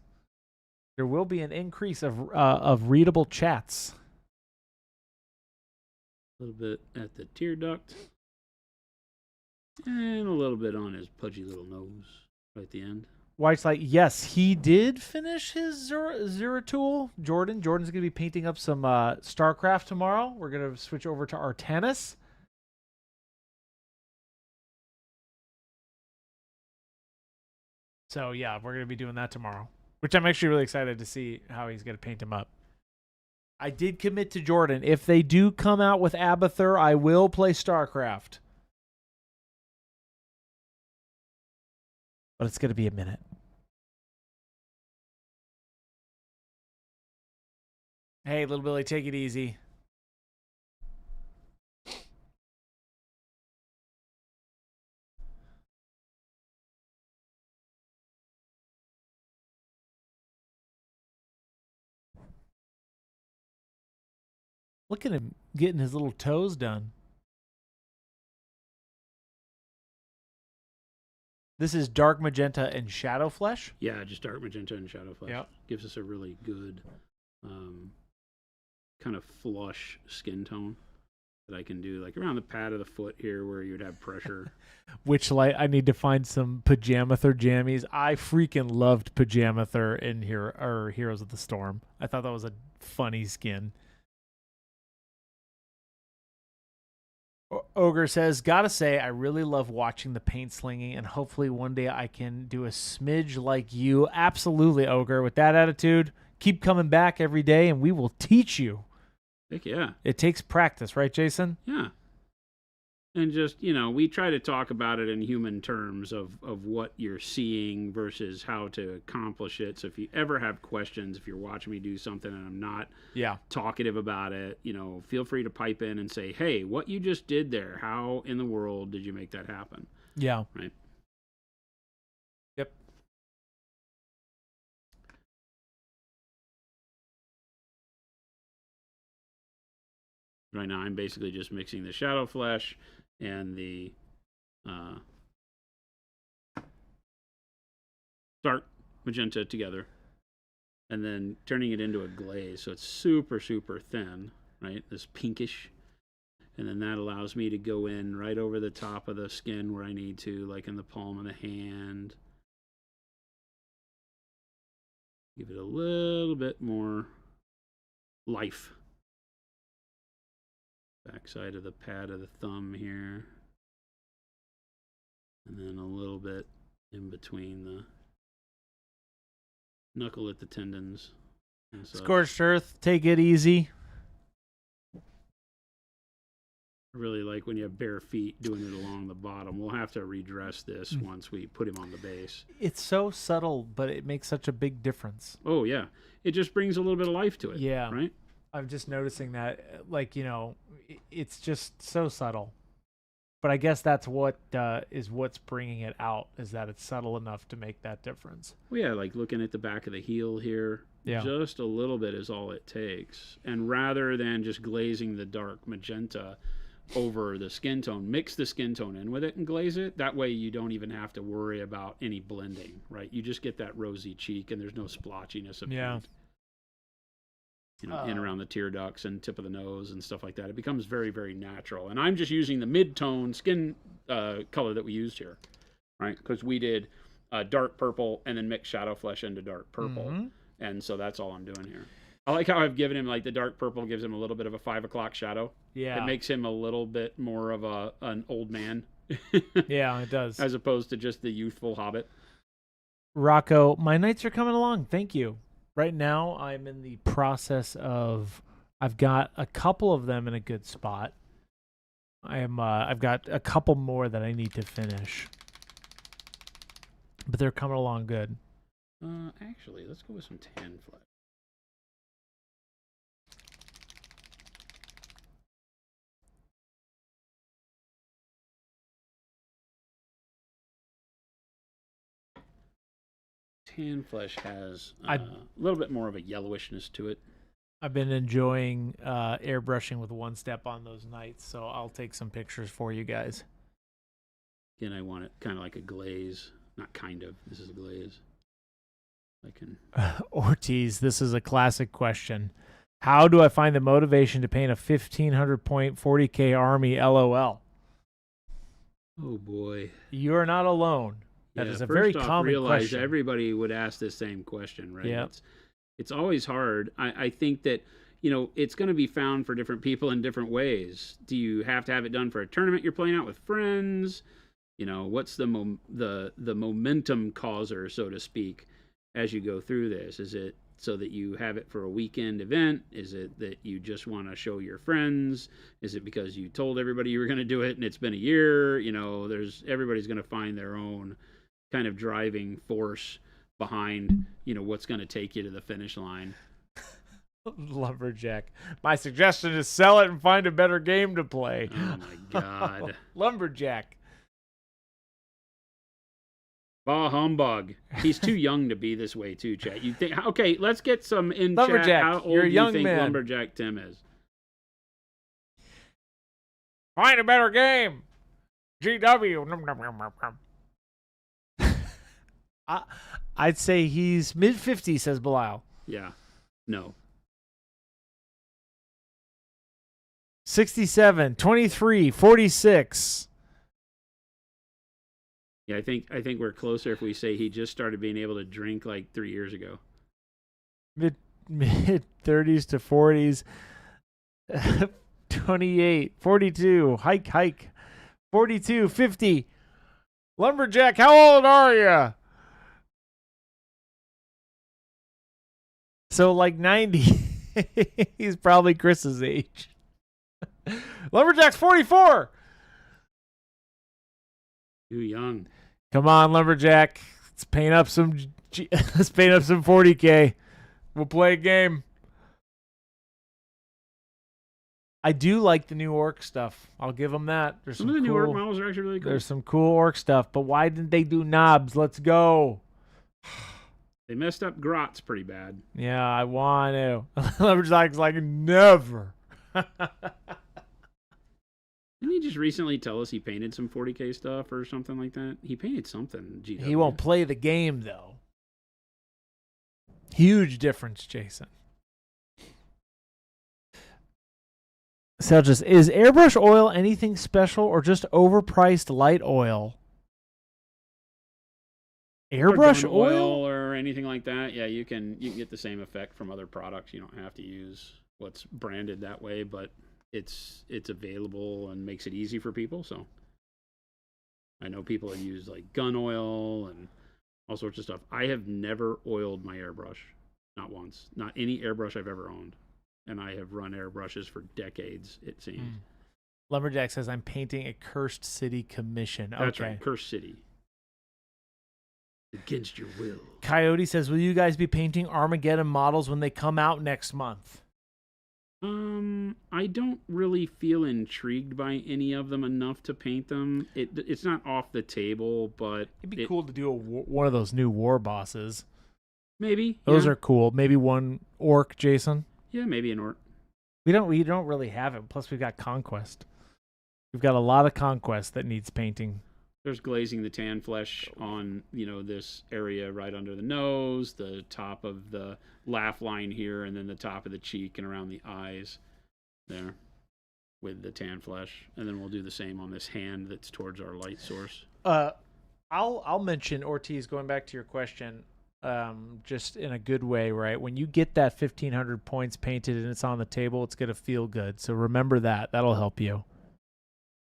There will be an increase of readable chats.
A little bit at the tear duct. And a little bit on his pudgy little nose right at the end.
White's like, yes, he did finish his Zeratul. Jordan's going to be painting up some StarCraft tomorrow. We're going to switch over to Artanis. So, yeah, we're going to be doing that tomorrow, which I'm actually really excited to see how he's going to paint him up. I did commit to Jordan. If they do come out with Abathur, I will play StarCraft. But it's going to be a minute. Hey, Little Billy, take it easy. Look at him getting his little toes done. This is dark magenta and shadow flesh.
Yeah, just dark magenta and shadow flesh.
Yep.
Gives us a really good kind of flush skin tone that I can do, like around the pad of the foot here where you'd have pressure.
Which light? I need to find some Pajamathur jammies. I freaking loved Pajamathur in here or Heroes of the Storm. I thought that was a funny skin. Ogre says, gotta say, I really love watching the paint slinging, and hopefully one day I can do a smidge like you. Absolutely, Ogre. With that attitude, keep coming back every day, and we will teach you.
Heck yeah.
It takes practice, right, Jason?
Yeah. And just, we try to talk about it in human terms of what you're seeing versus how to accomplish it. So if you ever have questions, if you're watching me do something and I'm not talkative about it, feel free to pipe in and say, hey, what you just did there, how in the world did you make that happen?
Yeah.
Right.
Yep.
Right now I'm basically just mixing the shadow flesh and the dark magenta together, and then turning it into a glaze so it's super, super thin, right? This pinkish. And then that allows me to go in right over the top of the skin where I need to, like in the palm of the hand. Give it a little bit more life. Backside of the pad of the thumb here. And then a little bit in between the knuckle at the tendons.
Scorched earth, take it easy.
I really like when you have bare feet doing it along the bottom. We'll have to redress this once we put him on the base.
It's so subtle, but it makes such a big difference.
Oh, yeah. It just brings a little bit of life to it.
Yeah.
Right?
I'm just noticing that, it's just so subtle. But I guess that's what is what's bringing it out, is that it's subtle enough to make that difference.
Well, yeah, like looking at the back of the heel here.
Yeah.
Just a little bit is all it takes. And rather than just glazing the dark magenta over the skin tone, mix the skin tone in with it and glaze it. That way you don't even have to worry about any blending, right? You just get that rosy cheek and there's no splotchiness of paint. In around the tear ducts and tip of the nose and stuff like that. It becomes very, very natural. And I'm just using the mid-tone skin color that we used here, right? Because we did dark purple and then mixed shadow flesh into dark purple. Mm-hmm. And so that's all I'm doing here. I like how I've given him, like, the dark purple gives him a little bit of a 5 o'clock shadow.
Yeah.
It makes him a little bit more of an old man.
Yeah, it does.
As opposed to just the youthful hobbit.
Rocco, my nights are coming along. Thank you. Right now, I'm in the process of, I've got a couple of them in a good spot. I've got a couple more that I need to finish. But they're coming along good.
Actually, let's go with some tan flesh. Tan flesh has a little bit more of a yellowishness to it.
I've been enjoying airbrushing with OneStep on those nights, so I'll take some pictures for you guys.
Again, I want it kind of like a glaze. Not kind of. This is a glaze. I can.
Ortiz, this is a classic question. How do I find the motivation to paint a 1,500 point 40K army LOL?
Oh, boy.
You are not alone. That is a very common question.
Everybody would ask the same question, right?
Yeah.
It's always hard. I think that, it's going to be found for different people in different ways. Do you have to have it done for a tournament you're playing out with friends? What's the momentum causer, so to speak, as you go through this? Is it so that you have it for a weekend event? Is it that you just want to show your friends? Is it because you told everybody you were going to do it and it's been a year? Everybody's going to find their own kind of driving force behind, what's going to take you to the finish line.
Lumberjack. My suggestion is sell it and find a better game to play.
Oh my God.
Lumberjack.
Bah humbug. He's too young to be this way too, chat. You think? Okay, let's get some in
Lumberjack,
chat. How old
you're a
do you
young
think
man.
Lumberjack Tim is?
Find a better game. GW. I'd say he's mid-50s, says Belial.
Yeah. No.
67, 23, 46.
Yeah, I think we're closer if we say he just started being able to drink like 3 years ago.
Mid 30s to 40s. 28, 42, hike. 42, 50. Lumberjack, how old are you? So like 90. He's probably Chris's age. Lumberjack's 44.
Too young.
Come on, Lumberjack. Let's paint up some. Let's paint up some 40K. We'll play a game. I do like the new orc stuff. I'll give them that. There's
Some of the new orc models are actually really cool.
There's some cool orc stuff, but why didn't they do knobs? Let's go.
They messed up Grots pretty bad.
Yeah, I want to. Lumberjack's like, never.
Didn't he just recently tell us he painted some 40K stuff or something like that? He painted something. GW.
He won't play the game, though. Huge difference, Jason. So just, is airbrush oil anything special or just overpriced light oil? Airbrush
gun
oil?
or anything like that. Yeah, you can get the same effect from other products. You don't have to use what's branded that way, but it's available and makes it easy for people. So I know people have used like gun oil and all sorts of stuff. I have never oiled my airbrush, not once, not any airbrush I've ever owned, and I have run airbrushes for decades. It seems.
Lumberjack says I'm painting a Cursed City commission.
That's
okay.
right, Cursed City. Against your will.
Coyote says, will you guys be painting Armageddon models when they come out next month?
I don't really feel intrigued by any of them enough to paint them. It's not off the table, but
It'd be cool to do one of those new war bosses.
Maybe
Those are cool. Maybe one orc, Jason.
Yeah, maybe an orc.
We don't really have it. Plus, we've got Conquest. We've got a lot of Conquest that needs painting.
There's glazing the tan flesh on, this area right under the nose, the top of the laugh line here, and then the top of the cheek and around the eyes there with the tan flesh. And then we'll do the same on this hand that's towards our light source.
I'll mention, Ortiz, going back to your question, just in a good way, right? When you get that 1,500 points painted and it's on the table, it's going to feel good. So remember that. That'll help you.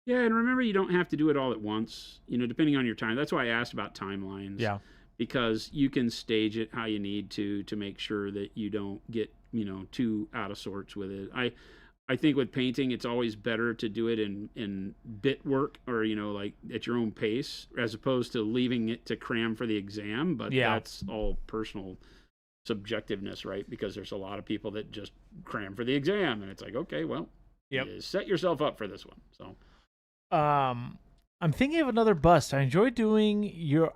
Yeah, and remember, you don't have to do it all at once, depending on your time. That's why I asked about timelines.
Yeah.
Because you can stage it how you need to make sure that you don't get, too out of sorts with it. I think with painting, it's always better to do it in bit work or, like at your own pace, as opposed to leaving it to cram for the exam. But that's all personal subjectiveness, right? Because there's a lot of people that just cram for the exam. And it's like, okay, well, you set yourself up for this one. So.
I'm thinking of another bust. I enjoyed doing your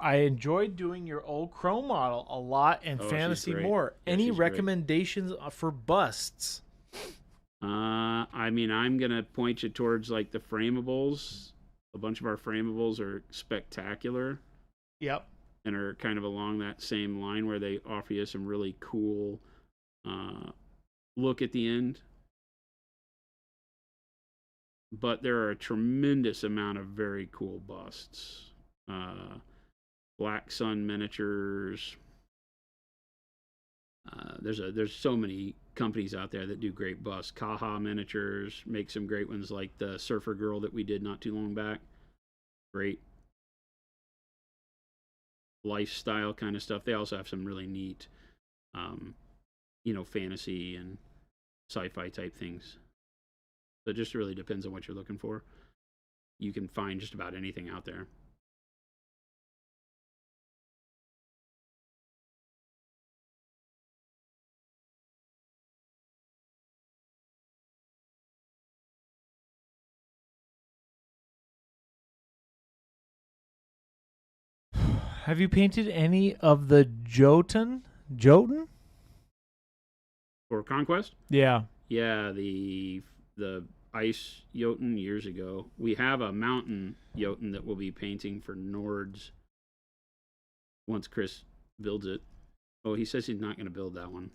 old Chrome model a lot and Fantasy more. Yeah, any recommendations for busts?
I'm gonna point you towards like the framables. A bunch of our framables are spectacular.
Yep.
And are kind of along that same line where they offer you some really cool look at the end. But there are a tremendous amount of very cool busts. Black Sun miniatures. There's so many companies out there that do great busts. Kaha miniatures make some great ones, like the Surfer Girl that we did not too long back. Great lifestyle kind of stuff. They also have some really neat, fantasy and sci-fi type things. So it just really depends on what you're looking for. You can find just about anything out there.
Have you painted any of the Jotun?
For Conquest?
Yeah.
Yeah, the ice Jotun years ago. We have a mountain Jotun that we'll be painting for Nords once Chris builds it. Oh, he says he's not going to build that one.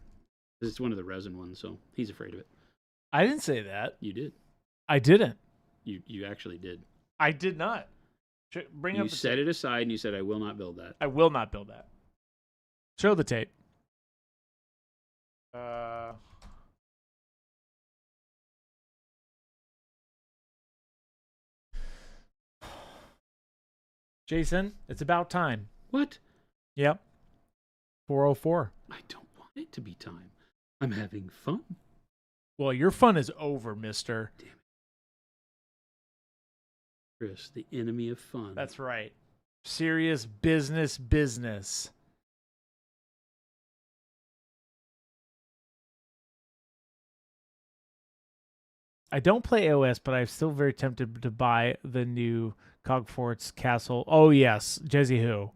It's one of the resin ones, so he's afraid of it.
I didn't say that.
You did.
I didn't.
You actually did.
I did not.
You set it aside and you said, I will not build that.
I will not build that. Show the tape. Jason, it's about time.
What?
Yep. 4:04.
I don't want it to be time. I'm having fun. Well,
your fun is over, mister.
Damn it. Chris, the enemy of fun.
That's right. Serious business. I don't play AOS, but I'm still very tempted to buy the new Cogforts Castle. Oh, yes. Jezzy Who.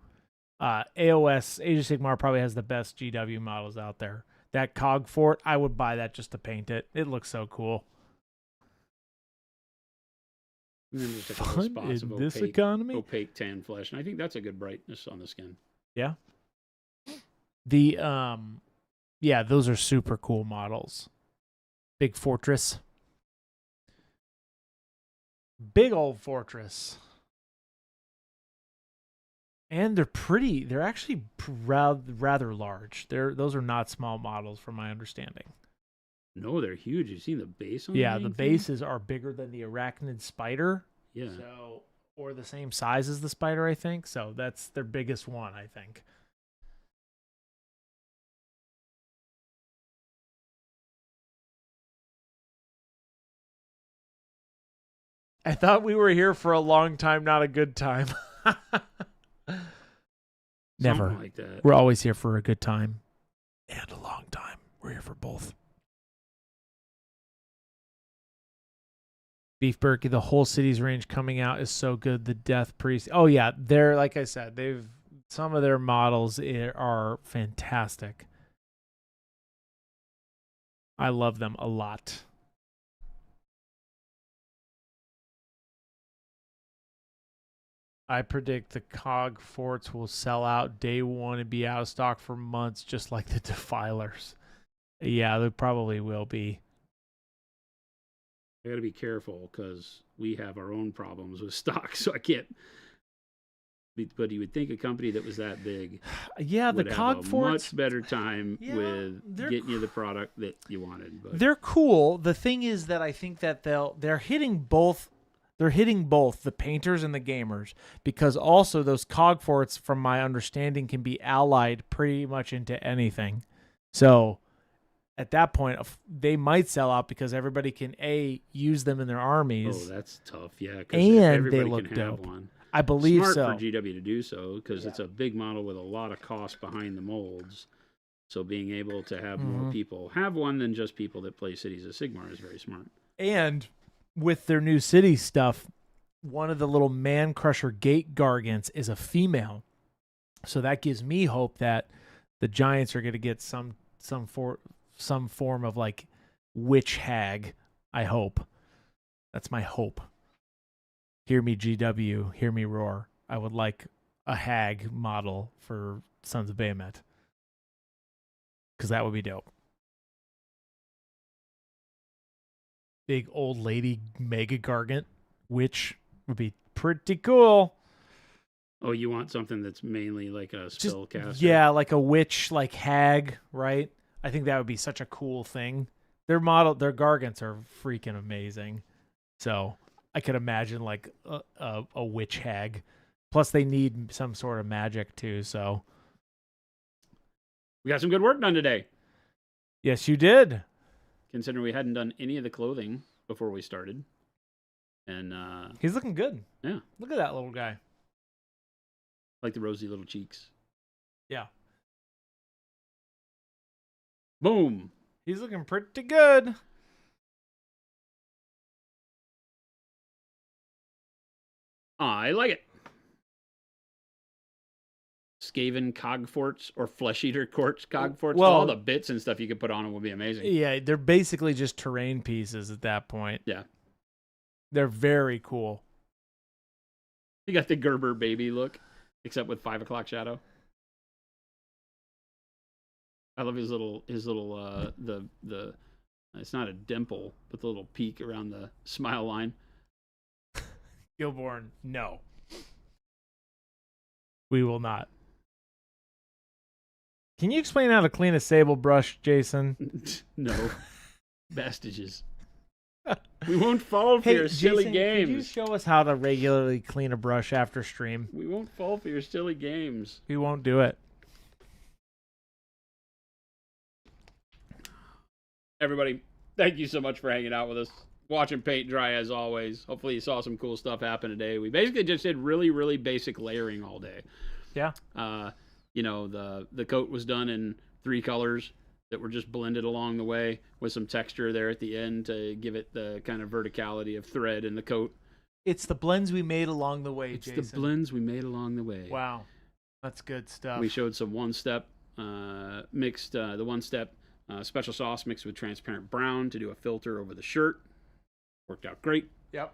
AOS, Age of Sigmar probably has the best GW models out there. That Cogfort, I would buy that just to paint it. It looks so cool.
And then just a couple
Fun
spots of
in this
opaque,
economy?
opaque tan flesh. And I think that's a good brightness on the skin.
Yeah. The, yeah, those are super cool models. Big fortress. Big old fortress. And they're pretty. They're actually rather large. Those are not small models, from my understanding.
No, they're huge. You seen the base on
Yeah,
the
the bases are bigger than the arachnid spider.
Yeah.
So, or the same size as the spider, I think. So that's their biggest one, I think. I thought we were here for a long time, not a good time. Never.
Something like that.
We're always here for a good time and a long time. We're here for both. Beef Berkey, the whole city's range coming out is so good. The Death Priest. Oh yeah, they're like I said, some of their models are fantastic. I love them a lot. I predict the Cog Forts will sell out day one and be out of stock for months, just like the Defilers. Yeah, they probably will be.
I got to be careful because we have our own problems with stock, so I can't. But you would think a company that was that big,
yeah, the
would
Cog
have a
Forts
much better time
Yeah,
with
they're
getting you the product that you wanted. But
they're cool. The thing is that I think that they're hitting both. They're hitting both the painters and the gamers, because also those Cog Forts, from my understanding, can be allied pretty much into anything. So at that point, they might sell out because everybody can use them in their armies.
oh, that's tough. Yeah,
And
everybody
they look
can have
dope.
one.
I believe
Smart
so.
for GW to do so because it's a big model with a lot of cost behind the molds. So being able to have more people have one than just people that play Cities of Sigmar is very smart.
And with their new city stuff, one of the little man crusher gate gargants is a female. So that gives me hope that the giants are going to get some form of like witch hag. I hope. That's my hope. Hear me, GW. Hear me roar. I would like a hag model for Sons of Bahamut, because that would be dope. Big old lady mega gargant witch would be pretty cool.
Oh, you want something that's mainly like a spellcaster?
Yeah, like a witch, like hag, right? I think that would be such a cool thing. Their gargants are freaking amazing. So I could imagine like a witch hag. Plus, they need some sort of magic too. So
We got some good work done today.
yes, you did.
Considering we hadn't done any of the clothing before we started. And
He's looking good.
yeah,
Look at that little guy.
like the rosy little cheeks.
Yeah.
Boom.
He's looking pretty good.
I like it. Skaven cogforts or flesh eater cogforts.
Well-
all the bits and stuff you could put on them would be amazing.
Yeah, they're basically just terrain pieces at that point.
Yeah.
They're very cool.
You got the Gerber baby look, except with 5 o'clock shadow. I love his little the it's not a dimple, but the little peak around the smile line.
Gilborn, no. We will not. Can you explain how to clean a sable brush, Jason?
No. Bastages. We won't fall for your silly
Jason,
games.
Could you show us how to regularly clean a brush after stream?
We won't fall for your silly games.
We won't do it.
Everybody, thank you so much for hanging out with us. watching paint dry as always. Hopefully you saw some cool stuff happen today. We basically just did really, really basic layering all day.
Yeah.
You know, the coat was done in 3 colors that were just blended along the way with some texture there at the end to give it the kind of verticality of thread in the coat.
It's the blends we made along the way, Jason.
It's the blends we made along the way.
Wow. That's good stuff.
We showed some OneStep mixed, the OneStep special sauce mixed with transparent brown to do a filter over the shirt. Worked out great.
Yep.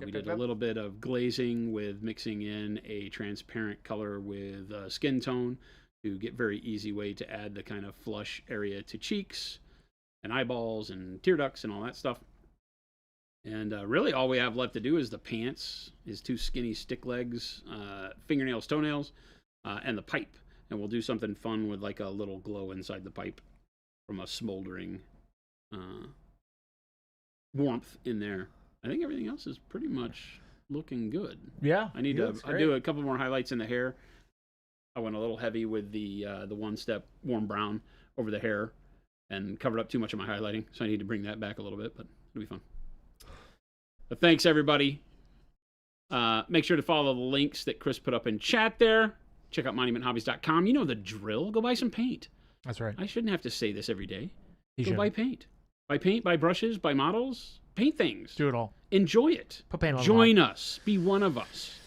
We did a little bit of glazing with mixing in a transparent color with skin tone to get very easy way to add the kind of flush area to cheeks and eyeballs and tear ducts and all that stuff. And really all we have left to do is the pants, his 2 skinny stick legs, fingernails, toenails, and the pipe. And we'll do something fun with like a little glow inside the pipe from a smoldering warmth in there. I think everything else is pretty much looking good.
Yeah.
I need to do a couple more highlights in the hair. I went a little heavy with the OneStep warm brown over the hair and covered up too much of my highlighting. So I need to bring that back a little bit, but it'll be fun. But thanks everybody. Make sure to follow the links that Chris put up in chat there. Check out monumenthobbies.com. You know the drill. Go buy some paint.
That's right.
I shouldn't have to say this every day.
Go
buy paint. Buy paint, buy brushes, buy models. Paint things.
Do it all.
Enjoy it.
Put paint on
Join us. Be one of us.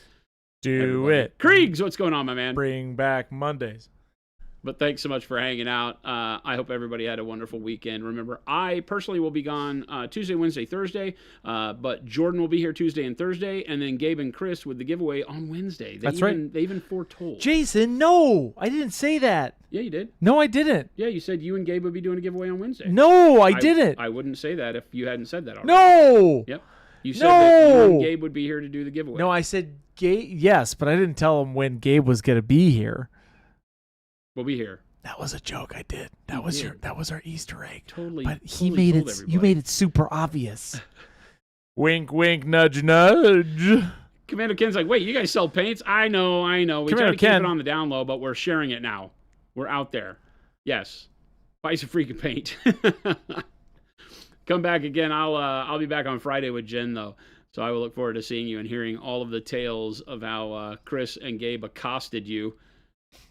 Do
everybody.
it.
Kriegs, what's going on, my man?
Bring back Mondays.
But thanks so much for hanging out. I hope everybody had a wonderful weekend. Remember, I personally will be gone Tuesday, Wednesday, Thursday, but Jordan will be here Tuesday and Thursday, and then Gabe and Chris with the giveaway on Wednesday.
That's right.
They even foretold.
Jason, no, I didn't say that.
Yeah, you did.
No, I didn't.
Yeah, you said you and Gabe would be doing a giveaway on Wednesday.
No, I didn't.
I wouldn't say that if you hadn't said that already.
No.
Yep. You said that you and Gabe would be here to do the giveaway.
No, I said Gabe. Yes, but I didn't tell him when Gabe was going to be here.
We'll be here.
That was a joke I did. That was our Easter egg.
Totally.
But
he made it. Everybody.
You made it super obvious. Wink, wink, nudge, nudge.
Commander Ken's like, wait, you guys sell paints? I know. We try to keep it on the down low, but we're sharing it now. We're out there. Yes. Buy some freaking paint. Come back again. I'll be back on Friday with Jen though, so I will look forward to seeing you and hearing all of the tales of how Chris and Gabe accosted you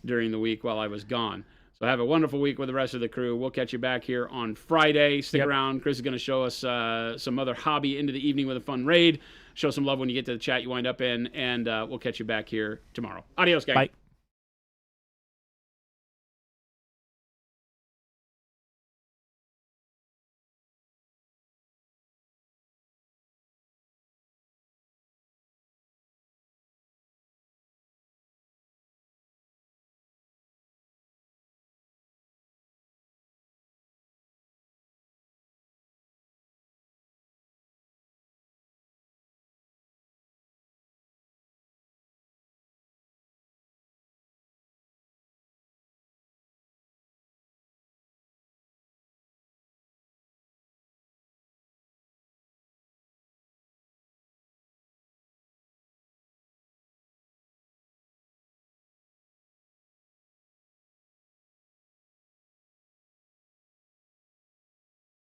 during the week while I was gone. So have a wonderful week with the rest of the crew. We'll catch you back here on Friday. Stick around. Chris is going to show us some other hobby into the evening with a fun raid. Show some love when you get to the chat you wind up in, and we'll catch you back here tomorrow. Adios, gang.
Bye.